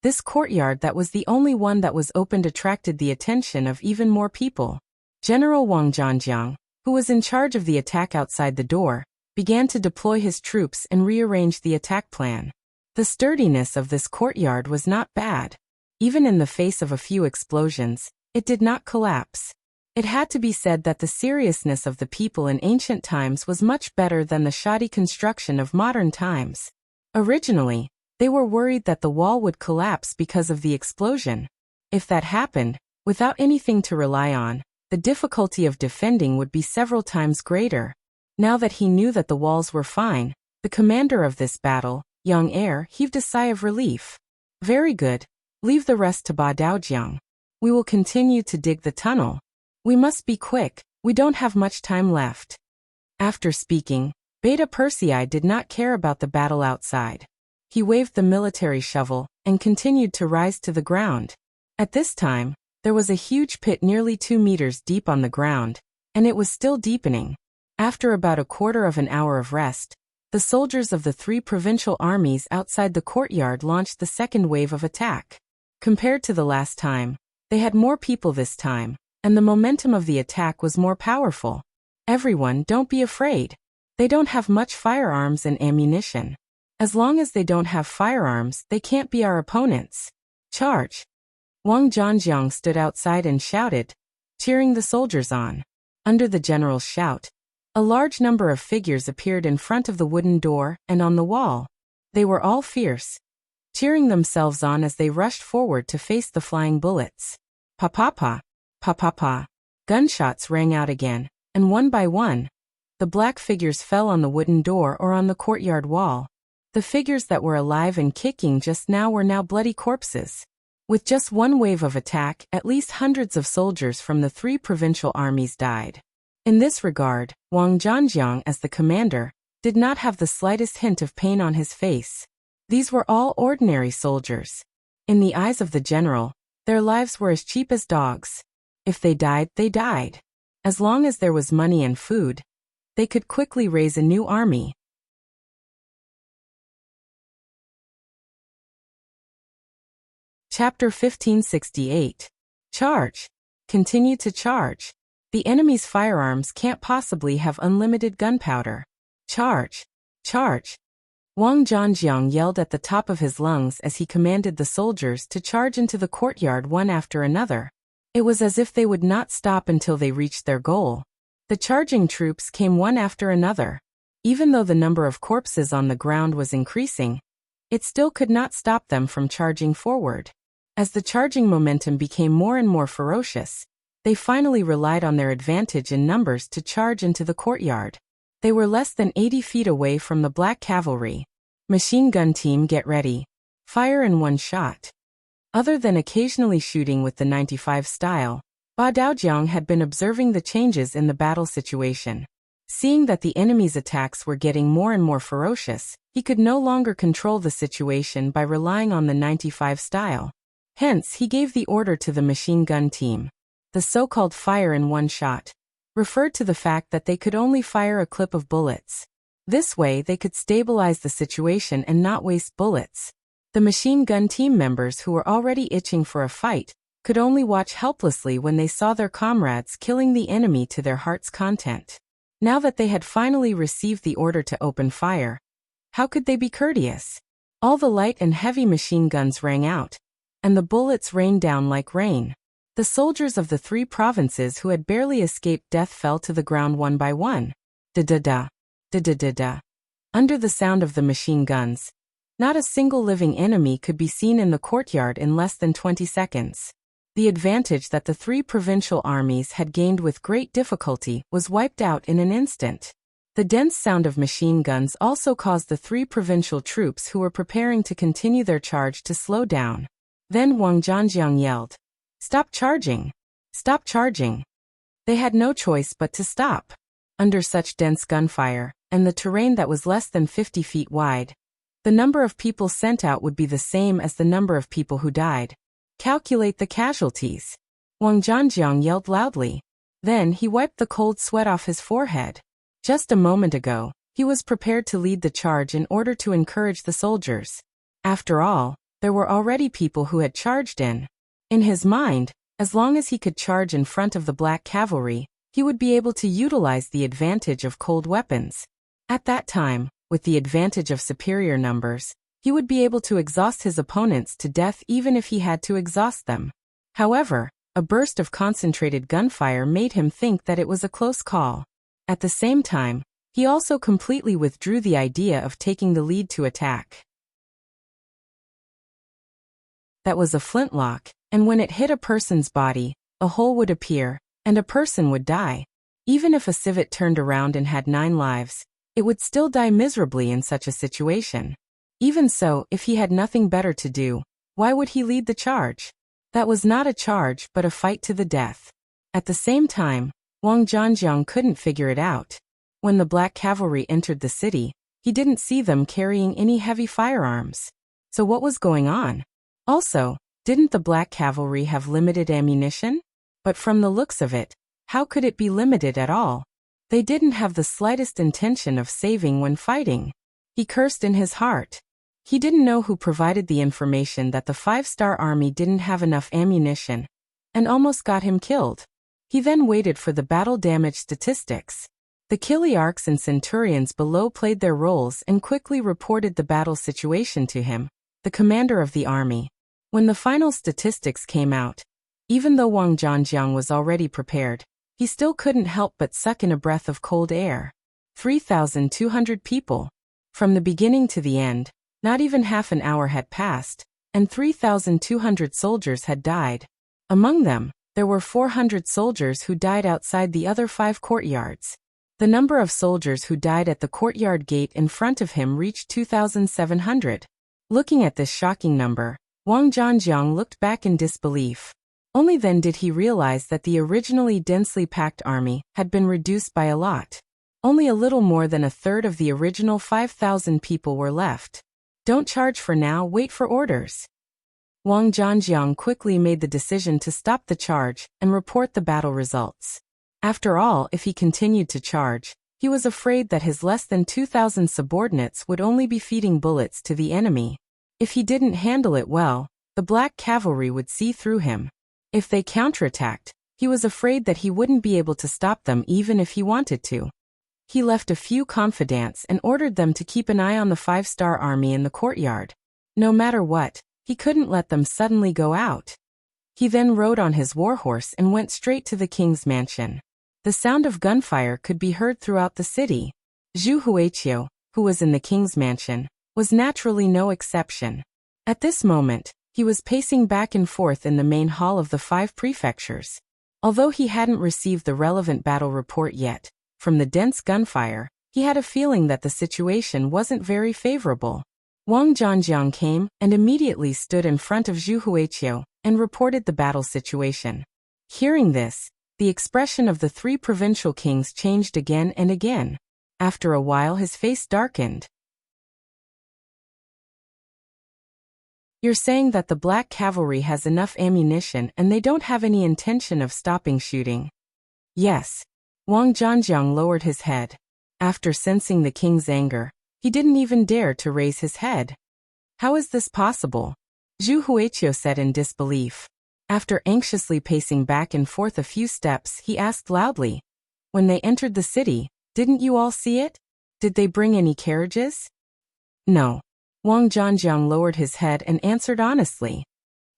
this courtyard that was the only one that was opened attracted the attention of even more people. General Wang Zhanjiang, who was in charge of the attack outside the door, began to deploy his troops and rearrange the attack plan. The sturdiness of this courtyard was not bad. Even in the face of a few explosions, it did not collapse. It had to be said that the seriousness of the people in ancient times was much better than the shoddy construction of modern times. Originally, they were worried that the wall would collapse because of the explosion. If that happened, without anything to rely on, the difficulty of defending would be several times greater. Now that he knew that the walls were fine, the commander of this battle, Yang Er, heaved a sigh of relief. "Very good. Leave the rest to Ba Daojiang. We will continue to dig the tunnel. We must be quick, we don't have much time left." After speaking, Beta Persei did not care about the battle outside. He waved the military shovel and continued to rise to the ground. At this time, there was a huge pit nearly 2 meters deep on the ground, and it was still deepening. After about a quarter of an hour of rest, the soldiers of the 3 provincial armies outside the courtyard launched the second wave of attack. Compared to the last time, they had more people this time, and the momentum of the attack was more powerful. "Everyone, don't be afraid. They don't have much firearms and ammunition. As long as they don't have firearms, they can't be our opponents. Charge!" Wang Zhanjiang stood outside and shouted, cheering the soldiers on. Under the general's shout, a large number of figures appeared in front of the wooden door and on the wall. They were all fierce, cheering themselves on as they rushed forward to face the flying bullets. Pa-pa-pa, pa-pa-pa. Gunshots rang out again, and one by one, the black figures fell on the wooden door or on the courtyard wall. The figures that were alive and kicking just now were now bloody corpses. With just one wave of attack, at least hundreds of soldiers from the 3 provincial armies died. In this regard, Wang Zhanjiang, as the commander, did not have the slightest hint of pain on his face. These were all ordinary soldiers. In the eyes of the general, their lives were as cheap as dogs. If they died, they died. As long as there was money and food, they could quickly raise a new army. Chapter 1568. Charge. Continue to charge. The enemy's firearms can't possibly have unlimited gunpowder. Charge. Charge. Wang Zhanjiang yelled at the top of his lungs as he commanded the soldiers to charge into the courtyard one after another. It was as if they would not stop until they reached their goal. The charging troops came one after another. Even though the number of corpses on the ground was increasing, it still could not stop them from charging forward. As the charging momentum became more and more ferocious, They finally relied on their advantage in numbers to charge into the courtyard. They were less than 80 feet away from the black cavalry. Machine gun team, get ready. Fire in one shot. Other than occasionally shooting with the 95 style, Ba Daojiang had been observing the changes in the battle situation. Seeing that the enemy's attacks were getting more and more ferocious, he could no longer control the situation by relying on the 95 style. Hence, he gave the order to the machine gun team. The so-called fire in one shot referred to the fact that they could only fire a clip of bullets. This way, they could stabilize the situation and not waste bullets. The machine gun team members who were already itching for a fight could only watch helplessly when they saw their comrades killing the enemy to their heart's content. Now that they had finally received the order to open fire, how could they be courteous? All the light and heavy machine guns rang out, and the bullets rained down like rain. The soldiers of the 3 provinces who had barely escaped death fell to the ground one by one. Da-da-da, da-da-da-da. Under the sound of the machine guns, not a single living enemy could be seen in the courtyard in less than 20 seconds. The advantage that the 3 provincial armies had gained with great difficulty was wiped out in an instant. The dense sound of machine guns also caused the 3 provincial troops who were preparing to continue their charge to slow down. Then Wang Zhanjiang yelled, "Stop charging! Stop charging!" They had no choice but to stop. Under such dense gunfire, and the terrain that was less than 50 feet wide, the number of people sent out would be the same as the number of people who died. Calculate the casualties. Wang Zhanjiang yelled loudly. Then he wiped the cold sweat off his forehead. Just a moment ago, he was prepared to lead the charge in order to encourage the soldiers. After all, there were already people who had charged in. In his mind, as long as he could charge in front of the black cavalry, he would be able to utilize the advantage of cold weapons. At that time, with the advantage of superior numbers, he would be able to exhaust his opponents to death even if he had to exhaust them. However, a burst of concentrated gunfire made him think that it was a close call. At the same time, he also completely withdrew the idea of taking the lead to attack. That was a flintlock, and when it hit a person's body, a hole would appear, and a person would die. Even if a civet turned around and had 9 lives, it would still die miserably in such a situation. Even so, if he had nothing better to do, why would he lead the charge? That was not a charge but a fight to the death. At the same time, Wang Zhanjiang couldn't figure it out. When the black cavalry entered the city, he didn't see them carrying any heavy firearms. So what was going on? Also, didn't the black cavalry have limited ammunition? But from the looks of it, how could it be limited at all? They didn't have the slightest intention of saving when fighting. He cursed in his heart. He didn't know who provided the information that the 5-star army didn't have enough ammunition, and almost got him killed. He then waited for the battle damage statistics. The Kiliarchs and Centurions below played their roles and quickly reported the battle situation to him, the commander of the army. When the final statistics came out, even though Wang Zhanjiang was already prepared, he still couldn't help but suck in a breath of cold air. 3,200 people. From the beginning to the end, not even half an hour had passed, and 3,200 soldiers had died. Among them, there were 400 soldiers who died outside the other 5 courtyards. The number of soldiers who died at the courtyard gate in front of him reached 2,700. Looking at this shocking number, Wang Zhanjiang looked back in disbelief. Only then did he realize that the originally densely packed army had been reduced by a lot. Only a little more than a third of the original 5,000 people were left. Don't charge for now, wait for orders. Wang Zhanjiang quickly made the decision to stop the charge and report the battle results. After all, if he continued to charge, he was afraid that his less than 2,000 subordinates would only be feeding bullets to the enemy. If he didn't handle it well, the black cavalry would see through him. If they counterattacked, he was afraid that he wouldn't be able to stop them even if he wanted to. He left a few confidants and ordered them to keep an eye on the 5-star army in the courtyard. No matter what, he couldn't let them suddenly go out. He then rode on his warhorse and went straight to the king's mansion. The sound of gunfire could be heard throughout the city. Zhu Huiqiu, who was in the king's mansion, was naturally no exception. At this moment, he was pacing back and forth in the main hall of the 5 prefectures. Although he hadn't received the relevant battle report yet, from the dense gunfire, he had a feeling that the situation wasn't very favorable. Wang Zhanjiang came and immediately stood in front of Zhu Huiqiu and reported the battle situation. Hearing this, the expression of the three provincial kings changed again and again. After a while his face darkened. You're saying that the Black Cavalry has enough ammunition and they don't have any intention of stopping shooting? Yes. Wang Zhanjiang lowered his head. After sensing the king's anger, he didn't even dare to raise his head. How is this possible? Zhu Huiqiu said in disbelief. After anxiously pacing back and forth a few steps, he asked loudly, "When they entered the city, didn't you all see it? Did they bring any carriages?" No. Wang Zhanjiang lowered his head and answered honestly.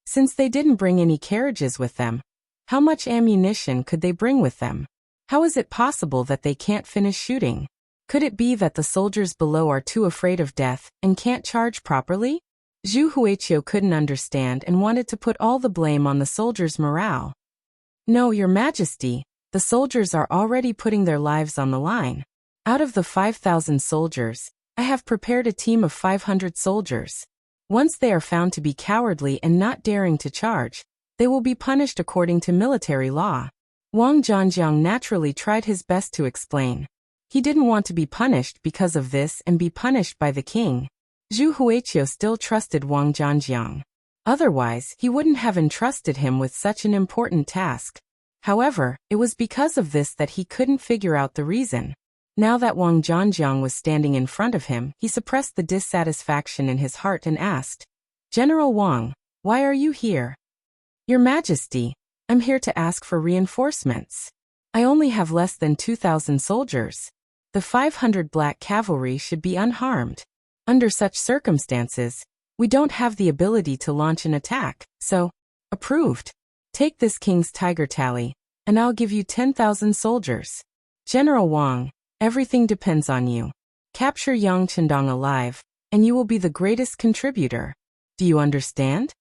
Since they didn't bring any carriages with them, how much ammunition could they bring with them? How is it possible that they can't finish shooting? Could it be that the soldiers below are too afraid of death and can't charge properly? Zhu Huiqiu couldn't understand and wanted to put all the blame on the soldiers' morale. No, Your Majesty, the soldiers are already putting their lives on the line. Out of the 5,000 soldiers, I have prepared a team of 500 soldiers. Once they are found to be cowardly and not daring to charge, they will be punished according to military law. Wang Zhanjiang naturally tried his best to explain. He didn't want to be punished because of this and be punished by the king. Zhu Huiqiu still trusted Wang Zhanjiang. Otherwise, he wouldn't have entrusted him with such an important task. However, it was because of this that he couldn't figure out the reason. Now that Wang Zhanjiang was standing in front of him, he suppressed the dissatisfaction in his heart and asked, "General Wang, why are you here?" "Your Majesty, I'm here to ask for reinforcements. I only have less than 2,000 soldiers. The 500 Black Cavalry should be unharmed. Under such circumstances, we don't have the ability to launch an attack, so, approved. Take this King's Tiger Tally, and I'll give you 10,000 soldiers. General Wang, everything depends on you. Capture Yang Chendong alive, and you will be the greatest contributor. Do you understand?"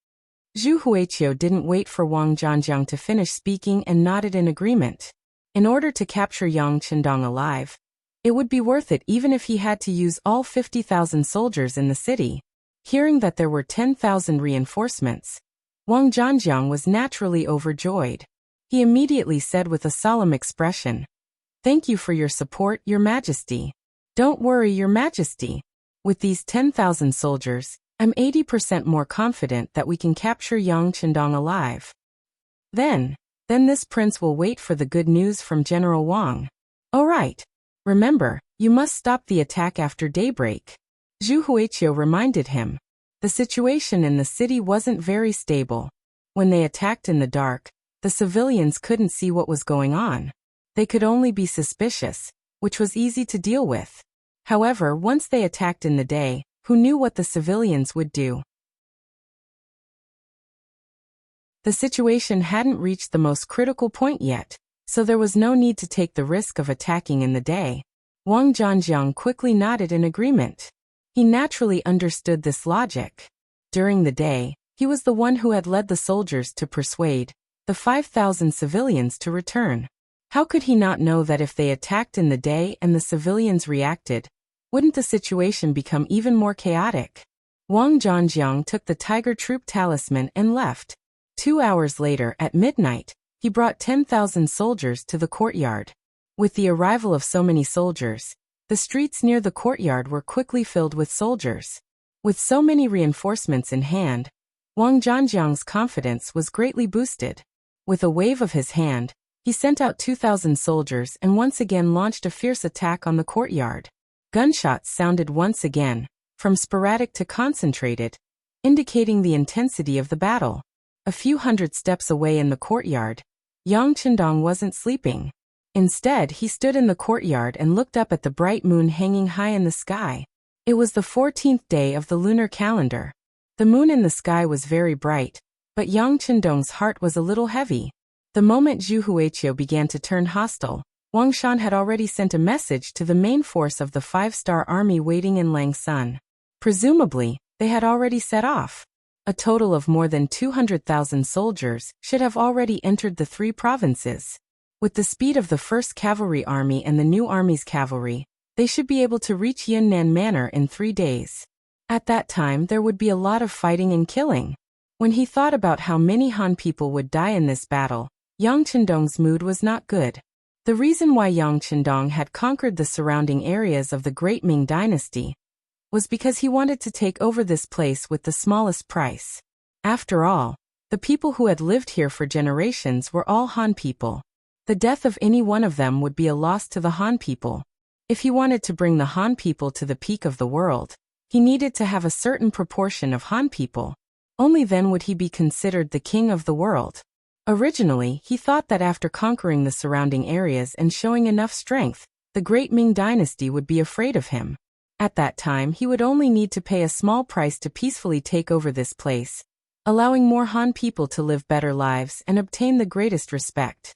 Zhu Huiqiu didn't wait for Wang Zhanjiang to finish speaking and nodded in agreement. In order to capture Yang Chendong alive, it would be worth it even if he had to use all 50,000 soldiers in the city. Hearing that there were 10,000 reinforcements, Wang Zhanjiang was naturally overjoyed. He immediately said with a solemn expression, "Thank you for your support, Your Majesty. Don't worry, Your Majesty. With these 10,000 soldiers, I'm 80% more confident that we can capture Yang Chendong alive. Then this prince will wait for the good news from General Wang. All right. Remember, you must stop the attack after daybreak." Zhu Huiqiu reminded him. The situation in the city wasn't very stable. When they attacked in the dark, the civilians couldn't see what was going on. They could only be suspicious, which was easy to deal with. However, once they attacked in the day, who knew what the civilians would do? The situation hadn't reached the most critical point yet, so there was no need to take the risk of attacking in the day. Wang Zhanjiang quickly nodded in agreement. He naturally understood this logic. During the day, he was the one who had led the soldiers to persuade the 5,000 civilians to return. How could he not know that if they attacked in the day and the civilians reacted, wouldn't the situation become even more chaotic? Wang Zhanjiang took the Tiger Troop talisman and left. 2 hours later, at midnight, he brought 10,000 soldiers to the courtyard. With the arrival of so many soldiers, the streets near the courtyard were quickly filled with soldiers. With so many reinforcements in hand, Wang Zhanjiang's confidence was greatly boosted. With a wave of his hand, he sent out 2,000 soldiers and once again launched a fierce attack on the courtyard. Gunshots sounded once again, from sporadic to concentrated, indicating the intensity of the battle. A few hundred steps away in the courtyard, Yang Chendong wasn't sleeping. Instead, he stood in the courtyard and looked up at the bright moon hanging high in the sky. It was the 14th day of the lunar calendar. The moon in the sky was very bright, but Yang Chendong's heart was a little heavy. The moment Zhu Huiqiu began to turn hostile, Wang Shan had already sent a message to the main force of the 5-star army waiting in Langsun. Presumably, they had already set off. A total of more than 200,000 soldiers should have already entered the 3 provinces. With the speed of the 1st Cavalry Army and the new army's cavalry, they should be able to reach Yunnan Manor in 3 days. At that time there would be a lot of fighting and killing. When he thought about how many Han people would die in this battle, Yang Chendong's mood was not good. The reason why Yang Chendong had conquered the surrounding areas of the Great Ming Dynasty was because he wanted to take over this place with the smallest price. After all, the people who had lived here for generations were all Han people. The death of any one of them would be a loss to the Han people. If he wanted to bring the Han people to the peak of the world, he needed to have a certain proportion of Han people. Only then would he be considered the king of the world. Originally, he thought that after conquering the surrounding areas and showing enough strength, the Great Ming Dynasty would be afraid of him. At that time, he would only need to pay a small price to peacefully take over this place, allowing more Han people to live better lives and obtain the greatest respect.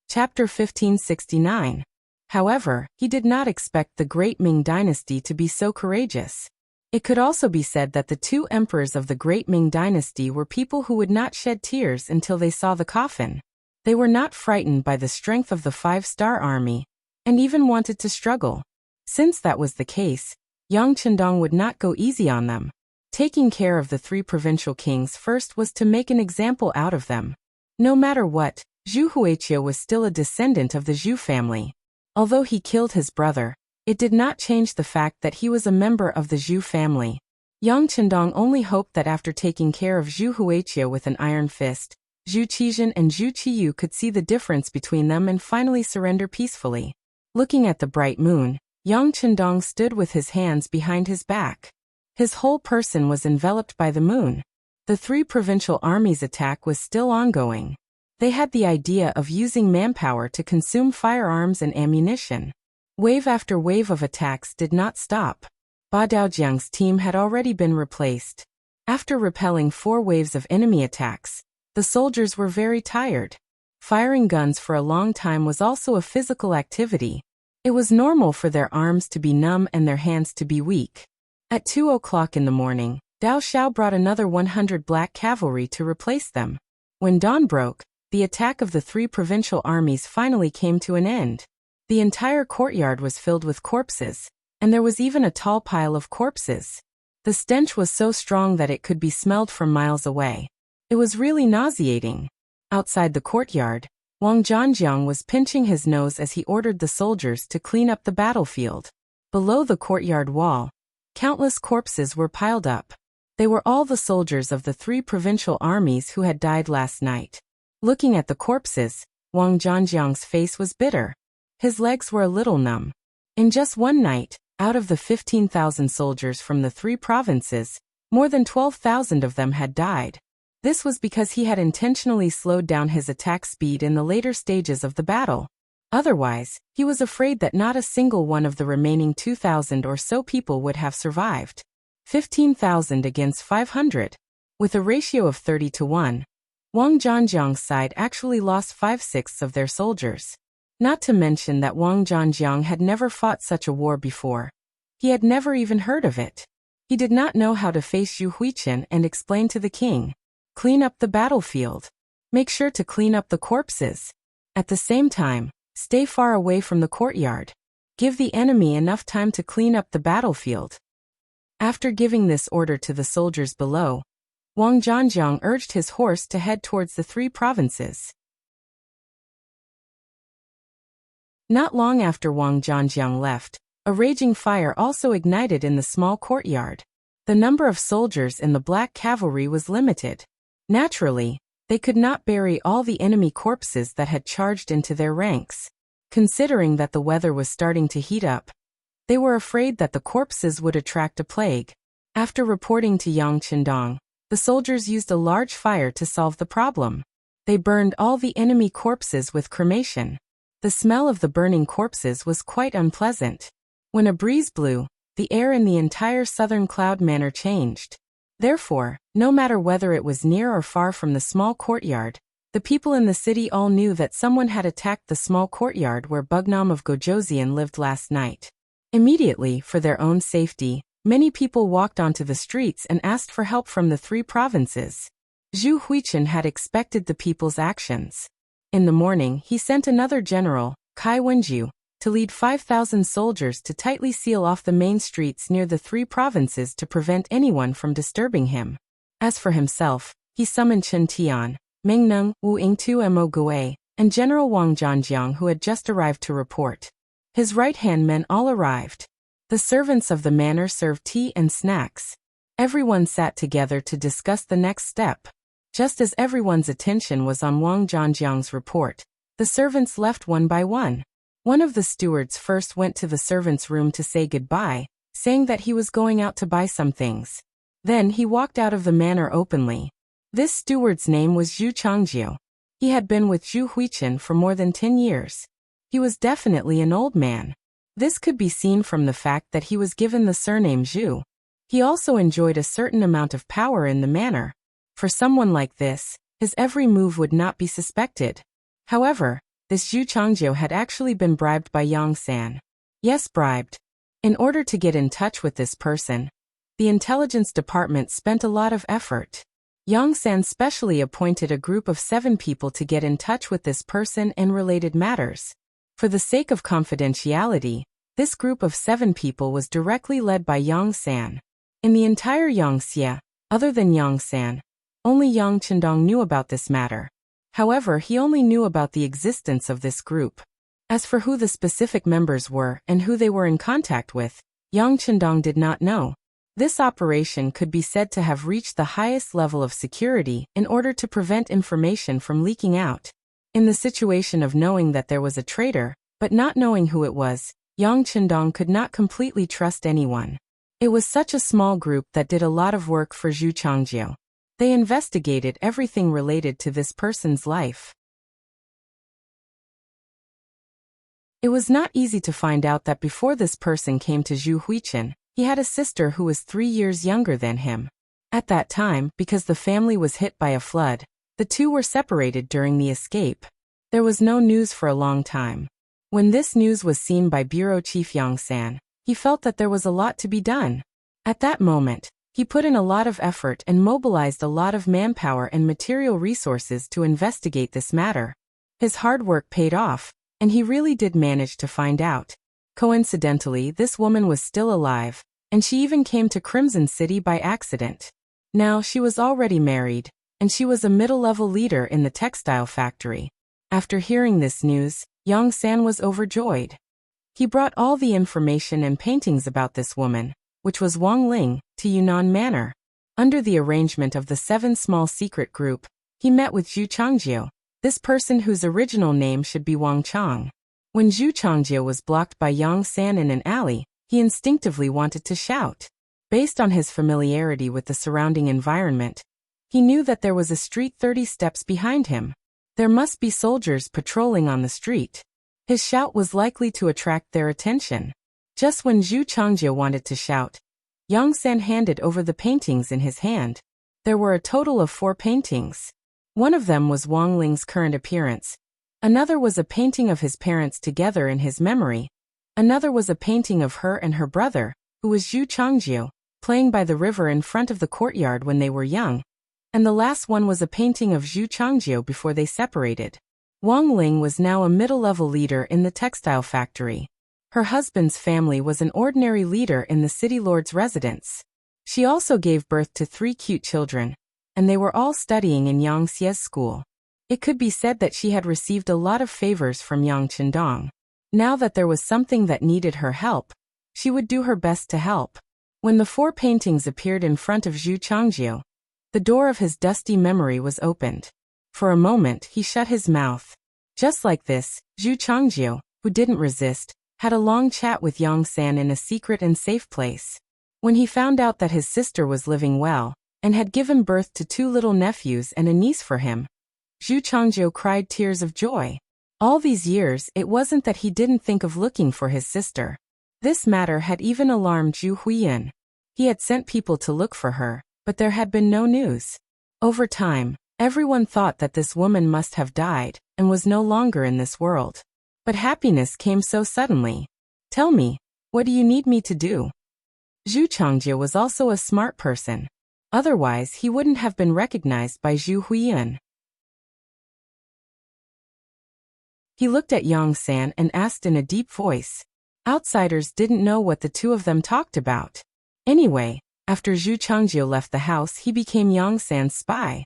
Chapter 1569. However, he did not expect the Great Ming Dynasty to be so courageous. It could also be said that the 2 emperors of the Great Ming Dynasty were people who would not shed tears until they saw the coffin. They were not frightened by the strength of the 5-star army, and even wanted to struggle. Since that was the case, Yang Chendong would not go easy on them. Taking care of the 3 provincial kings first was to make an example out of them. No matter what, Zhu Huiqiu was still a descendant of the Zhu family. Although he killed his brother, it did not change the fact that he was a member of the Zhu family. Yang Chendong only hoped that after taking care of Zhu Huiqiu with an iron fist, Zhu Qizhen and Zhu Qiyu could see the difference between them and finally surrender peacefully. Looking at the bright moon, Yang Chendong stood with his hands behind his back. His whole person was enveloped by the moon. The 3 provincial armies' attack was still ongoing. They had the idea of using manpower to consume firearms and ammunition. Wave after wave of attacks did not stop. Ba Daojiang's team had already been replaced. After repelling 4 waves of enemy attacks, the soldiers were very tired. Firing guns for a long time was also a physical activity. It was normal for their arms to be numb and their hands to be weak. At 2 o'clock in the morning, Dao Xiao brought another 100 black cavalry to replace them. When dawn broke, the attack of the 3 provincial armies finally came to an end. The entire courtyard was filled with corpses, and there was even a tall pile of corpses. The stench was so strong that it could be smelled from miles away. It was really nauseating. Outside the courtyard, Wang Zhanjiang was pinching his nose as he ordered the soldiers to clean up the battlefield. Below the courtyard wall, countless corpses were piled up. They were all the soldiers of the 3 provincial armies who had died last night. Looking at the corpses, Wang Zhanjiang's face was bitter. His legs were a little numb. In just one night, out of the 15,000 soldiers from the 3 provinces, more than 12,000 of them had died. This was because he had intentionally slowed down his attack speed in the later stages of the battle. Otherwise, he was afraid that not a single one of the remaining 2,000 or so people would have survived. 15,000 against 500. With a ratio of 30 to 1, Wang Zhanjiang's side actually lost 5/6 of their soldiers. Not to mention that Wang Zhanjiang had never fought such a war before. He had never even heard of it. He did not know how to face Zhu Huiqian and explain to the king. Clean up the battlefield. Make sure to clean up the corpses. At the same time, stay far away from the courtyard. Give the enemy enough time to clean up the battlefield. After giving this order to the soldiers below, Wang Zhanjiang urged his horse to head towards the 3 provinces. Not long after Wang Zhanjiang left, a raging fire also ignited in the small courtyard. The number of soldiers in the black cavalry was limited. Naturally, they could not bury all the enemy corpses that had charged into their ranks. Considering that the weather was starting to heat up, they were afraid that the corpses would attract a plague. After reporting to Yang Chendong, the soldiers used a large fire to solve the problem. They burned all the enemy corpses with cremation. The smell of the burning corpses was quite unpleasant. When a breeze blew, the air in the entire southern cloud manor changed. Therefore, no matter whether it was near or far from the small courtyard, the people in the city all knew that someone had attacked the small courtyard where Bugnam of Gojoseon lived last night. Immediately, for their own safety, many people walked onto the streets and asked for help from the 3 provinces. Zhu Huichen had expected the people's actions. In the morning, he sent another general, Kai Wenju, to lead 5,000 soldiers to tightly seal off the main streets near the 3 provinces to prevent anyone from disturbing him. As for himself, he summoned Chen Tian, Meng Neng, Wu Yingtu Mo Gui, and General Wang Zhanjiang, who had just arrived to report. His right-hand men all arrived. The servants of the manor served tea and snacks. Everyone sat together to discuss the next step. Just as everyone's attention was on Wang Zhanjiang's report, the servants left one by one. One of the stewards first went to the servants' room to say goodbye, saying that he was going out to buy some things. Then he walked out of the manor openly. This steward's name was Zhu Changjiu. He had been with Zhu Huichen for more than 10 years. He was definitely an old man. This could be seen from the fact that he was given the surname Zhu. He also enjoyed a certain amount of power in the manor. For someone like this, his every move would not be suspected. However, this Zhu Changjiu had actually been bribed by Yang San. Yes, bribed. In order to get in touch with this person, the intelligence department spent a lot of effort. Yang San specially appointed a group of 7 people to get in touch with this person and related matters. For the sake of confidentiality, this group of 7 people was directly led by Yang San. In the entire Yangxia, other than Yang San, only Yang Chendong knew about this matter. However, he only knew about the existence of this group. As for who the specific members were and who they were in contact with, Yang Chendong did not know. This operation could be said to have reached the highest level of security in order to prevent information from leaking out. In the situation of knowing that there was a traitor, but not knowing who it was, Yang Chendong could not completely trust anyone. It was such a small group that did a lot of work for Zhu Changjiu. They investigated everything related to this person's life. It was not easy to find out that before this person came to Zhu Huichen, he had a sister who was 3 years younger than him. At that time, because the family was hit by a flood, the two were separated during the escape. There was no news for a long time. When this news was seen by Bureau Chief Yang San, he felt that there was a lot to be done. At that moment, he put in a lot of effort and mobilized a lot of manpower and material resources to investigate this matter. His hard work paid off, and he really did manage to find out. Coincidentally, this woman was still alive, and she even came to Crimson City by accident. Now she was already married, and she was a middle-level leader in the textile factory. After hearing this news, Yang San was overjoyed. He brought all the information and paintings about this woman, which was Wang Ling, to Yunnan Manor. Under the arrangement of the 7 small secret group, he met with Zhu Changjiu, this person whose original name should be Wang Chang. When Zhu Changjiu was blocked by Yang San in an alley, he instinctively wanted to shout. Based on his familiarity with the surrounding environment, he knew that there was a street 30 steps behind him. There must be soldiers patrolling on the street. His shout was likely to attract their attention. Just when Zhu Changjiu wanted to shout, Yang San handed over the paintings in his hand. There were a total of 4 paintings. One of them was Wang Ling's current appearance. Another was a painting of his parents together in his memory. Another was a painting of her and her brother, who was Zhu Changjiu, playing by the river in front of the courtyard when they were young. And the last one was a painting of Zhu Changjiu before they separated. Wang Ling was now a middle-level leader in the textile factory. Her husband's family was an ordinary leader in the city lord's residence. She also gave birth to 3 cute children, and they were all studying in Yang Xie's school. It could be said that she had received a lot of favors from Yang Chendong. Now that there was something that needed her help, she would do her best to help. When the 4 paintings appeared in front of Zhu Changjiu, the door of his dusty memory was opened. For a moment, he shut his mouth. Just like this, Zhu Changjiu, who didn't resist, had a long chat with Yang San in a secret and safe place. When he found out that his sister was living well, and had given birth to 2 little nephews and a niece for him, Zhu Changjiu cried tears of joy. All these years, it wasn't that he didn't think of looking for his sister. This matter had even alarmed Zhu Huiyan. He had sent people to look for her, but there had been no news. Over time, everyone thought that this woman must have died, and was no longer in this world. But happiness came so suddenly. Tell me, What do you need me to do? Zhu Changjie was also a smart person. Otherwise, he wouldn't have been recognized by Zhu Huiyan. He looked at Yang San and asked in a deep voice. Outsiders didn't know what the two of them talked about. Anyway, after Zhu Changjie left the house, he became Yang San's spy.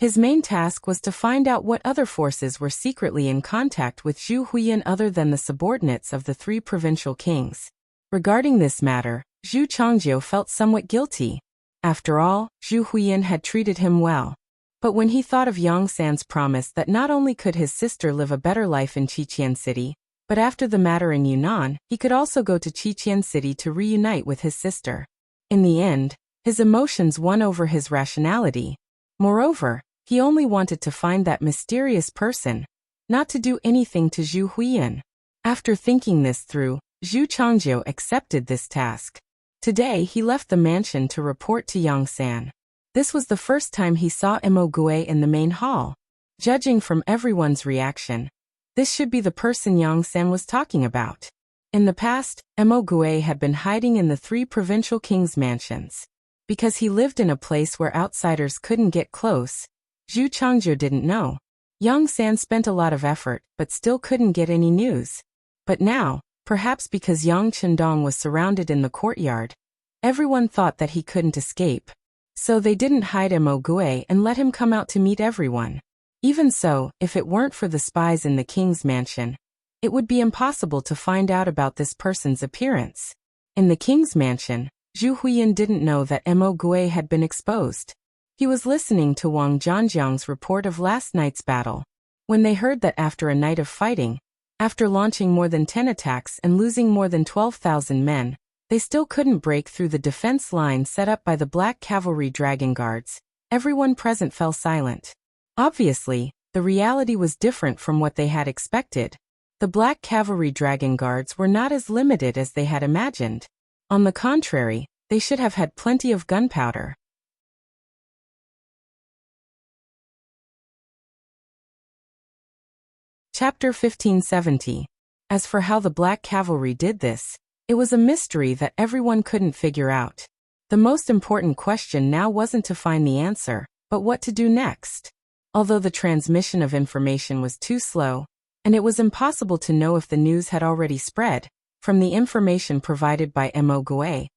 His main task was to find out what other forces were secretly in contact with Zhu Huiyan other than the subordinates of the three provincial kings. Regarding this matter, Zhu Changjie felt somewhat guilty. After all, Zhu Huiyan had treated him well. But when he thought of Yang San's promise that not only could his sister live a better life in Qiqian City, but after the matter in Yunnan, he could also go to Qiqian City to reunite with his sister. In the end, his emotions won over his rationality. Moreover, he only wanted to find that mysterious person, not to do anything to Zhu Huiyan. After thinking this through, Zhu Changjie accepted this task. Today he left the mansion to report to Yang San. This was the first time he saw Mo Gui in the main hall. Judging from everyone's reaction, this should be the person Yang San was talking about. In the past, Mo Gui had been hiding in the three provincial kings' mansions. Because he lived in a place where outsiders couldn't get close, Zhu Changjie didn't know. Yang San spent a lot of effort, but still couldn't get any news. But now, perhaps because Yang Chendong was surrounded in the courtyard, everyone thought that he couldn't escape. So they didn't hide Mo Gui and let him come out to meet everyone. Even so, if it weren't for the spies in the king's mansion, it would be impossible to find out about this person's appearance. In the king's mansion, Zhu Huiyan didn't know that Mo Gui had been exposed. He was listening to Wang Zhanjiang's report of last night's battle. When they heard that after a night of fighting, after launching more than 10 attacks and losing more than 12,000 men, they still couldn't break through the defense line set up by the Black Cavalry Dragon Guards, everyone present fell silent. Obviously, the reality was different from what they had expected. The Black Cavalry Dragon Guards were not as limited as they had imagined. On the contrary, they should have had plenty of gunpowder. Chapter 1570. As for how the Black Cavalry did this, it was a mystery that everyone couldn't figure out. The most important question now wasn't to find the answer, but what to do next. Although the transmission of information was too slow, and it was impossible to know if the news had already spread, from the information provided by Mo Gui,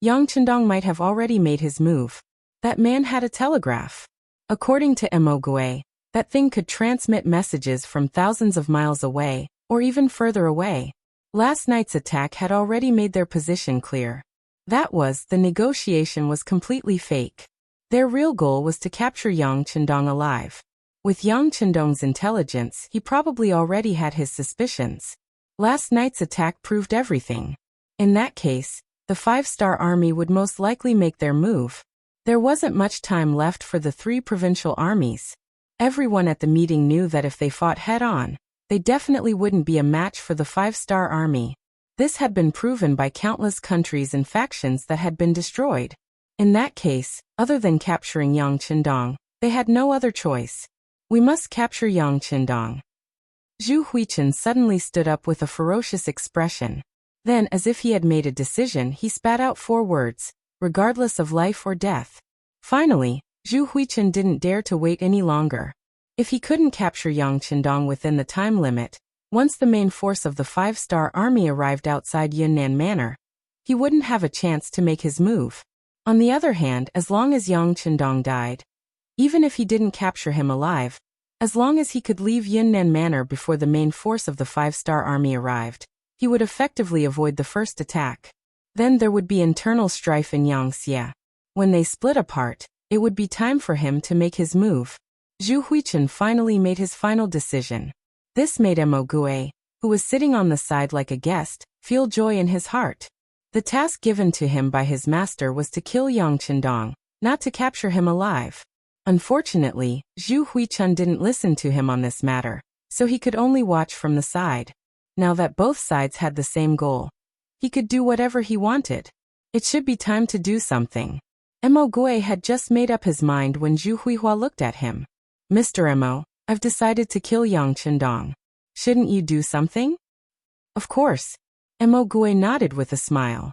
Yang Chendong might have already made his move. That man had a telegraph. According to Mo Gui, that thing could transmit messages from thousands of miles away, or even further away. Last night's attack had already made their position clear. That was, the negotiation was completely fake. Their real goal was to capture Yang Chendong alive. With Yang Chendong's intelligence, he probably already had his suspicions. Last night's attack proved everything. In that case, the five-star army would most likely make their move. There wasn't much time left for the three provincial armies. Everyone at the meeting knew that if they fought head-on, they definitely wouldn't be a match for the five-star army. This had been proven by countless countries and factions that had been destroyed. In that case, other than capturing Yang Chendong, they had no other choice. We must capture Yang Chendong. Zhu Huichen suddenly stood up with a ferocious expression. Then, as if he had made a decision, he spat out 4 words, regardless of life or death. Finally, Zhu Huichen didn't dare to wait any longer. If he couldn't capture Yang Chendong within the time limit, once the main force of the five-star army arrived outside Yunnan Manor, he wouldn't have a chance to make his move. On the other hand, as long as Yang Chendong died, even if he didn't capture him alive, as long as he could leave Yunnan Manor before the main force of the five-star army arrived, he would effectively avoid the first attack. Then there would be internal strife in Yangxia. When they split apart, it would be time for him to make his move. Zhu Huichen finally made his final decision. This made Mo Gui, who was sitting on the side like a guest, feel joy in his heart. The task given to him by his master was to kill Yang Chendong, not to capture him alive. Unfortunately, Zhu Huichen didn't listen to him on this matter, so he could only watch from the side. Now that both sides had the same goal, he could do whatever he wanted. It should be time to do something. Mo Gui had just made up his mind when Zhu Huihua looked at him. Mr. Mo, I've decided to kill Yang Chendong. Shouldn't you do something? Of course. Mo Gue nodded with a smile.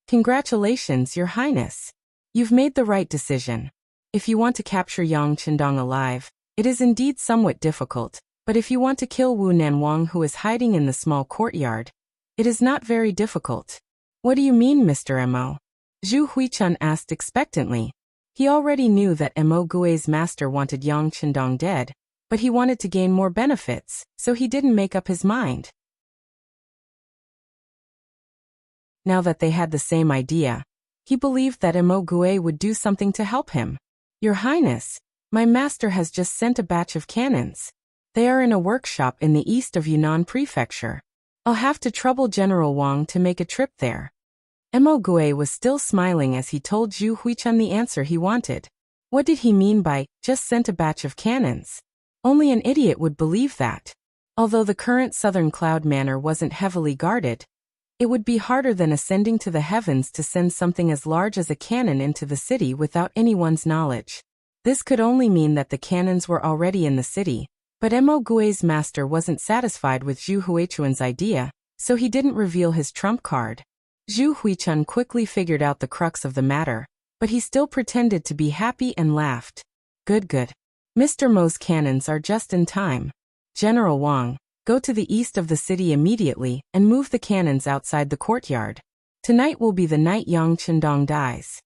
Congratulations, Your Highness. You've made the right decision. If you want to capture Yang Qindong alive, it is indeed somewhat difficult, but if you want to kill Wu Nanwang who is hiding in the small courtyard, it is not very difficult. What do you mean, Mr. Mo? Zhu Huichun asked expectantly. He already knew that Mo Gui's master wanted Yang Qindong dead, but he wanted to gain more benefits, so he didn't make up his mind. Now that they had the same idea, he believed that Mo Gue would do something to help him. Your Highness, my master has just sent a batch of cannons. They are in a workshop in the east of Yunnan Prefecture. I'll have to trouble General Wang to make a trip there. Mo Gue was still smiling as he told Zhu Huichun the answer he wanted. What did he mean by, just sent a batch of cannons? Only an idiot would believe that. Although the current southern cloud manor wasn't heavily guarded, it would be harder than ascending to the heavens to send something as large as a cannon into the city without anyone's knowledge. This could only mean that the cannons were already in the city, but Mo Gui's master wasn't satisfied with Zhu Huichun's idea, so he didn't reveal his trump card. Zhu Huichun quickly figured out the crux of the matter, but he still pretended to be happy and laughed. Good. Mr. Mo's cannons are just in time. General Wang, go to the east of the city immediately and move the cannons outside the courtyard. Tonight will be the night Yang Qindong dies.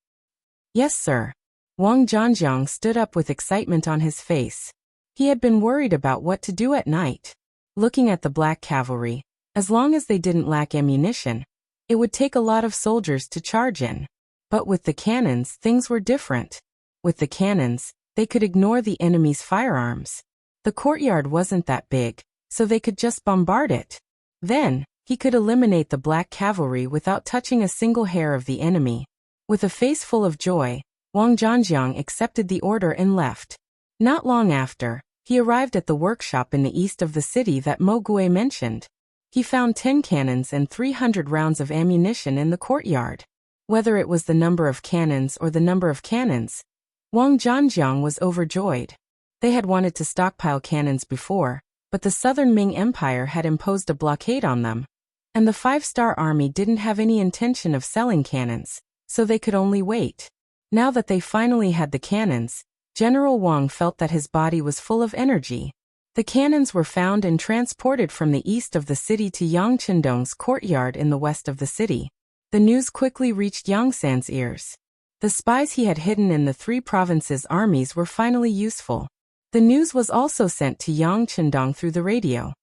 Yes, sir. Wang Zhanjiang stood up with excitement on his face. He had been worried about what to do at night. Looking at the black cavalry, as long as they didn't lack ammunition, it would take a lot of soldiers to charge in. But with the cannons, things were different. With the cannons, they could ignore the enemy's firearms. The courtyard wasn't that big, so they could just bombard it. Then, he could eliminate the black cavalry without touching a single hair of the enemy. With a face full of joy, Wang Zhanjiang accepted the order and left. Not long after, he arrived at the workshop in the east of the city that Mo Gue mentioned. He found 10 cannons and 300 rounds of ammunition in the courtyard. Whether it was the number of cannons or the number of cannons, Wang Zhanjiang was overjoyed. They had wanted to stockpile cannons before, but the Southern Ming Empire had imposed a blockade on them, and the Five-Star Army didn't have any intention of selling cannons, so they could only wait. Now that they finally had the cannons, General Wang felt that his body was full of energy. The cannons were found and transported from the east of the city to Yang Qindong's courtyard in the west of the city. The news quickly reached Yang San's ears. The spies he had hidden in the 3 provinces' armies were finally useful. The news was also sent to Yang Qindong through the radio.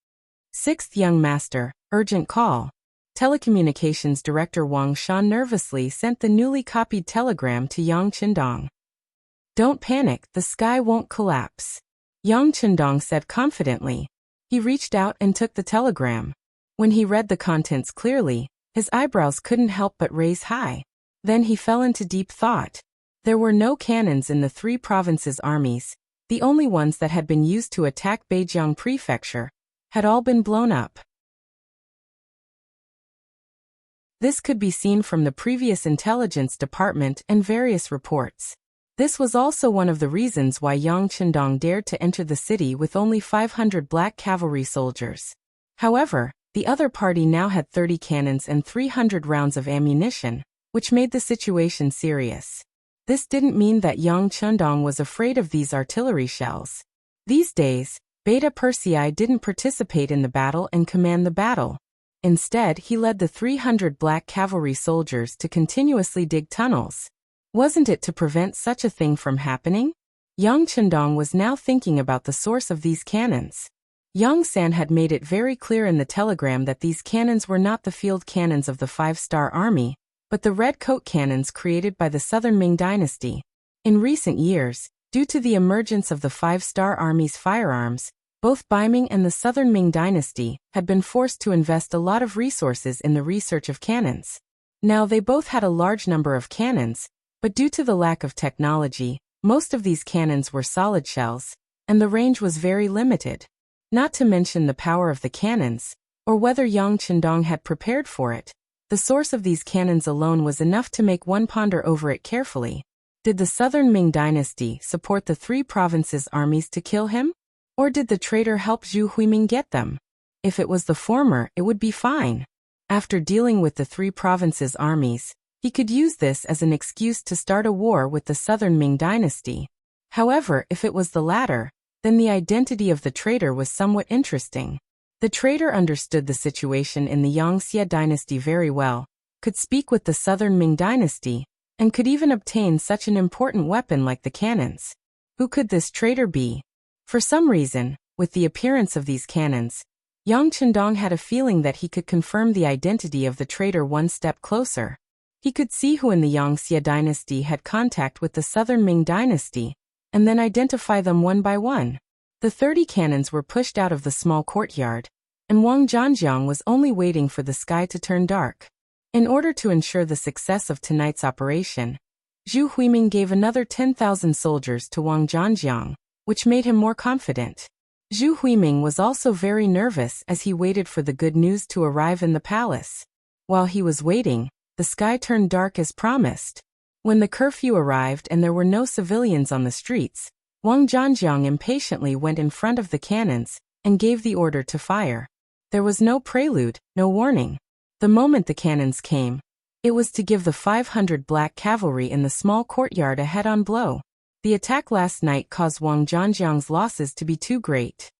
6th Young Master, urgent call. Telecommunications Director Wang Shan nervously sent the newly copied telegram to Yang Qindong. Don't panic, the sky won't collapse. Yang Qindong said confidently. He reached out and took the telegram. When he read the contents clearly, his eyebrows couldn't help but raise high. Then he fell into deep thought. There were no cannons in the 3 provinces' armies. The only ones that had been used to attack Beijiang Prefecture had all been blown up. This could be seen from the previous intelligence department and various reports. This was also one of the reasons why Yang Qindong dared to enter the city with only 500 black cavalry soldiers. However, the other party now had 30 cannons and 300 rounds of ammunition, which made the situation serious. This didn't mean that Yang Qindong was afraid of these artillery shells. These days, Beta Persei didn't participate in the battle and command the battle. Instead, he led the 300 black cavalry soldiers to continuously dig tunnels. Wasn't it to prevent such a thing from happening? Yang Qindong was now thinking about the source of these cannons. Yang San had made it very clear in the telegram that these cannons were not the field cannons of the Five-Star Army, but the red coat cannons created by the Southern Ming Dynasty. In recent years, due to the emergence of the Five-Star Army's firearms, both Beiming and the Southern Ming Dynasty had been forced to invest a lot of resources in the research of cannons. Now they both had a large number of cannons, but due to the lack of technology, most of these cannons were solid shells, and the range was very limited. Not to mention the power of the cannons, or whether Yang Qindong had prepared for it. The source of these cannons alone was enough to make one ponder over it carefully. Did the Southern Ming Dynasty support the 3 provinces' armies to kill him? Or did the traitor help Zhu Huiming get them? If it was the former, it would be fine. After dealing with the three provinces' armies, he could use this as an excuse to start a war with the southern Ming dynasty. However, if it was the latter, then the identity of the traitor was somewhat interesting. The traitor understood the situation in the Yangxie dynasty very well, could speak with the southern Ming dynasty, and could even obtain such an important weapon like the cannons. Who could this traitor be? For some reason, with the appearance of these cannons, Yang Chendong had a feeling that he could confirm the identity of the traitor one step closer. He could see who in the Yangxie dynasty had contact with the southern Ming dynasty, and then identify them one by one. The 30 cannons were pushed out of the small courtyard, and Wang Zhanjiang was only waiting for the sky to turn dark. In order to ensure the success of tonight's operation, Zhu Huiming gave another 10,000 soldiers to Wang Zhanjiang, which made him more confident. Zhu Huiming was also very nervous as he waited for the good news to arrive in the palace. While he was waiting, the sky turned dark as promised. When the curfew arrived and there were no civilians on the streets, Wang Zhanjiang impatiently went in front of the cannons and gave the order to fire. There was no prelude, no warning. The moment the cannons came, it was to give the 500 black cavalry in the small courtyard a head-on blow. The attack last night caused Wang Zhanjiang's losses to be too great.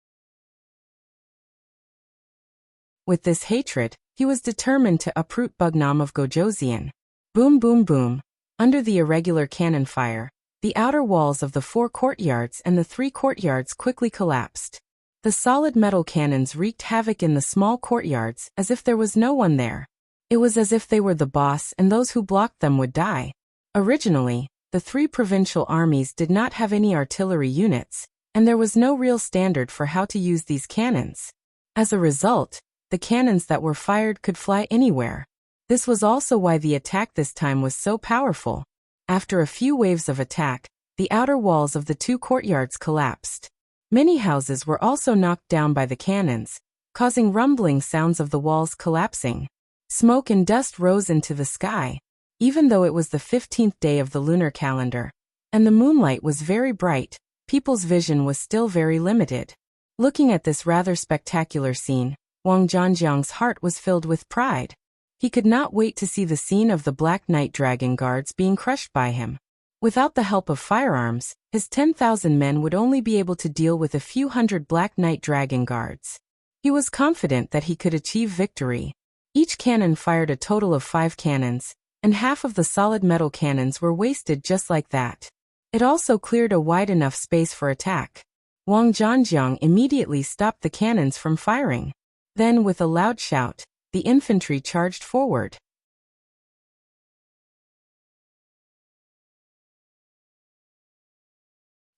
With this hatred, he was determined to uproot Bugnam of Gojoseon. Boom boom boom. Under the irregular cannon fire, the outer walls of the 4 courtyards and the 3 courtyards quickly collapsed. The solid metal cannons wreaked havoc in the small courtyards as if there was no one there. It was as if they were the boss and those who blocked them would die. Originally, the 3 provincial armies did not have any artillery units, and there was no real standard for how to use these cannons. As a result, the cannons that were fired could fly anywhere. This was also why the attack this time was so powerful. After a few waves of attack, the outer walls of the 2 courtyards collapsed. Many houses were also knocked down by the cannons, causing rumbling sounds of the walls collapsing. Smoke and dust rose into the sky. Even though it was the 15th day of the lunar calendar, and the moonlight was very bright, people's vision was still very limited. Looking at this rather spectacular scene, Wang Zhanjiang's heart was filled with pride. He could not wait to see the scene of the Black Knight Dragon Guards being crushed by him. Without the help of firearms, his 10,000 men would only be able to deal with a few hundred Black Knight Dragon Guards. He was confident that he could achieve victory. Each cannon fired a total of 5 cannons, and half of the solid metal cannons were wasted just like that. It also cleared a wide enough space for attack. Wang Zhanjiang immediately stopped the cannons from firing. Then, with a loud shout, the infantry charged forward.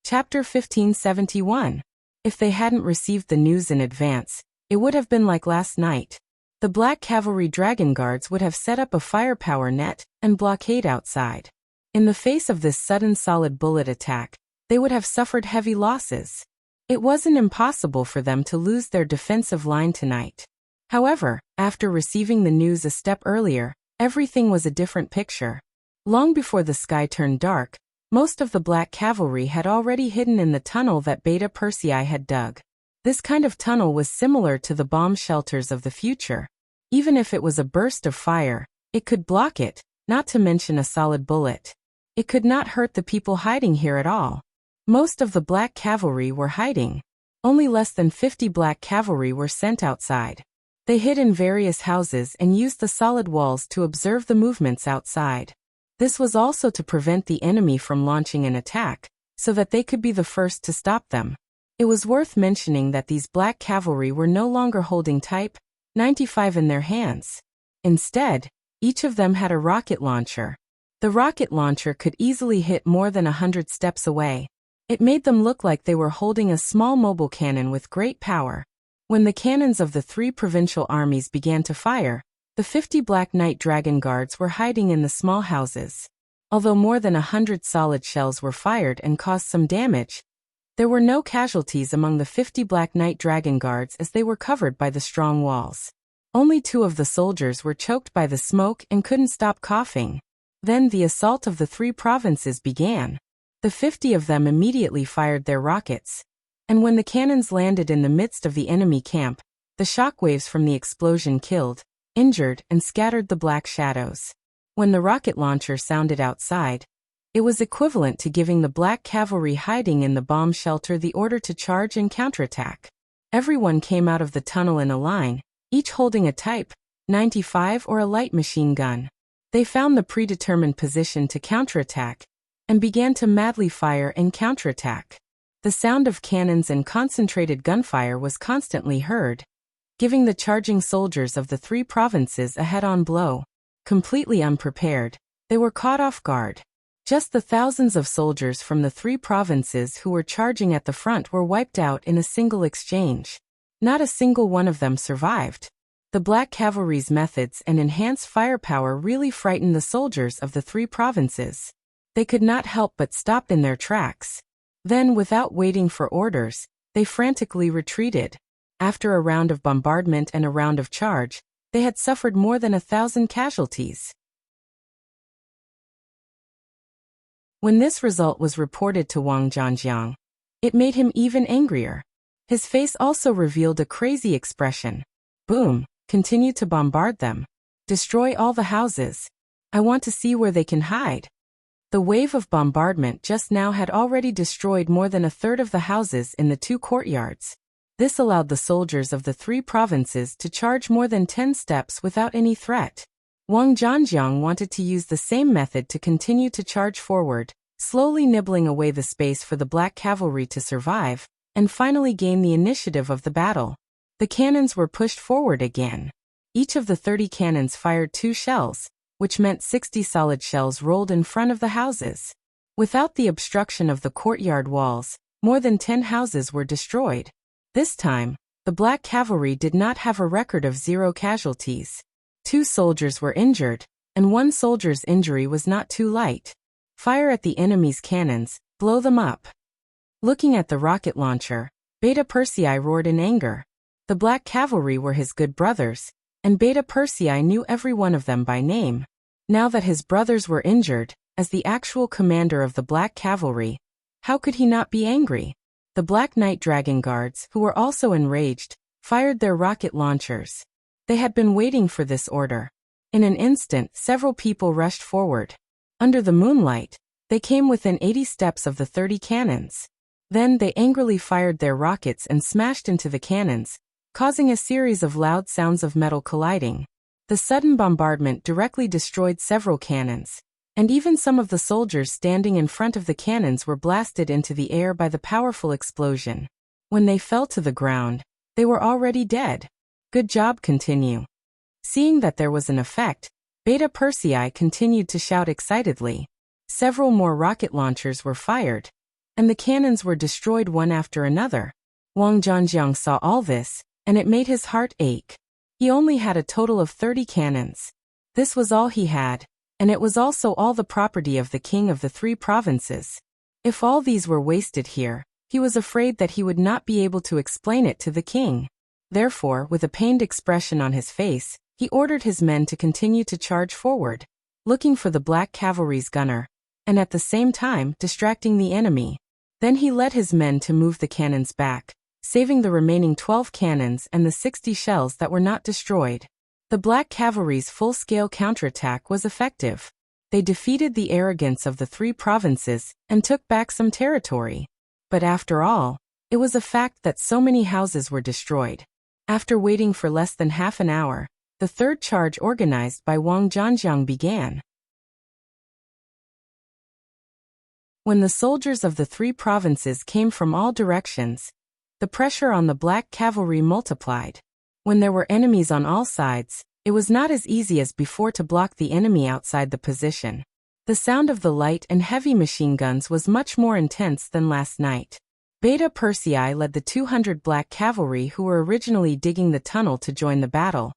Chapter 1571. If they hadn't received the news in advance, it would have been like last night. The Black Cavalry Dragon Guards would have set up a firepower net and blockade outside. In the face of this sudden solid bullet attack, they would have suffered heavy losses. It wasn't impossible for them to lose their defensive line tonight. However, after receiving the news a step earlier, everything was a different picture. Long before the sky turned dark, most of the Black Cavalry had already hidden in the tunnel that Beta Persei had dug. This kind of tunnel was similar to the bomb shelters of the future. Even if it was a burst of fire, it could block it, not to mention a solid bullet. It could not hurt the people hiding here at all. Most of the Black Cavalry were hiding. Only less than 50 Black Cavalry were sent outside. They hid in various houses and used the solid walls to observe the movements outside. This was also to prevent the enemy from launching an attack, so that they could be the first to stop them. It was worth mentioning that these Black Cavalry were no longer holding Type 95 in their hands. Instead, each of them had a rocket launcher. The rocket launcher could easily hit more than 100 steps away. It made them look like they were holding a small mobile cannon with great power. When the cannons of the 3 provincial armies began to fire, the 50 Black Knight Dragon Guards were hiding in the small houses. Although more than 100 solid shells were fired and caused some damage, there were no casualties among the 50 Black Knight Dragon Guards as they were covered by the strong walls. Only 2 of the soldiers were choked by the smoke and couldn't stop coughing. Then the assault of the 3 provinces began. The 50 of them immediately fired their rockets. And when the cannons landed in the midst of the enemy camp, the shockwaves from the explosion killed, injured, and scattered the black shadows. When the rocket launcher sounded outside, it was equivalent to giving the black cavalry hiding in the bomb shelter the order to charge and counterattack. Everyone came out of the tunnel in a line, each holding a Type 95 or a light machine gun. They found the predetermined position to counterattack and began to madly fire and counterattack. The sound of cannons and concentrated gunfire was constantly heard, giving the charging soldiers of the three provinces a head-on blow. Completely unprepared, they were caught off guard. Just the thousands of soldiers from the three provinces who were charging at the front were wiped out in a single exchange. Not a single one of them survived. The Black Cavalry's methods and enhanced firepower really frightened the soldiers of the three provinces. They could not help but stop in their tracks. Then, without waiting for orders, they frantically retreated. After a round of bombardment and a round of charge, they had suffered more than 1,000 casualties. When this result was reported to Wang Zhanjiang, it made him even angrier. His face also revealed a crazy expression. Boom, continue to bombard them. Destroy all the houses. I want to see where they can hide. The wave of bombardment just now had already destroyed more than a third of the houses in the two courtyards. This allowed the soldiers of the three provinces to charge more than 10 steps without any threat. Wang Zhanjiang wanted to use the same method to continue to charge forward, slowly nibbling away the space for the Black Cavalry to survive, and finally gain the initiative of the battle. The cannons were pushed forward again. Each of the 30 cannons fired 2 shells, which meant 60 solid shells rolled in front of the houses. Without the obstruction of the courtyard walls, more than 10 houses were destroyed. This time, the Black Cavalry did not have a record of 0 casualties. 2 soldiers were injured, and 1 soldier's injury was not too light. Fire at the enemy's cannons, blow them up. Looking at the rocket launcher, Beta Persei roared in anger. The Black Cavalry were his good brothers, and Beta Persei knew every one of them by name. Now that his brothers were injured, as the actual commander of the Black Cavalry, how could he not be angry? The Black Knight Dragon Guards, who were also enraged, fired their rocket launchers. They had been waiting for this order. In an instant, several people rushed forward. Under the moonlight, they came within 80 steps of the 30 cannons. Then they angrily fired their rockets and smashed into the cannons, causing a series of loud sounds of metal colliding. The sudden bombardment directly destroyed several cannons, and even some of the soldiers standing in front of the cannons were blasted into the air by the powerful explosion. When they fell to the ground, they were already dead. Good job, continue. Seeing that there was an effect, Beta Persei continued to shout excitedly. Several more rocket launchers were fired, and the cannons were destroyed one after another. Wang Zhanjiang saw all this, and it made his heart ache. He only had a total of 30 cannons. This was all he had, and it was also all the property of the king of the three provinces. If all these were wasted here, he was afraid that he would not be able to explain it to the king. Therefore, with a pained expression on his face, he ordered his men to continue to charge forward, looking for the Black Cavalry's gunner, and at the same time distracting the enemy. Then he led his men to move the cannons back, saving the remaining 12 cannons and the 60 shells that were not destroyed. The Black Cavalry's full-scale counterattack was effective. They defeated the arrogance of the three provinces and took back some territory. But after all, it was a fact that so many houses were destroyed. After waiting for less than half an hour, the third charge organized by Wang Zhanjiang began. When the soldiers of the three provinces came from all directions, the pressure on the Black Cavalry multiplied. When there were enemies on all sides, it was not as easy as before to block the enemy outside the position. The sound of the light and heavy machine guns was much more intense than last night. Beta Persei led the 200 Black Cavalry who were originally digging the tunnel to join the battle,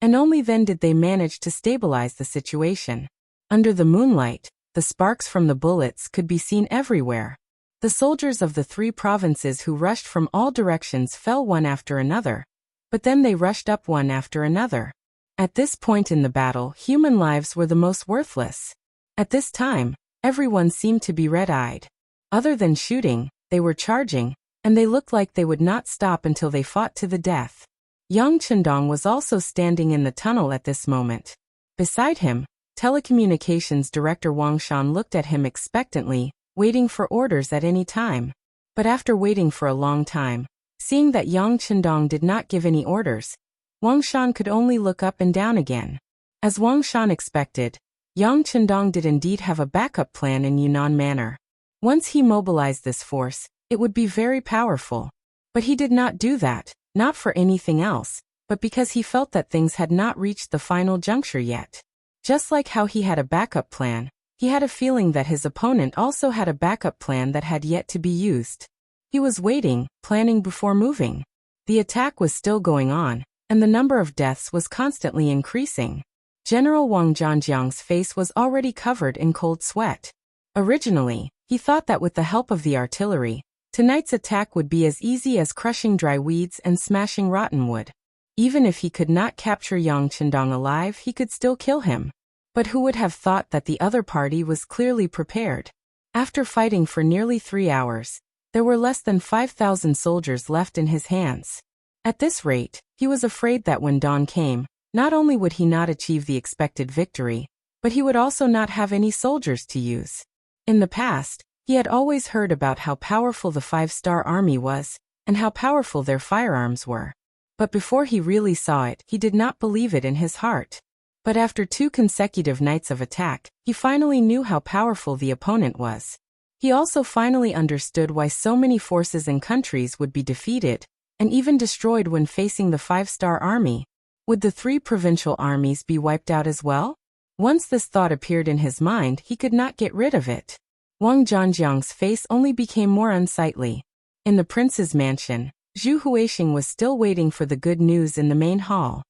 and only then did they manage to stabilize the situation. Under the moonlight, the sparks from the bullets could be seen everywhere. The soldiers of the three provinces who rushed from all directions fell one after another, but then they rushed up one after another. At this point in the battle, human lives were the most worthless. At this time, everyone seemed to be red-eyed. Other than shooting, they were charging, and they looked like they would not stop until they fought to the death. Yang Chendong was also standing in the tunnel at this moment. Beside him, Telecommunications Director Wang Shan looked at him expectantly, waiting for orders at any time. But after waiting for a long time, seeing that Yang Chendong did not give any orders, Wang Shan could only look up and down again. As Wang Shan expected, Yang Chendong did indeed have a backup plan in Yunnan Manor. Once he mobilized this force, it would be very powerful. But he did not do that, not for anything else, but because he felt that things had not reached the final juncture yet. Just like how he had a backup plan, he had a feeling that his opponent also had a backup plan that had yet to be used. He was waiting, planning before moving. The attack was still going on, and the number of deaths was constantly increasing. General Wang Zhanjiang's face was already covered in cold sweat. Originally, he thought that with the help of the artillery, tonight's attack would be as easy as crushing dry weeds and smashing rotten wood. Even if he could not capture Yang Chendong alive, he could still kill him. But who would have thought that the other party was clearly prepared? After fighting for nearly 3 hours, there were less than 5,000 soldiers left in his hands. At this rate, he was afraid that when dawn came, not only would he not achieve the expected victory, but he would also not have any soldiers to use. In the past, he had always heard about how powerful the 5-star army was, and how powerful their firearms were. But before he really saw it, he did not believe it in his heart. But after 2 consecutive nights of attack, he finally knew how powerful the opponent was. He also finally understood why so many forces and countries would be defeated, and even destroyed when facing the 5-star army. Would the 3 provincial armies be wiped out as well? Once this thought appeared in his mind, he could not get rid of it. Wang Zhanjiang's face only became more unsightly. In the prince's mansion, Zhu Huixing was still waiting for the good news in the main hall.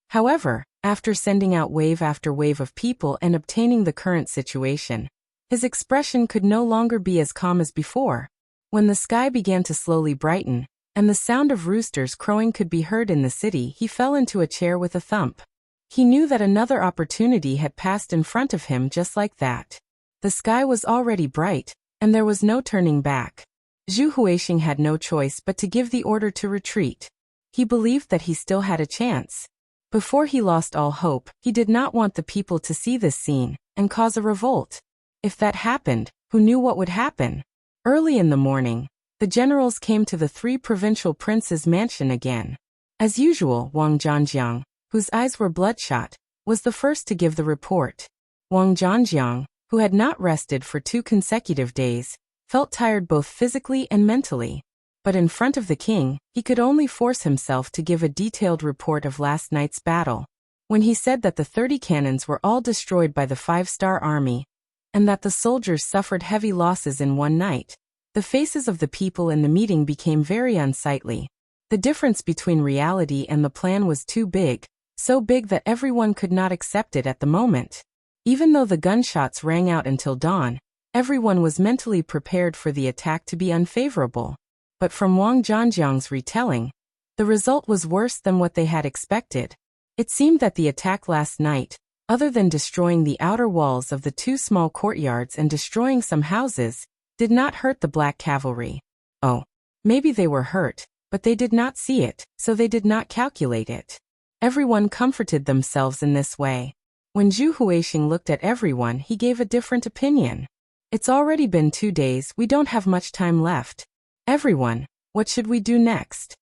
However, after sending out wave after wave of people and obtaining the current situation, his expression could no longer be as calm as before. When the sky began to slowly brighten, and the sound of roosters crowing could be heard in the city, he fell into a chair with a thump. He knew that another opportunity had passed in front of him just like that. The sky was already bright, and there was no turning back. Zhu Huixing had no choice but to give the order to retreat. He believed that he still had a chance. Before he lost all hope, he did not want the people to see this scene and cause a revolt. If that happened, who knew what would happen? Early in the morning, the generals came to the 3 provincial princes' mansion again. As usual, Wang Zhanjiang, whose eyes were bloodshot, was the first to give the report. Wang Zhanjiang, who had not rested for 2 consecutive days, felt tired both physically and mentally. But in front of the king, he could only force himself to give a detailed report of last night's battle. When he said that the 30 cannons were all destroyed by the 5-star army, and that the soldiers suffered heavy losses in one night, the faces of the people in the meeting became very unsightly. The difference between reality and the plan was too big, so big that everyone could not accept it at the moment. Even though the gunshots rang out until dawn, everyone was mentally prepared for the attack to be unfavorable. But from Wang Zhanjiang's retelling, the result was worse than what they had expected. It seemed that the attack last night, other than destroying the outer walls of the 2 small courtyards and destroying some houses, did not hurt the black cavalry. Oh, maybe they were hurt, but they did not see it, so they did not calculate it. Everyone comforted themselves in this way. When Zhu Huixing looked at everyone, he gave a different opinion. It's already been 2 days, we don't have much time left. Everyone, what should we do next?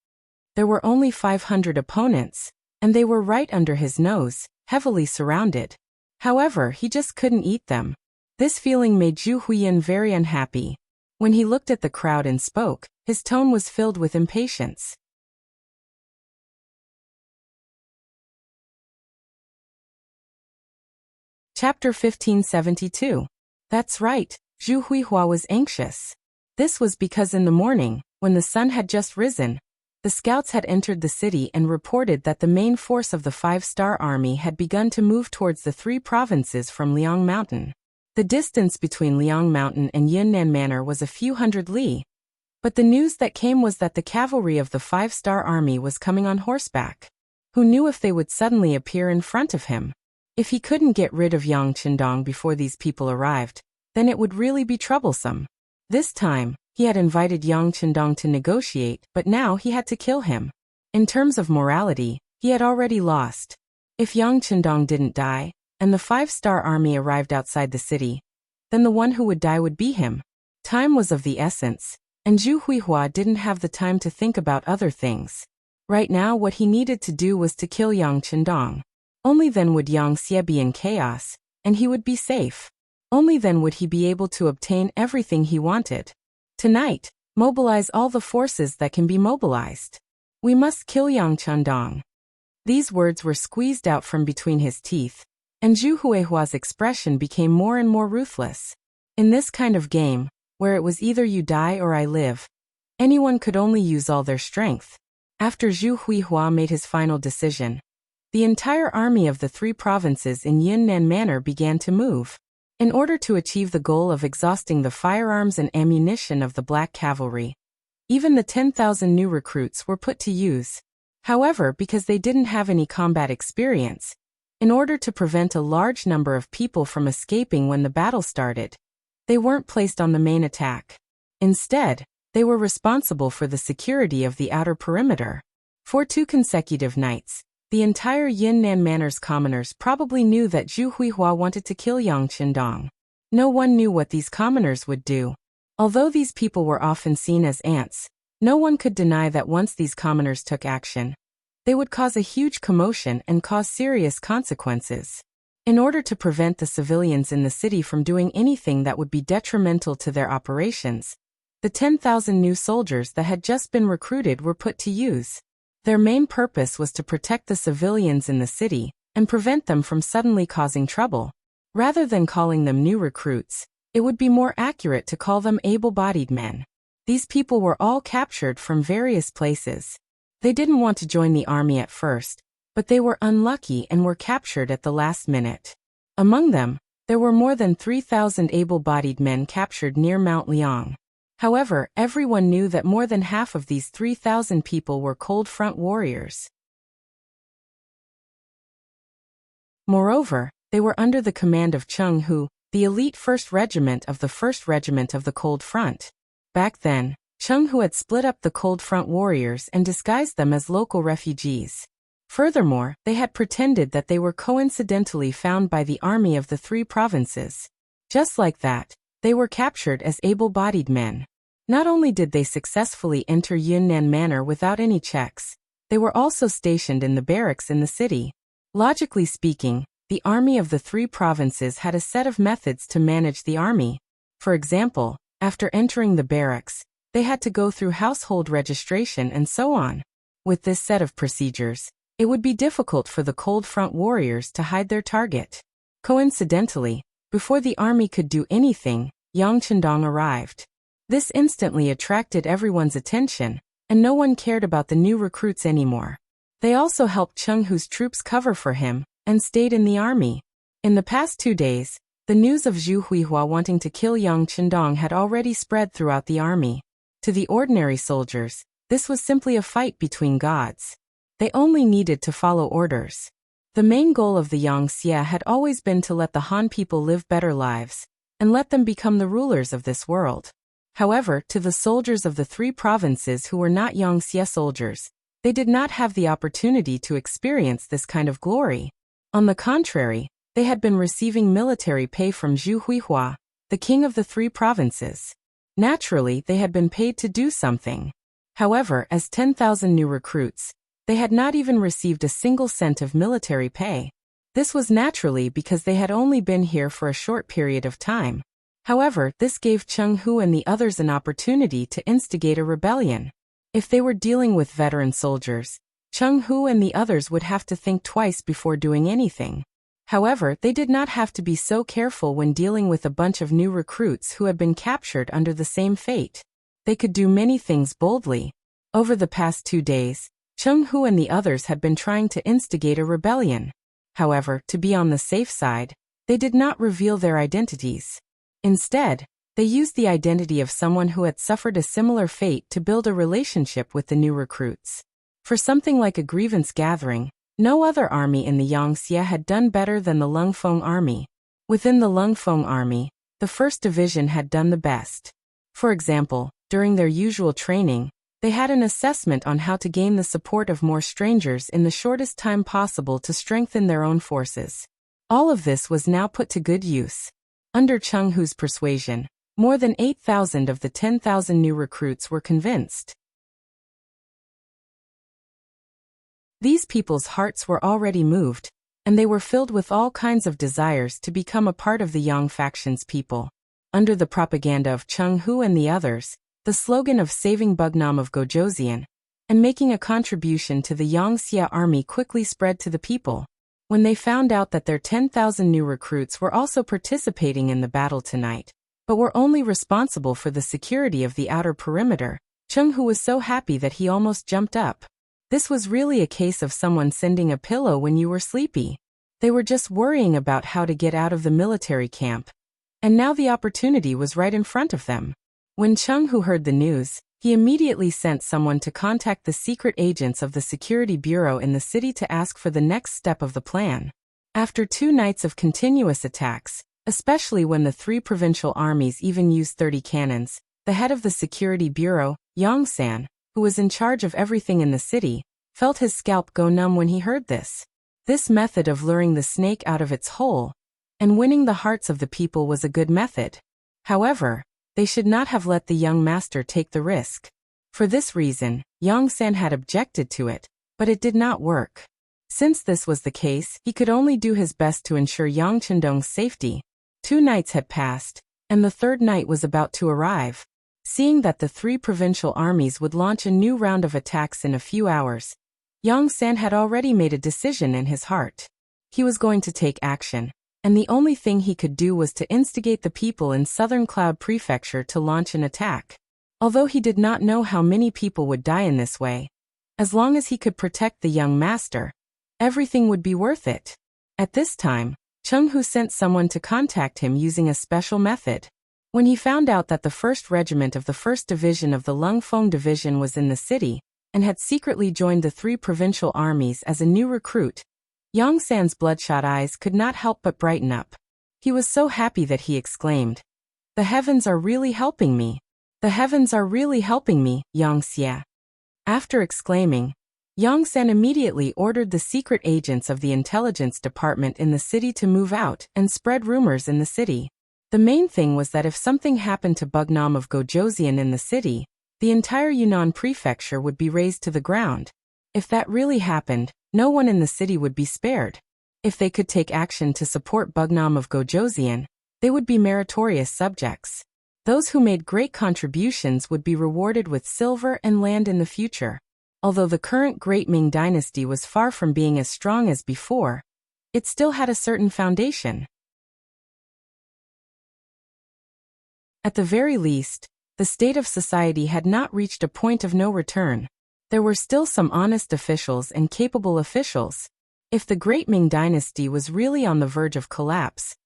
There were only 500 opponents, and they were right under his nose, heavily surrounded. However, he just couldn't eat them. This feeling made Zhu Huiyan very unhappy. When he looked at the crowd and spoke, his tone was filled with impatience. Chapter 1572. That's right, Zhu Huihua was anxious. This was because in the morning, when the sun had just risen, the scouts had entered the city and reported that the main force of the 5-star army had begun to move towards the 3 provinces from Liang Mountain. The distance between Liang Mountain and Yunnan Manor was a few hundred li. But the news that came was that the cavalry of the 5-star army was coming on horseback. Who knew if they would suddenly appear in front of him? If he couldn't get rid of Yang Chendong before these people arrived, then it would really be troublesome. This time, He had invited Yang Chendong to negotiate, but now he had to kill him. In terms of morality, he had already lost. If Yang Chendong didn't die, and the 5-star army arrived outside the city, then the one who would die would be him. Time was of the essence, and Zhu Huihua didn't have the time to think about other things. Right now what he needed to do was to kill Yang Chendong. Only then would Yang Xie be in chaos, and he would be safe. Only then would he be able to obtain everything he wanted. Tonight, mobilize all the forces that can be mobilized. We must kill Yang Chendong. These words were squeezed out from between his teeth, and Zhu Huihua's expression became more and more ruthless. In this kind of game, where it was either you die or I live, anyone could only use all their strength. After Zhu Huihua made his final decision, the entire army of the 3 provinces in Yunnan Manor began to move. In order to achieve the goal of exhausting the firearms and ammunition of the Black Cavalry, even the 10,000 new recruits were put to use. However, because they didn't have any combat experience, in order to prevent a large number of people from escaping when the battle started, they weren't placed on the main attack. Instead, they were responsible for the security of the outer perimeter. For 2 consecutive nights, the entire Yunnan Manor's commoners probably knew that Zhu Huihua wanted to kill Yang Chendong. No one knew what these commoners would do. Although these people were often seen as ants, no one could deny that once these commoners took action, they would cause a huge commotion and cause serious consequences. In order to prevent the civilians in the city from doing anything that would be detrimental to their operations, the 10,000 new soldiers that had just been recruited were put to use. Their main purpose was to protect the civilians in the city and prevent them from suddenly causing trouble. Rather than calling them new recruits, it would be more accurate to call them able-bodied men. These people were all captured from various places. They didn't want to join the army at first, but they were unlucky and were captured at the last minute. Among them, there were more than 3,000 able-bodied men captured near Mount Liang. However, everyone knew that more than half of these 3,000 people were cold front warriors. Moreover, they were under the command of Cheng Hu, the elite 1st Regiment of the 1st Regiment of the Cold Front. Back then, Cheng Hu had split up the Cold Front warriors and disguised them as local refugees. Furthermore, they had pretended that they were coincidentally found by the army of the 3 provinces. Just like that, they were captured as able-bodied men. Not only did they successfully enter Yunnan Manor without any checks, they were also stationed in the barracks in the city. Logically speaking, the army of the 3 provinces had a set of methods to manage the army. For example, after entering the barracks, they had to go through household registration and so on. With this set of procedures, it would be difficult for the Cold Front warriors to hide their target. Coincidentally, before the army could do anything, Yang Chendong arrived. This instantly attracted everyone's attention, and no one cared about the new recruits anymore. They also helped Cheng Hu's troops cover for him, and stayed in the army. In the past 2 days, the news of Zhu Huihua wanting to kill Yang Chendong had already spread throughout the army. To the ordinary soldiers, this was simply a fight between gods. They only needed to follow orders. The main goal of the Yang Xie had always been to let the Han people live better lives, and let them become the rulers of this world. However, to the soldiers of the 3 provinces who were not Yang Xie soldiers, they did not have the opportunity to experience this kind of glory. On the contrary, they had been receiving military pay from Zhu Huihua, the king of the 3 provinces. Naturally, they had been paid to do something. However, as 10,000 new recruits, they had not even received a single cent of military pay. This was naturally because they had only been here for a short period of time. However, this gave Cheng Hu and the others an opportunity to instigate a rebellion. If they were dealing with veteran soldiers, Cheng Hu and the others would have to think twice before doing anything. However, they did not have to be so careful when dealing with a bunch of new recruits who had been captured under the same fate. They could do many things boldly. Over the past 2 days, Cheng Hu and the others had been trying to instigate a rebellion. However, to be on the safe side, they did not reveal their identities. Instead, they used the identity of someone who had suffered a similar fate to build a relationship with the new recruits. For something like a grievance gathering, no other army in the Yang Xie had done better than the Lungfeng army. Within the Lungfeng army, the 1st Division had done the best. For example, During their usual training, they had an assessment on how to gain the support of more strangers in the shortest time possible to strengthen their own forces. All of this was now put to good use. Under Cheng Hu's persuasion, more than 8,000 of the 10,000 new recruits were convinced. These people's hearts were already moved, and they were filled with all kinds of desires to become a part of the Yang faction's people. Under the propaganda of Cheng Hu and the others, the slogan of saving Bugnam of Gojoseon and making a contribution to the Yangxia army quickly spread to the people. When they found out that their 10,000 new recruits were also participating in the battle tonight, but were only responsible for the security of the outer perimeter, Cheng Hu was so happy that he almost jumped up. This was really a case of someone sending a pillow when you were sleepy. They were just worrying about how to get out of the military camp, and now the opportunity was right in front of them. When Cheng Hu heard the news, he immediately sent someone to contact the secret agents of the Security Bureau in the city to ask for the next step of the plan. After 2 nights of continuous attacks, especially when the 3 provincial armies even used 30 cannons, the head of the Security Bureau, Yang San, who was in charge of everything in the city, felt his scalp go numb when he heard this. This method of luring the snake out of its hole and winning the hearts of the people was a good method. However, they should not have let the young master take the risk. For this reason, Yang San had objected to it, but it did not work. Since this was the case, he could only do his best to ensure Yang Chendong's safety. 2 nights had passed, and the 3rd night was about to arrive. Seeing that the 3 provincial armies would launch a new round of attacks in a few hours, Yang San had already made a decision in his heart. He was going to take action, and the only thing he could do was to instigate the people in Southern Cloud Prefecture to launch an attack. Although he did not know how many people would die in this way, as long as he could protect the young master, everything would be worth it. At this time, Cheng Hu sent someone to contact him using a special method. When he found out that the 1st Regiment of the 1st Division of the Lungfeng Division was in the city, and had secretly joined the 3 provincial armies as a new recruit, Yang San's bloodshot eyes could not help but brighten up. He was so happy that he exclaimed, "The heavens are really helping me. The heavens are really helping me, Yang Xia." After exclaiming, Yang San immediately ordered the secret agents of the intelligence department in the city to move out and spread rumors in the city. The main thing was that if something happened to Bugnam of Gojoseon in the city, the entire Yunnan prefecture would be razed to the ground. If that really happened, no one in the city would be spared. If they could take action to support Bugnam of Gojoseon, they would be meritorious subjects. Those who made great contributions would be rewarded with silver and land in the future. Although the current Great Ming Dynasty was far from being as strong as before, it still had a certain foundation. At the very least, the state of society had not reached a point of no return. There were still some honest officials and capable officials. If the Great Ming Dynasty was really on the verge of collapse,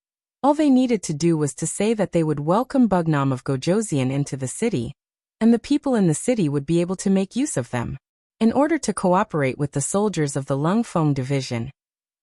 all they needed to do was to say that they would welcome Bugnam of Gojoseon into the city, and the people in the city would be able to make use of them. In order to cooperate with the soldiers of the Lungfeng Division,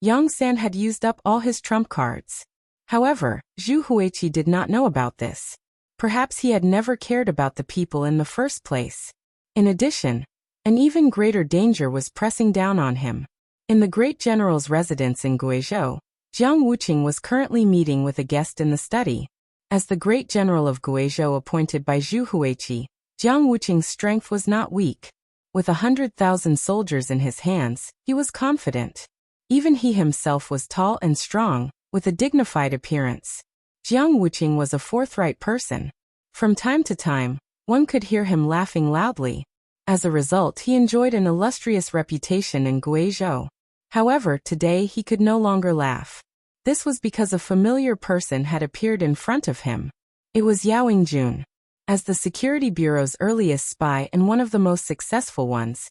Yang San had used up all his trump cards. However, Zhu Huiqi did not know about this. Perhaps he had never cared about the people in the first place. In addition, an even greater danger was pressing down on him. In the great general's residence in Guizhou, Jiang Wuqing was currently meeting with a guest in the study. As the great general of Guizhou appointed by Zhu Huiqi, Jiang Wuqing's strength was not weak. With 100,000 soldiers in his hands, he was confident. Even he himself was tall and strong, with a dignified appearance. Jiang Wuqing was a forthright person. From time to time, one could hear him laughing loudly. As a result, he enjoyed an illustrious reputation in Guizhou. However, today he could no longer laugh. This was because a familiar person had appeared in front of him. It was Yao Yingjun. As the Security Bureau's earliest spy and one of the most successful ones,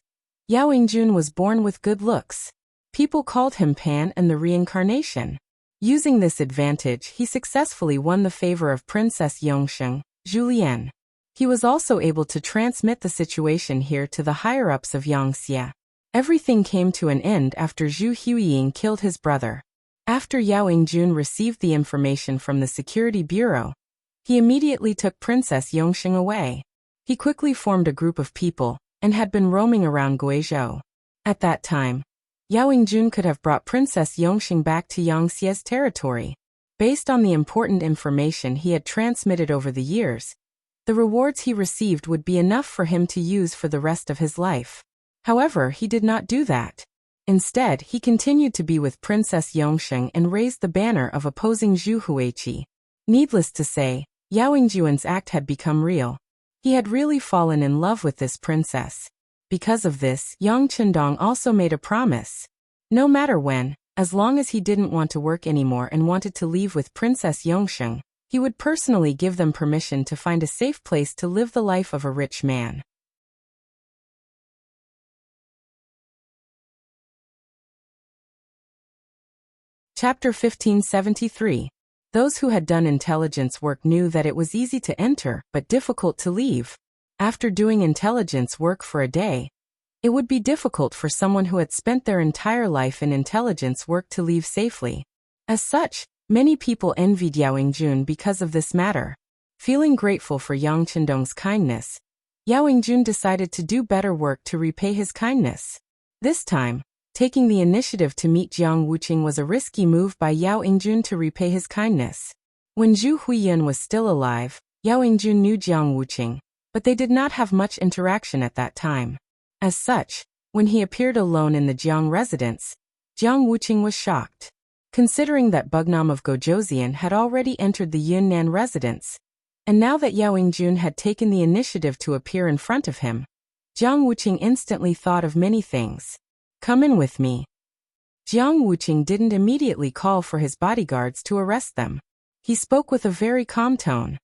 Yao Yingjun was born with good looks. People called him Pan and the Reincarnation. Using this advantage, he successfully won the favor of Princess Yongsheng, Julian. He was also able to transmit the situation here to the higher-ups of Yangxia. Everything came to an end after Zhu Huiying killed his brother. After Yao Yingjun received the information from the Security Bureau, he immediately took Princess Yongsheng away. He quickly formed a group of people, and had been roaming around Guizhou. At that time, Yao Yingjun could have brought Princess Yongxing back to Yangxie's territory. Based on the important information he had transmitted over the years, the rewards he received would be enough for him to use for the rest of his life. However, he did not do that. Instead, he continued to be with Princess Yongxing and raised the banner of opposing Zhu Huiqi. Needless to say, Yao Yingjun's act had become real. He had really fallen in love with this princess. Because of this, Yang Chendong also made a promise. No matter when, as long as he didn't want to work anymore and wanted to leave with Princess Yongxing, he would personally give them permission to find a safe place to live the life of a rich man. Chapter 1573. Those who had done intelligence work knew that it was easy to enter, but difficult to leave. After doing intelligence work for a day, it would be difficult for someone who had spent their entire life in intelligence work to leave safely. As such, many people envied Yao Yingjun because of this matter. Feeling grateful for Yang Chendong's kindness, Yao Yingjun decided to do better work to repay his kindness. This time, taking the initiative to meet Jiang Wuqing was a risky move by Yao Yingjun to repay his kindness. When Zhu Huiyan was still alive, Yao Yingjun knew Jiang Wuqing, but they did not have much interaction at that time. As such, when he appeared alone in the Jiang residence, Jiang Wuqing was shocked. Considering that Bugnam of Gojosian had already entered the Yunnan residence, and now that Yao Yingjun had taken the initiative to appear in front of him, Jiang Wuqing instantly thought of many things. Come in with me. Jiang Wuqing didn't immediately call for his bodyguards to arrest them. He spoke with a very calm tone.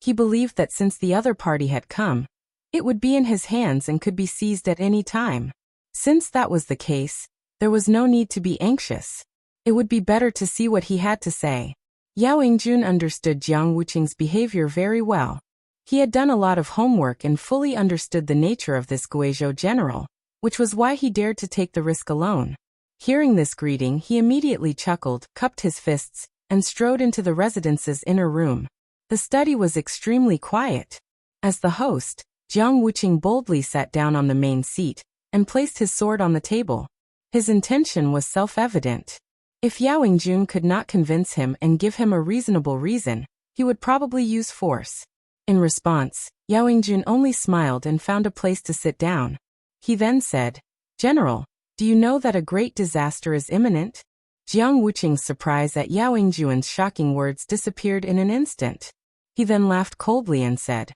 He believed that since the other party had come, it would be in his hands and could be seized at any time. Since that was the case, there was no need to be anxious. It would be better to see what he had to say. Yao Yingjun understood Jiang Wuqing's behavior very well. He had done a lot of homework and fully understood the nature of this Guizhou general, which was why he dared to take the risk alone. Hearing this greeting, he immediately chuckled, cupped his fists, and strode into the residence's inner room. The study was extremely quiet. As the host, Jiang Wuqing boldly sat down on the main seat and placed his sword on the table. His intention was self-evident. If Yao Yingjun could not convince him and give him a reasonable reason, he would probably use force. In response, Yao Yingjun only smiled and found a place to sit down. He then said, "General, do you know that a great disaster is imminent?" Jiang Wuqing's surprise at Yao Yingjun's shocking words disappeared in an instant. He then laughed coldly and said,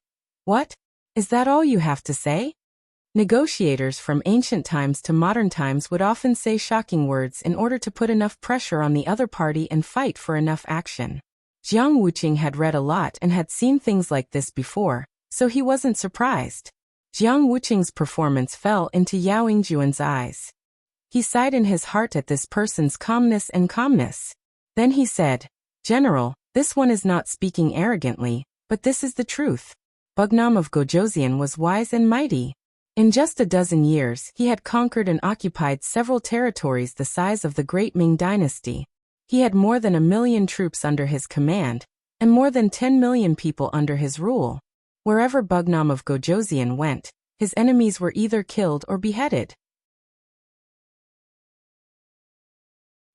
"What? Is that all you have to say?" Negotiators from ancient times to modern times would often say shocking words in order to put enough pressure on the other party and fight for enough action. Jiang Wuqing had read a lot and had seen things like this before, so he wasn't surprised. Jiang Wuqing's performance fell into Yao Yingjun's eyes. He sighed in his heart at this person's calmness. Then he said, "General, this one is not speaking arrogantly, but this is the truth. Bugnam of Gojosian was wise and mighty. In just a dozen years, he had conquered and occupied several territories the size of the Great Ming Dynasty. He had more than 1 million troops under his command, and more than 10 million people under his rule. Wherever Bugnam of Gojosian went, his enemies were either killed or beheaded.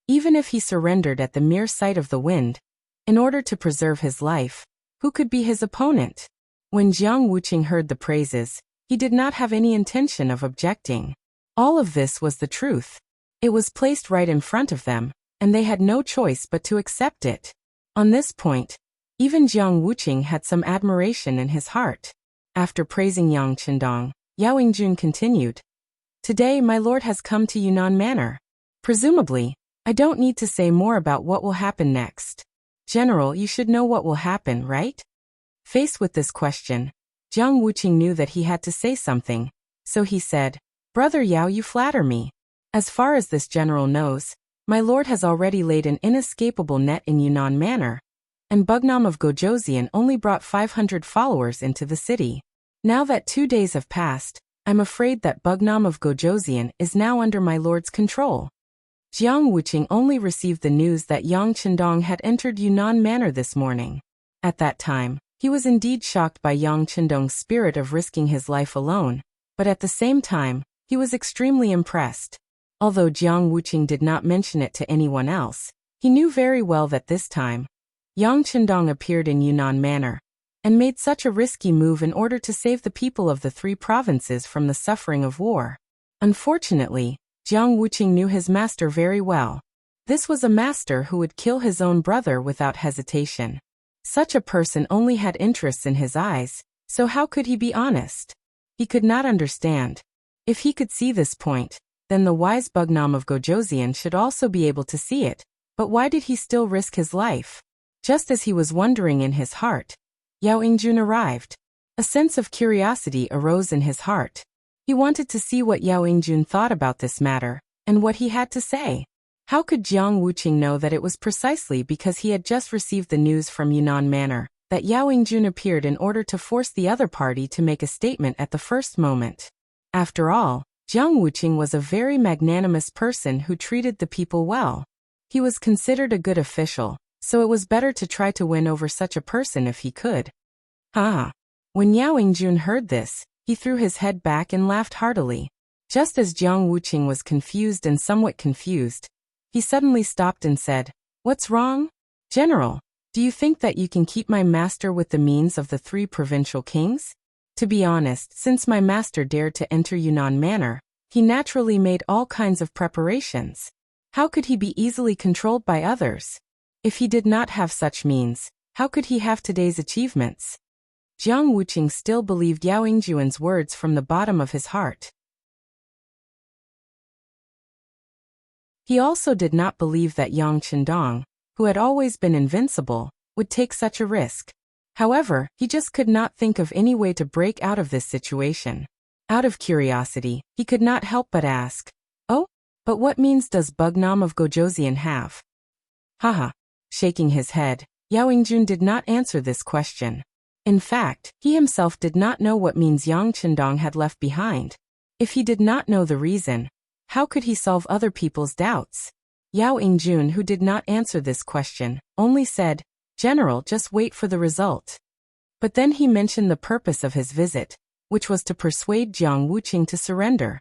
Even if he surrendered at the mere sight of the wind, in order to preserve his life, who could be his opponent?" When Jiang Wuqing heard the praises, he did not have any intention of objecting. All of this was the truth. It was placed right in front of them, and they had no choice but to accept it. On this point, even Jiang Wuqing had some admiration in his heart. After praising Yang Chendong, Yao Yingjun continued, "Today my lord has come to Yunnan Manor. Presumably, I don't need to say more about what will happen next. General, you should know what will happen, right?" Faced with this question, Jiang Wuqing knew that he had to say something, so he said, "Brother Yao, you flatter me. As far as this general knows, my lord has already laid an inescapable net in Yunnan Manor, and Bugnam of Gojosian only brought 500 followers into the city. Now that 2 days have passed, I'm afraid that Bugnam of Gojosian is now under my lord's control." Jiang Wuqing only received the news that Yang Chendong had entered Yunnan Manor this morning. At that time, He was indeed shocked by Yang Chendong's spirit of risking his life alone, but at the same time, he was extremely impressed. Although Jiang Wuqing did not mention it to anyone else, he knew very well that this time, Yang Chendong appeared in Yunnan Manor and made such a risky move in order to save the people of the 3 provinces from the suffering of war. Unfortunately, Jiang Wuqing knew his master very well. This was a master who would kill his own brother without hesitation. Such a person only had interests in his eyes, so how could he be honest? He could not understand. If he could see this point, then the wise Bugnam of Gojoseon should also be able to see it, but why did he still risk his life? Just as he was wondering in his heart, Yao Yingjun arrived. A sense of curiosity arose in his heart. He wanted to see what Yao Yingjun thought about this matter, and what he had to say. How could Jiang Wuqing know that it was precisely because he had just received the news from Yunnan Manor that Yao Yingjun appeared in order to force the other party to make a statement at the first moment? After all, Jiang Wuqing was a very magnanimous person who treated the people well. He was considered a good official, so it was better to try to win over such a person if he could. When Yao Yingjun heard this, he threw his head back and laughed heartily. Just as Jiang Wuqing was confused and somewhat confused, he suddenly stopped and said, "What's wrong? General, do you think that you can keep my master with the means of the 3 provincial kings?" To be honest, since my master dared to enter Yunnan Manor, he naturally made all kinds of preparations. How could he be easily controlled by others? If he did not have such means, how could he have today's achievements? Jiang Wuqing still believed Yao Yingjun's words from the bottom of his heart. He also did not believe that Yang Chendong, who had always been invincible, would take such a risk. However, he just could not think of any way to break out of this situation. Out of curiosity, he could not help but ask, "Oh, but what means does Bugnam of Gojoseon have?" Shaking his head, Yao Yingjun did not answer this question. In fact, he himself did not know what means Yang Chendong had left behind. If he did not know the reason, how could he solve other people's doubts? Yao Yingjun, who did not answer this question, only said, "General, just wait for the result." But then he mentioned the purpose of his visit, which was to persuade Jiang Wuqing to surrender.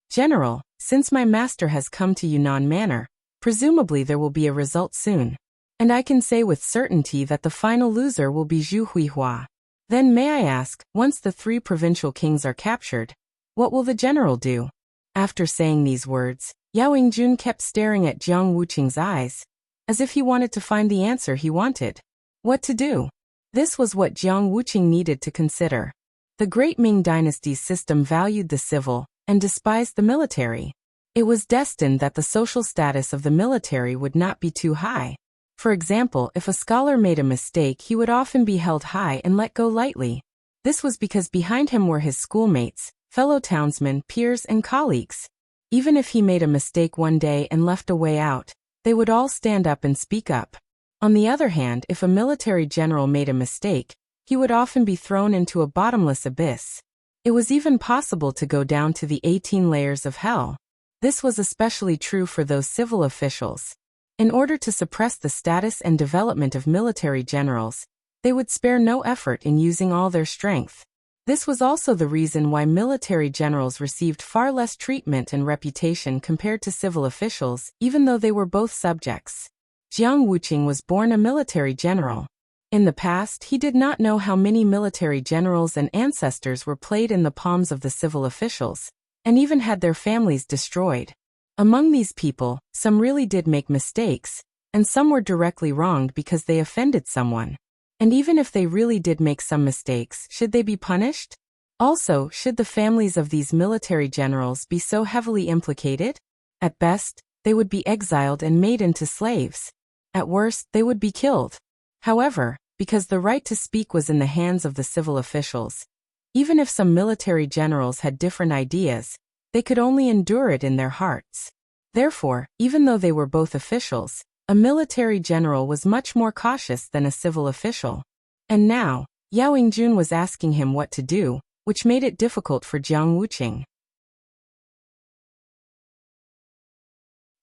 "General, since my master has come to Yunnan Manor, presumably there will be a result soon. And I can say with certainty that the final loser will be Zhu Huihua. Then may I ask, once the 3 provincial kings are captured, what will the general do?" After saying these words, Yao Yingjun kept staring at Jiang Wuqing's eyes, as if he wanted to find the answer he wanted. What to do? This was what Jiang Wuqing needed to consider. The great Ming dynasty's system valued the civil and despised the military. It was destined that the social status of the military would not be too high. For example, if a scholar made a mistake, he would often be held high and let go lightly. This was because behind him were his schoolmates, fellow townsmen, peers, and colleagues. Even if he made a mistake one day and left a way out, they would all stand up and speak up. On the other hand, if a military general made a mistake, he would often be thrown into a bottomless abyss. It was even possible to go down to the 18 layers of hell. This was especially true for those civil officials. In order to suppress the status and development of military generals, they would spare no effort in using all their strength. This was also the reason why military generals received far less treatment and reputation compared to civil officials, even though they were both subjects. Jiang Wuqing was born a military general. In the past, he did not know how many military generals and ancestors were played in the palms of the civil officials, and even had their families destroyed. Among these people, some really did make mistakes, and some were directly wronged because they offended someone. And even if they really did make some mistakes, should they be punished? Also, should the families of these military generals be so heavily implicated? At best, they would be exiled and made into slaves. At worst, they would be killed. However, because the right to speak was in the hands of the civil officials, even if some military generals had different ideas, they could only endure it in their hearts. Therefore, even though they were both officials, a military general was much more cautious than a civil official. And now, Yao Yingjun was asking him what to do, which made it difficult for Jiang Wuqing.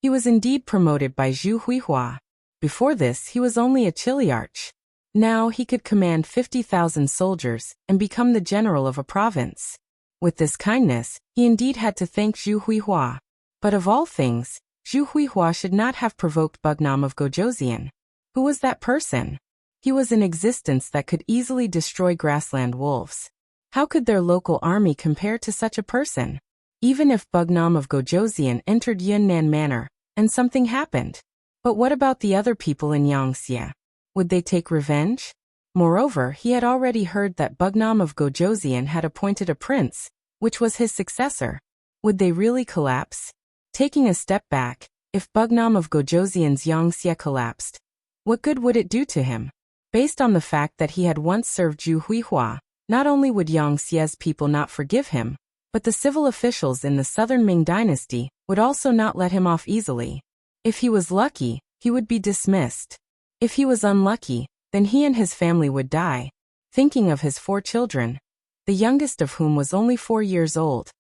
He was indeed promoted by Zhu Huihua. Before this, he was only a chiliarch. Now he could command 50,000 soldiers and become the general of a province. With this kindness, he indeed had to thank Zhu Huihua. But of all things, Zhu Huihua should not have provoked Bugnam of Gojoseon. Who was that person? He was an existence that could easily destroy grassland wolves. How could their local army compare to such a person? Even if Bugnam of Gojoseon entered Yunnan Manor, and something happened. But what about the other people in Yangxia? Would they take revenge? Moreover, he had already heard that Bugnam of Gojoseon had appointed a prince, which was his successor. Would they really collapse? Taking a step back, if Bugnam of Gojoseon's Yangxia collapsed, what good would it do to him? Based on the fact that he had once served Zhu Huihua, not only would Yangxia's people not forgive him, but the civil officials in the southern Ming dynasty would also not let him off easily. If he was lucky, he would be dismissed. If he was unlucky, then he and his family would die. Thinking of his 4 children, the youngest of whom was only 4 years old,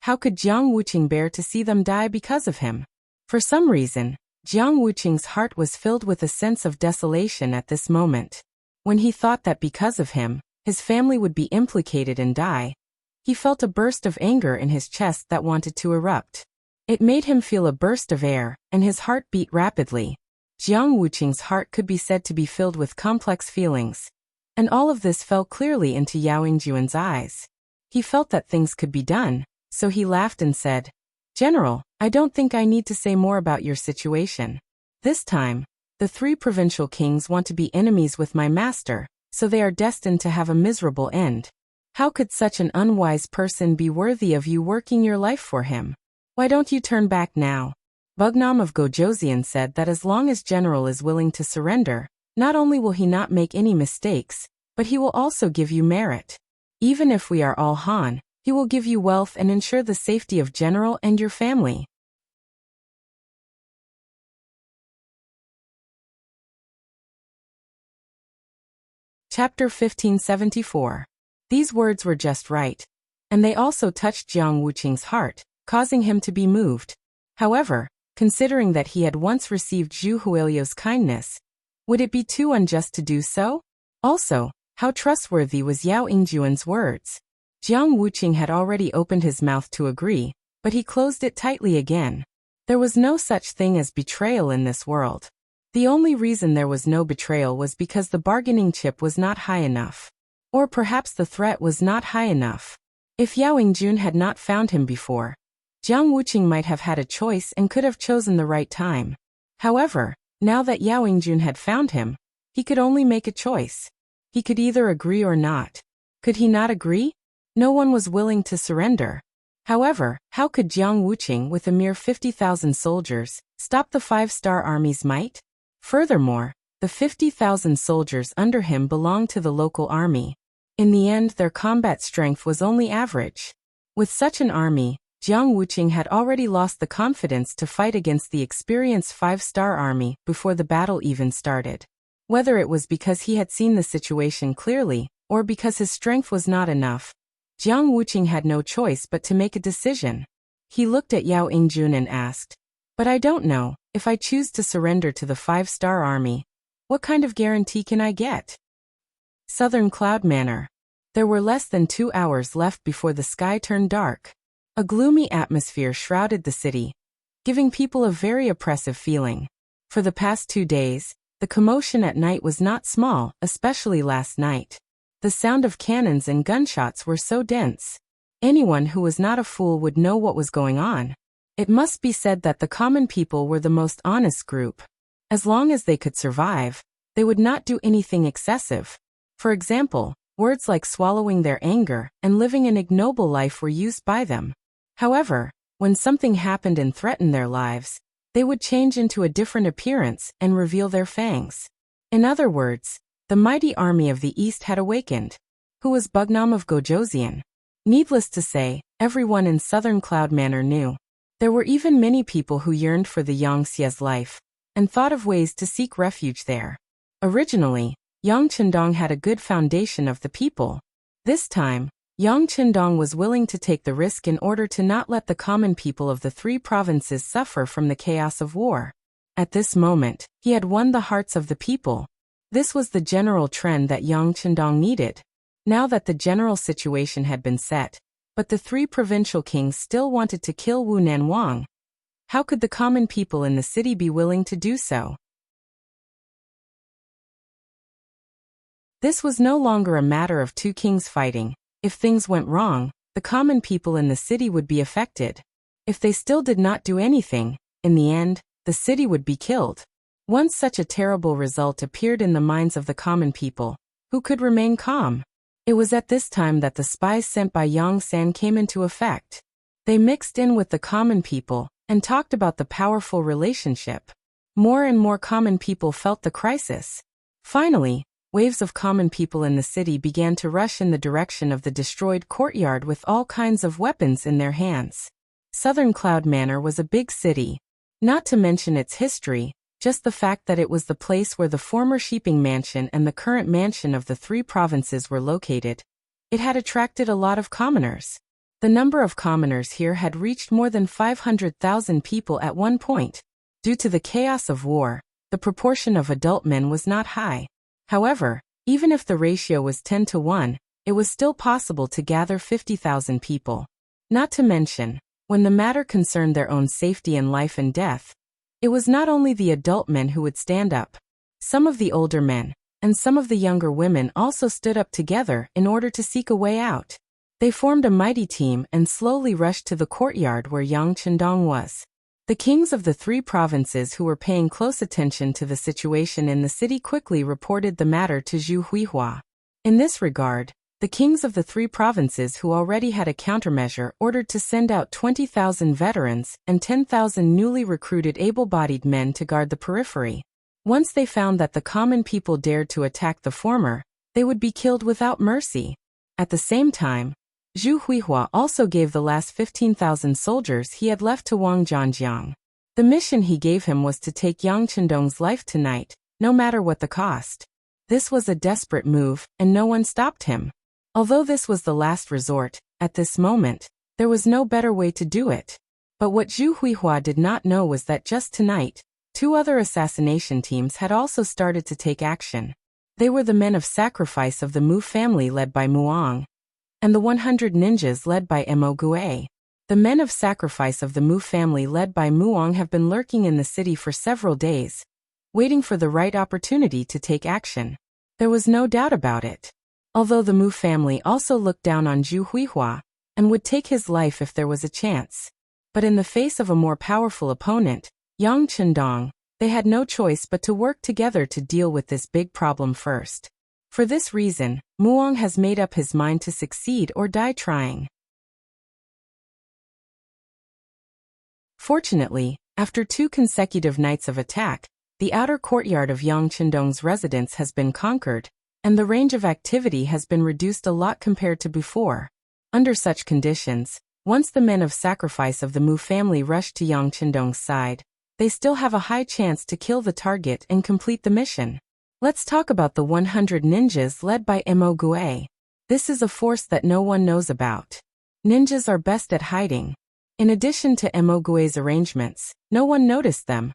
how could Jiang Wuqing bear to see them die because of him? For some reason, Jiang Wuqing's heart was filled with a sense of desolation at this moment. When he thought that because of him, his family would be implicated and die, he felt a burst of anger in his chest that wanted to erupt. It made him feel a burst of air, and his heart beat rapidly. Jiang Wuqing's heart could be said to be filled with complex feelings. And all of this fell clearly into Yao Yingjuan's eyes. He felt that things could be done, so he laughed and said, "General, I don't think I need to say more about your situation. This time, the 3 provincial kings want to be enemies with my master, so they are destined to have a miserable end. How could such an unwise person be worthy of you working your life for him? Why don't you turn back now?" Bugnam of Gojoseon said that as long as General is willing to surrender, not only will he not make any mistakes, but he will also give you merit. Even if we are all Han, he will give you wealth and ensure the safety of General and your family. Chapter 1574. These words were just right. And they also touched Jiang Wuqing's heart, causing him to be moved. However, considering that he had once received Zhu Huilio's kindness, would it be too unjust to do so? Also, how trustworthy was Yao Yingjuan's words? Jiang Wuqing had already opened his mouth to agree, but he closed it tightly again. There was no such thing as betrayal in this world. The only reason there was no betrayal was because the bargaining chip was not high enough. Or perhaps the threat was not high enough. If Yao Yingjun had not found him before, Jiang Wuqing might have had a choice and could have chosen the right time. However, now that Yao Yingjun had found him, he could only make a choice. He could either agree or not. Could he not agree? No one was willing to surrender. However, how could Jiang Wuqing, with a mere 50,000 soldiers, stop the 5-star army's might? Furthermore, the 50,000 soldiers under him belonged to the local army. In the end, their combat strength was only average. With such an army, Jiang Wuqing had already lost the confidence to fight against the experienced 5-star army before the battle even started. Whether it was because he had seen the situation clearly, or because his strength was not enough, Jiang Wuqing had no choice but to make a decision. He looked at Yao Yingjun and asked, "But I don't know, if I choose to surrender to the 5-star army, what kind of guarantee can I get?" Southern Cloud Manor. There were less than 2 hours left before the sky turned dark. A gloomy atmosphere shrouded the city, giving people a very oppressive feeling. For the past 2 days, the commotion at night was not small, especially last night. The sound of cannons and gunshots were so dense. Anyone who was not a fool would know what was going on. It must be said that the common people were the most honest group. As long as they could survive, they would not do anything excessive. For example, words like swallowing their anger and living an ignoble life were used by them. However, when something happened and threatened their lives, they would change into a different appearance and reveal their fangs. In other words, the mighty army of the East had awakened. Who was Bugnam of Gojoseon? Needless to say, everyone in Southern Cloud Manor knew. There were even many people who yearned for the Yangxia's life, and thought of ways to seek refuge there. Originally, Yang Chendong had a good foundation of the people. This time, Yang Chendong was willing to take the risk in order to not let the common people of the 3 provinces suffer from the chaos of war. At this moment, he had won the hearts of the people. This was the general trend that Yang Chendong needed. Now that the general situation had been set, but the three provincial kings still wanted to kill Wu Nanwang. How could the common people in the city be willing to do so? This was no longer a matter of two kings fighting. If things went wrong, the common people in the city would be affected. If they still did not do anything, in the end, the city would be killed. Once such a terrible result appeared in the minds of the common people, who could remain calm? It was at this time that the spies sent by Yang San came into effect. They mixed in with the common people and talked about the powerful relationship. More and more common people felt the crisis. Finally, waves of common people in the city began to rush in the direction of the destroyed courtyard with all kinds of weapons in their hands. Southern Cloud Manor was a big city. Not to mention its history, just the fact that it was the place where the former sheeping mansion and the current mansion of the three provinces were located. It had attracted a lot of commoners. The number of commoners here had reached more than 500,000 people at one point. Due to the chaos of war, the proportion of adult men was not high. However, even if the ratio was 10 to 1, it was still possible to gather 50,000 people. Not to mention, when the matter concerned their own safety and life and death, it was not only the adult men who would stand up. Some of the older men, and some of the younger women also stood up together in order to seek a way out. They formed a mighty team and slowly rushed to the courtyard where Yang Chendong was. The kings of the three provinces who were paying close attention to the situation in the city quickly reported the matter to Zhu Huihua. In this regard, the kings of the three provinces who already had a countermeasure ordered to send out 20,000 veterans and 10,000 newly recruited able-bodied men to guard the periphery. Once they found that the common people dared to attack the former, they would be killed without mercy. At the same time, Zhu Huihua also gave the last 15,000 soldiers he had left to Wang Zhanjiang. The mission he gave him was to take Yang Chendong's life tonight, no matter what the cost. This was a desperate move, and no one stopped him. Although this was the last resort, at this moment, there was no better way to do it. But what Zhu Huihua did not know was that just tonight, two other assassination teams had also started to take action. They were the men of sacrifice of the Mu family led by Muang, and the 100 ninjas led by Mo Gue. The men of sacrifice of the Mu family led by Muang have been lurking in the city for several days, waiting for the right opportunity to take action. There was no doubt about it. Although the Mu family also looked down on Zhu Huihua, and would take his life if there was a chance. But in the face of a more powerful opponent, Yang Chendong, they had no choice but to work together to deal with this big problem first. For this reason, Muang has made up his mind to succeed or die trying. Fortunately, after 2 consecutive nights of attack, the outer courtyard of Yang Chendong's residence has been conquered, and the range of activity has been reduced a lot compared to before. Under such conditions, once the men of sacrifice of the Mu family rush to Yang Chendong's side, they still have a high chance to kill the target and complete the mission. Let's talk about the 100 ninjas led by Mo Gue. This is a force that no one knows about. Ninjas are best at hiding. In addition to Mo Gue's arrangements, no one noticed them.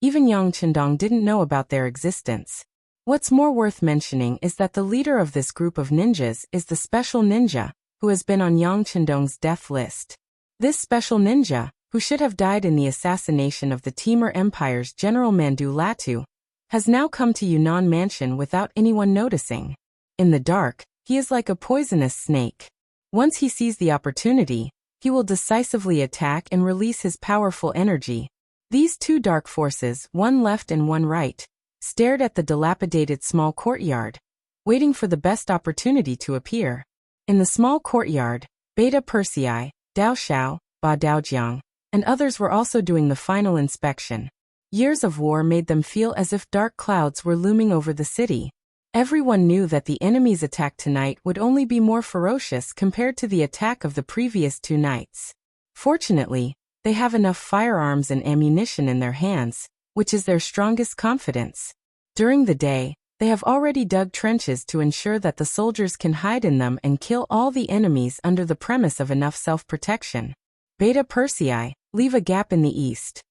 Even Yang Chendong didn't know about their existence. What's more worth mentioning is that the leader of this group of ninjas is the special ninja, who has been on Yang Chendong's death list. This special ninja, who should have died in the assassination of the Timur Empire's General Mandu Latu, has now come to Yunnan Mansion without anyone noticing. In the dark, he is like a poisonous snake. Once he sees the opportunity, he will decisively attack and release his powerful energy. These two dark forces, one left and one right, stared at the dilapidated small courtyard, waiting for the best opportunity to appear. In the small courtyard, Beta Persei, Dao Xiao, Ba Daojiang, and others were also doing the final inspection. Years of war made them feel as if dark clouds were looming over the city. Everyone knew that the enemy's attack tonight would only be more ferocious compared to the attack of the previous 2 nights. Fortunately, they have enough firearms and ammunition in their hands, which is their strongest confidence. During the day, they have already dug trenches to ensure that the soldiers can hide in them and kill all the enemies under the premise of enough self-protection. Beta Persei, leave a gap in the east.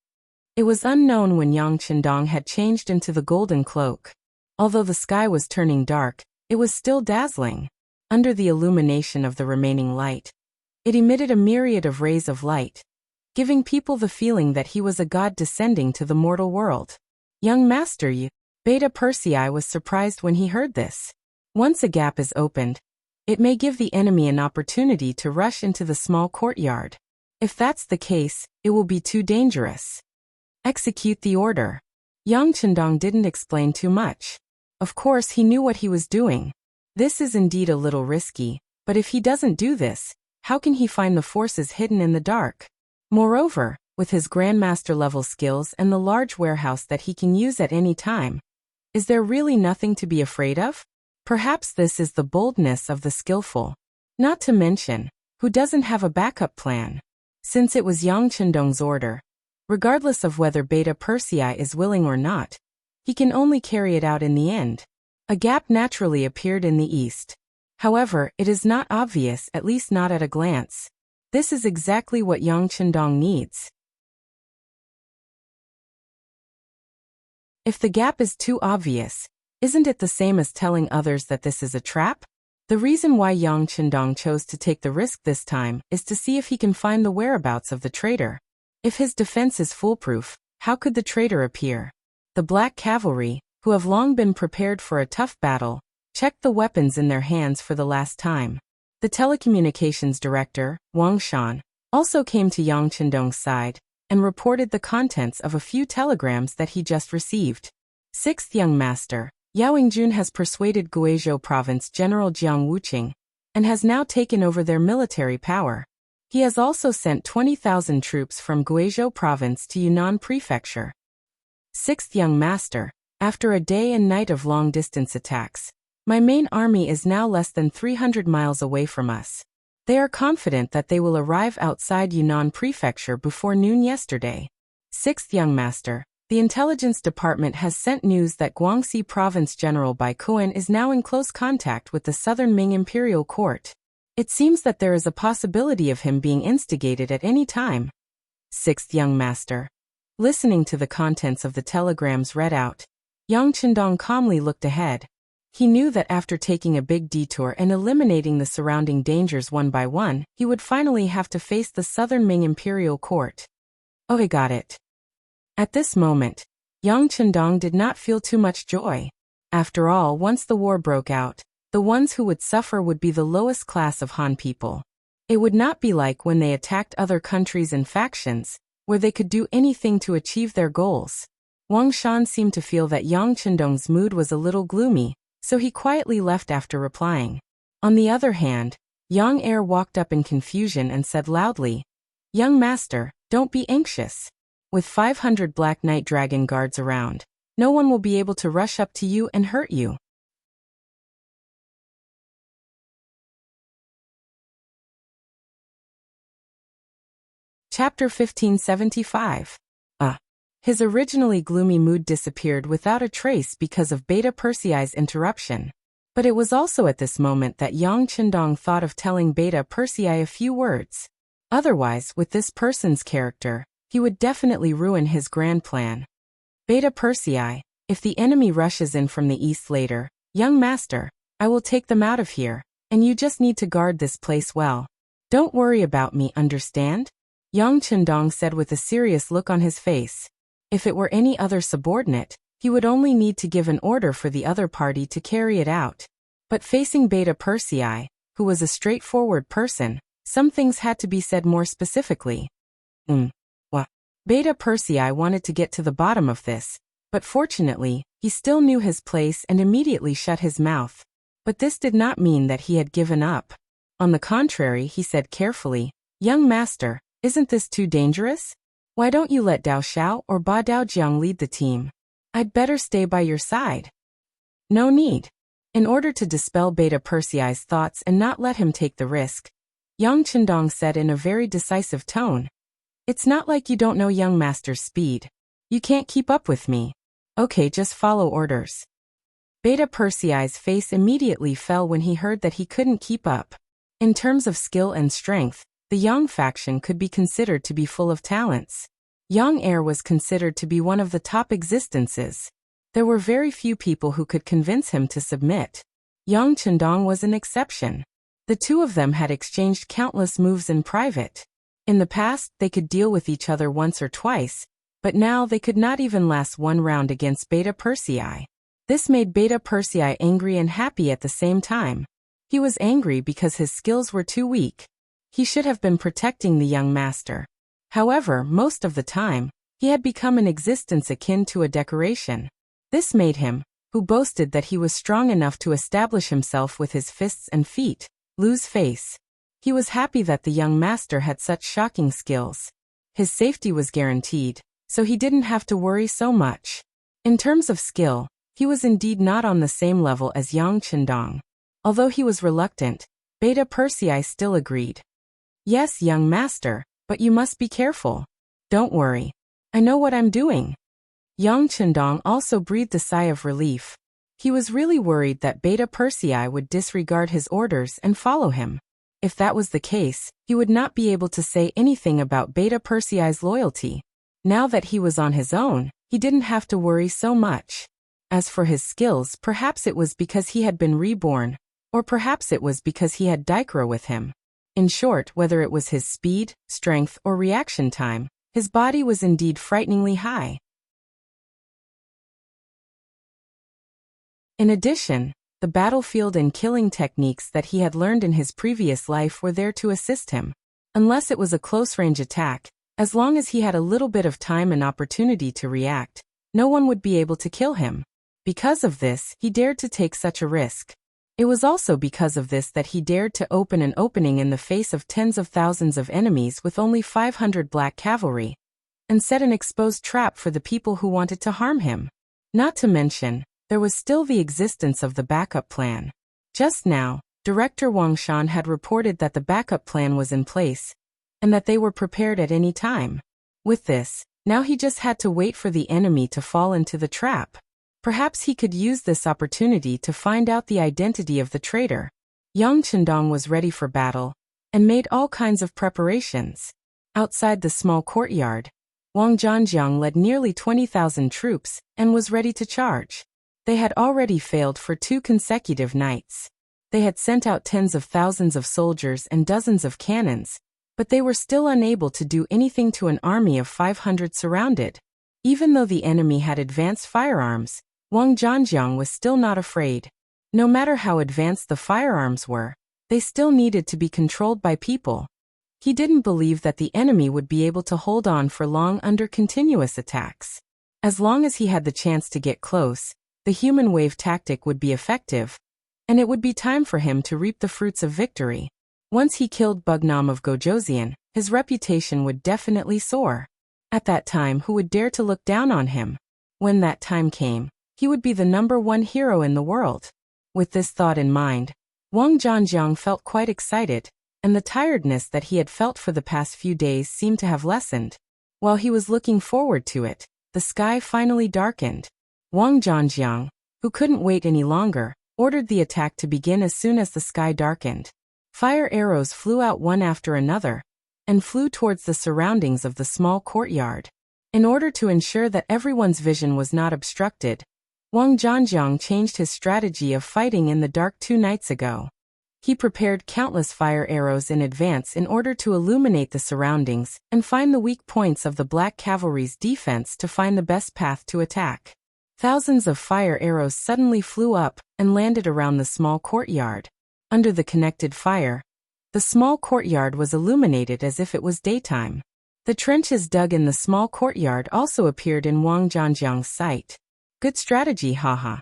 It was unknown when Yang Chendong had changed into the golden cloak. Although the sky was turning dark, it was still dazzling. Under the illumination of the remaining light, it emitted a myriad of rays of light, giving people the feeling that he was a god descending to the mortal world. Young Master Beta Persei was surprised when he heard this. Once a gap is opened, it may give the enemy an opportunity to rush into the small courtyard. If that's the case, it will be too dangerous. Execute the order. Yang Chendong didn't explain too much. Of course he knew what he was doing. This is indeed a little risky, but if he doesn't do this, how can he find the forces hidden in the dark? Moreover, with his Grandmaster-level skills and the large warehouse that he can use at any time, is there really nothing to be afraid of? Perhaps this is the boldness of the skillful. Not to mention, who doesn't have a backup plan? Since it was Yang Chendong's order, regardless of whether Beta Persei is willing or not, he can only carry it out in the end. A gap naturally appeared in the east. However, it is not obvious, at least not at a glance. This is exactly what Yang Chendong needs. If the gap is too obvious, isn't it the same as telling others that this is a trap? The reason why Yang Chendong chose to take the risk this time is to see if he can find the whereabouts of the traitor. If his defense is foolproof, how could the traitor appear? The Black Cavalry, who have long been prepared for a tough battle, checked the weapons in their hands for the last time. The telecommunications director, Wang Shan, also came to Yang Chendong's side and reported the contents of a few telegrams that he just received. Sixth Young Master, Yao Yingjun has persuaded Guizhou Province General Jiang Wuqing and has now taken over their military power. He has also sent 20,000 troops from Guizhou Province to Yunnan Prefecture. Sixth Young Master, after a day and night of long-distance attacks, my main army is now less than 300 miles away from us. They are confident that they will arrive outside Yunnan Prefecture before noon yesterday. Sixth Young Master, the intelligence department has sent news that Guangxi Province General Bai Kuan is now in close contact with the Southern Ming Imperial Court. It seems that there is a possibility of him being instigated at any time. Sixth Young Master. Listening to the contents of the telegrams read out, Yang Chendong calmly looked ahead. He knew that after taking a big detour and eliminating the surrounding dangers one by one, he would finally have to face the Southern Ming Imperial Court. Oh, he got it. At this moment, Yang Chendong did not feel too much joy. After all, once the war broke out, the ones who would suffer would be the lowest class of Han people. It would not be like when they attacked other countries and factions, where they could do anything to achieve their goals. Wang Shan seemed to feel that Yang Chendong's mood was a little gloomy, so he quietly left after replying. On the other hand, Yang Er walked up in confusion and said loudly, "Young Master, don't be anxious. With 500 Black Knight Dragon guards around, no one will be able to rush up to you and hurt you." Chapter 1575. His originally gloomy mood disappeared without a trace because of Beta Persei's interruption. But it was also at this moment that Yang Chendong thought of telling Beta Persei a few words. Otherwise, with this person's character, he would definitely ruin his grand plan. Beta Persei, if the enemy rushes in from the east later, young master, I will take them out of here, and you just need to guard this place well. Don't worry about me, understand? Yang Chendong said with a serious look on his face. If it were any other subordinate, he would only need to give an order for the other party to carry it out. But facing Beta Persei, who was a straightforward person, some things had to be said more specifically. Beta Persei wanted to get to the bottom of this, but fortunately, he still knew his place and immediately shut his mouth. But this did not mean that he had given up. On the contrary, he said carefully, "Young master, isn't this too dangerous? Why don't you let Dao Xiao or Ba Daojiang lead the team? I'd better stay by your side." No need. In order to dispel Beta Persei's thoughts and not let him take the risk, Yang Chendong said in a very decisive tone, "It's not like you don't know young master's speed. You can't keep up with me. Okay, just follow orders." Beta Persei's face immediately fell when he heard that he couldn't keep up. In terms of skill and strength, the Yang faction could be considered to be full of talents. Yang Er was considered to be one of the top existences. There were very few people who could convince him to submit. Yang Chendong was an exception. The two of them had exchanged countless moves in private. In the past, they could deal with each other once or twice, but now they could not even last one round against Beta Persei. This made Beta Persei angry and happy at the same time. He was angry because his skills were too weak. He should have been protecting the young master. However, most of the time, he had become an existence akin to a decoration. This made him, who boasted that he was strong enough to establish himself with his fists and feet, lose face. He was happy that the young master had such shocking skills. His safety was guaranteed, so he didn't have to worry so much. In terms of skill, he was indeed not on the same level as Yang Chendong. Although he was reluctant, Beta Persei still agreed. Yes, young master, but you must be careful. Don't worry. I know what I'm doing. Yang Chendong also breathed a sigh of relief. He was really worried that Beta Persei would disregard his orders and follow him. If that was the case, he would not be able to say anything about Beta Persei's loyalty. Now that he was on his own, he didn't have to worry so much. As for his skills, perhaps it was because he had been reborn, or perhaps it was because he had Daikra with him. In short, whether it was his speed, strength, or reaction time, his body was indeed frighteningly high. In addition, the battlefield and killing techniques that he had learned in his previous life were there to assist him. Unless it was a close-range attack, as long as he had a little bit of time and opportunity to react, no one would be able to kill him. Because of this, he dared to take such a risk. It was also because of this that he dared to open an opening in the face of tens of thousands of enemies with only 500 black cavalry, and set an exposed trap for the people who wanted to harm him. Not to mention, there was still the existence of the backup plan. Just now, Director Wang Shan had reported that the backup plan was in place, and that they were prepared at any time. With this, now he just had to wait for the enemy to fall into the trap. Perhaps he could use this opportunity to find out the identity of the traitor. Yang Chendong was ready for battle, and made all kinds of preparations. Outside the small courtyard, Wang Zhanjiang led nearly 20,000 troops, and was ready to charge. They had already failed for 2 consecutive nights. They had sent out tens of thousands of soldiers and dozens of cannons, but they were still unable to do anything to an army of 500 surrounded. Even though the enemy had advanced firearms, Wang Zhanjiang was still not afraid. No matter how advanced the firearms were, they still needed to be controlled by people. He didn't believe that the enemy would be able to hold on for long under continuous attacks. As long as he had the chance to get close, the human wave tactic would be effective, and it would be time for him to reap the fruits of victory. Once he killed Bugnam of Gojoseon, his reputation would definitely soar. At that time, who would dare to look down on him? When that time came, he would be the #1 hero in the world. With this thought in mind, Wang Zhanjiang felt quite excited, and the tiredness that he had felt for the past few days seemed to have lessened. While he was looking forward to it, the sky finally darkened. Wang Zhanjiang, who couldn't wait any longer, ordered the attack to begin as soon as the sky darkened. Fire arrows flew out one after another, and flew towards the surroundings of the small courtyard. In order to ensure that everyone's vision was not obstructed, Wang Zhanjiang changed his strategy of fighting in the dark 2 nights ago. He prepared countless fire arrows in advance in order to illuminate the surroundings and find the weak points of the Black Cavalry's defense to find the best path to attack. Thousands of fire arrows suddenly flew up and landed around the small courtyard. Under the connected fire, the small courtyard was illuminated as if it was daytime. The trenches dug in the small courtyard also appeared in Wang Zhanjiang's sight. Good strategy, haha.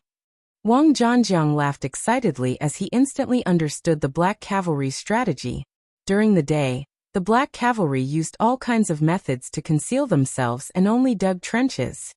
Wang Zhanjiang laughed excitedly as he instantly understood the Black Cavalry's strategy. During the day, the Black Cavalry used all kinds of methods to conceal themselves and only dug trenches.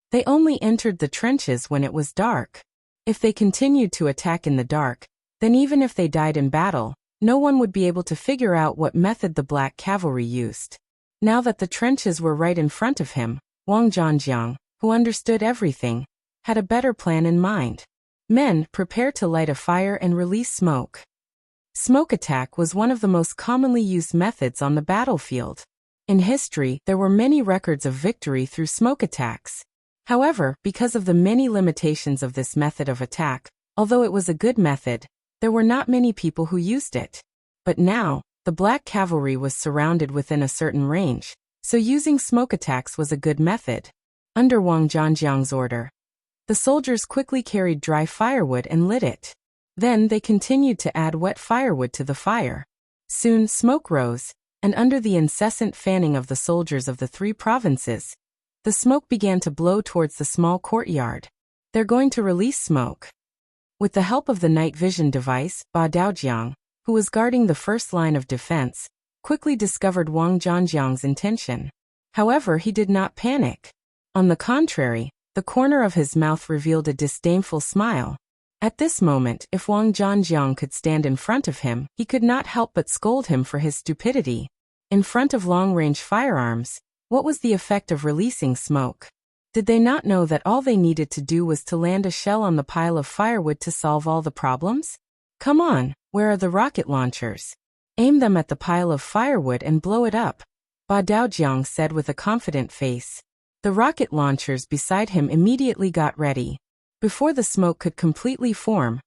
They only entered the trenches when it was dark. If they continued to attack in the dark, then even if they died in battle, no one would be able to figure out what method the Black Cavalry used. Now that the trenches were right in front of him, Wang Zhanjiang, who understood everything, had a better plan in mind. Men, prepare to light a fire and release smoke. Smoke attack was one of the most commonly used methods on the battlefield. In history, there were many records of victory through smoke attacks. However, because of the many limitations of this method of attack, although it was a good method, there were not many people who used it. But now, the Black Cavalry was surrounded within a certain range, so using smoke attacks was a good method. Under Wang Zhanjiang's order, the soldiers quickly carried dry firewood and lit it. Then they continued to add wet firewood to the fire. Soon smoke rose, and under the incessant fanning of the soldiers of the 3 provinces, the smoke began to blow towards the small courtyard. They're going to release smoke. With the help of the night vision device, Ba Daojiang, who was guarding the first line of defense, quickly discovered Wang Zhanjiang's intention. However, he did not panic. On the contrary, the corner of his mouth revealed a disdainful smile. At this moment, if Wang Zhanjiang could stand in front of him, he could not help but scold him for his stupidity. In front of long-range firearms, what was the effect of releasing smoke? Did they not know that all they needed to do was to land a shell on the pile of firewood to solve all the problems? Come on, where are the rocket launchers? Aim them at the pile of firewood and blow it up, Ba Daojiang said with a confident face. The rocket launchers beside him immediately got ready. Before the smoke could completely form,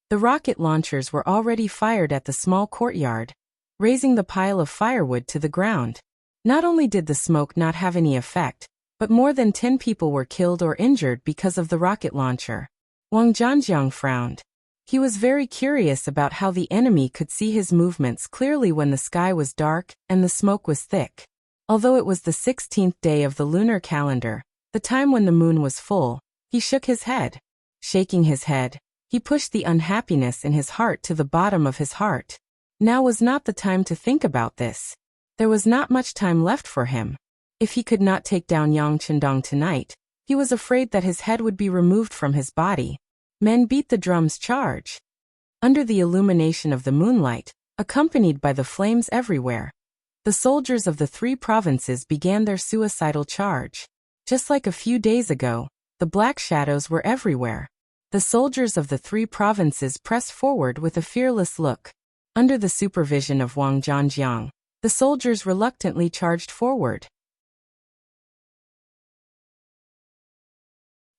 the rocket launchers were already fired at the small courtyard, raising the pile of firewood to the ground. Not only did the smoke not have any effect, but more than 10 people were killed or injured because of the rocket launcher. Wang Zhanjiang frowned. He was very curious about how the enemy could see his movements clearly when the sky was dark and the smoke was thick. Although it was the 16th day of the lunar calendar, the time when the moon was full, he shook his head. Shaking his head, he pushed the unhappiness in his heart to the bottom of his heart. Now was not the time to think about this. There was not much time left for him. If he could not take down Yang Chendong tonight, he was afraid that his head would be removed from his body. Men beat the drums charge. Under the illumination of the moonlight, accompanied by the flames everywhere, the soldiers of the 3 provinces began their suicidal charge. Just like a few days ago, the black shadows were everywhere. The soldiers of the 3 provinces pressed forward with a fearless look. Under the supervision of Wang Zhanjiang, the soldiers reluctantly charged forward.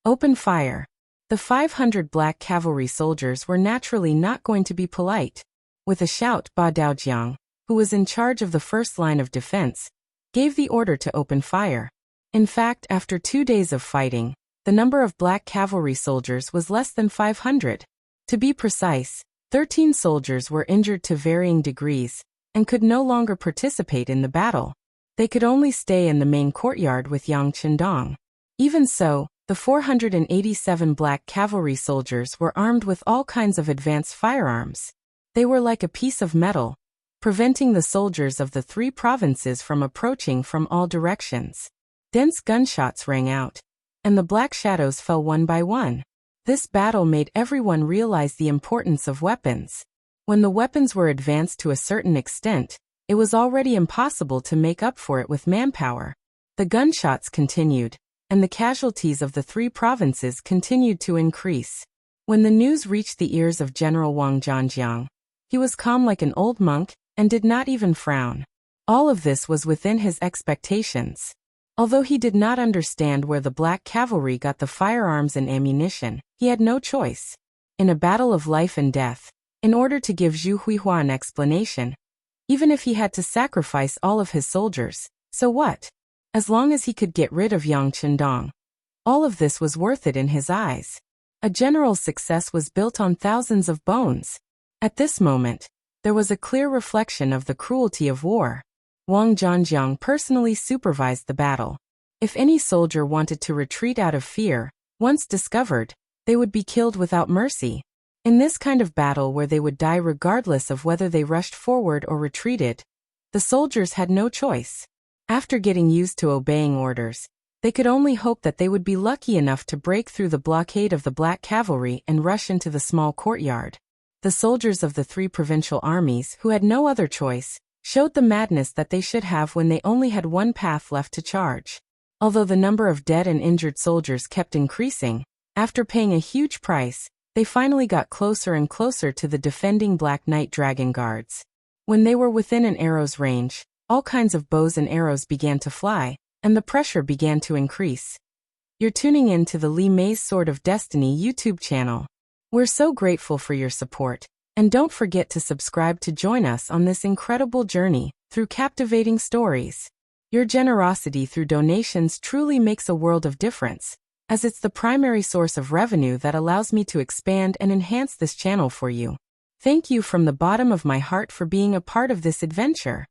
Open fire. The 500 black cavalry soldiers were naturally not going to be polite. With a shout, Ba Daojiang, who was in charge of the first line of defense, gave the order to open fire. In fact, after 2 days of fighting, the number of black cavalry soldiers was less than 500. To be precise, 13 soldiers were injured to varying degrees and could no longer participate in the battle. They could only stay in the main courtyard with Yang Chendong. Even so, the 487 black cavalry soldiers were armed with all kinds of advanced firearms. They were like a piece of metal, preventing the soldiers of the 3 provinces from approaching from all directions. Dense gunshots rang out, and the black shadows fell one by one. This battle made everyone realize the importance of weapons. When the weapons were advanced to a certain extent, it was already impossible to make up for it with manpower. The gunshots continued, and the casualties of the 3 provinces continued to increase. When the news reached the ears of General Wang Zhanjiang, he was calm like an old monk and did not even frown. All of this was within his expectations. Although he did not understand where the black cavalry got the firearms and ammunition, he had no choice. In a battle of life and death, in order to give Zhu Huihua an explanation, even if he had to sacrifice all of his soldiers, so what? As long as he could get rid of Yang Chendong, all of this was worth it in his eyes. A general's success was built on thousands of bones. At this moment, there was a clear reflection of the cruelty of war. Wang Zhanjiang personally supervised the battle. If any soldier wanted to retreat out of fear, once discovered, they would be killed without mercy. In this kind of battle where they would die regardless of whether they rushed forward or retreated, the soldiers had no choice. After getting used to obeying orders, they could only hope that they would be lucky enough to break through the blockade of the black cavalry and rush into the small courtyard. The soldiers of the 3 provincial armies, who had no other choice, showed the madness that they should have when they only had one path left to charge. Although the number of dead and injured soldiers kept increasing, after paying a huge price, they finally got closer and closer to the defending Black Knight Dragon Guards. When they were within an arrow's range, All kinds of bows and arrows began to fly, and the pressure began to increase. You're tuning in to the Lee May's Sword of Destiny YouTube channel. We're so grateful for your support, and don't forget to subscribe to join us on this incredible journey through captivating stories. Your generosity through donations truly makes a world of difference, as it's the primary source of revenue that allows me to expand and enhance this channel for you. Thank you from the bottom of my heart for being a part of this adventure.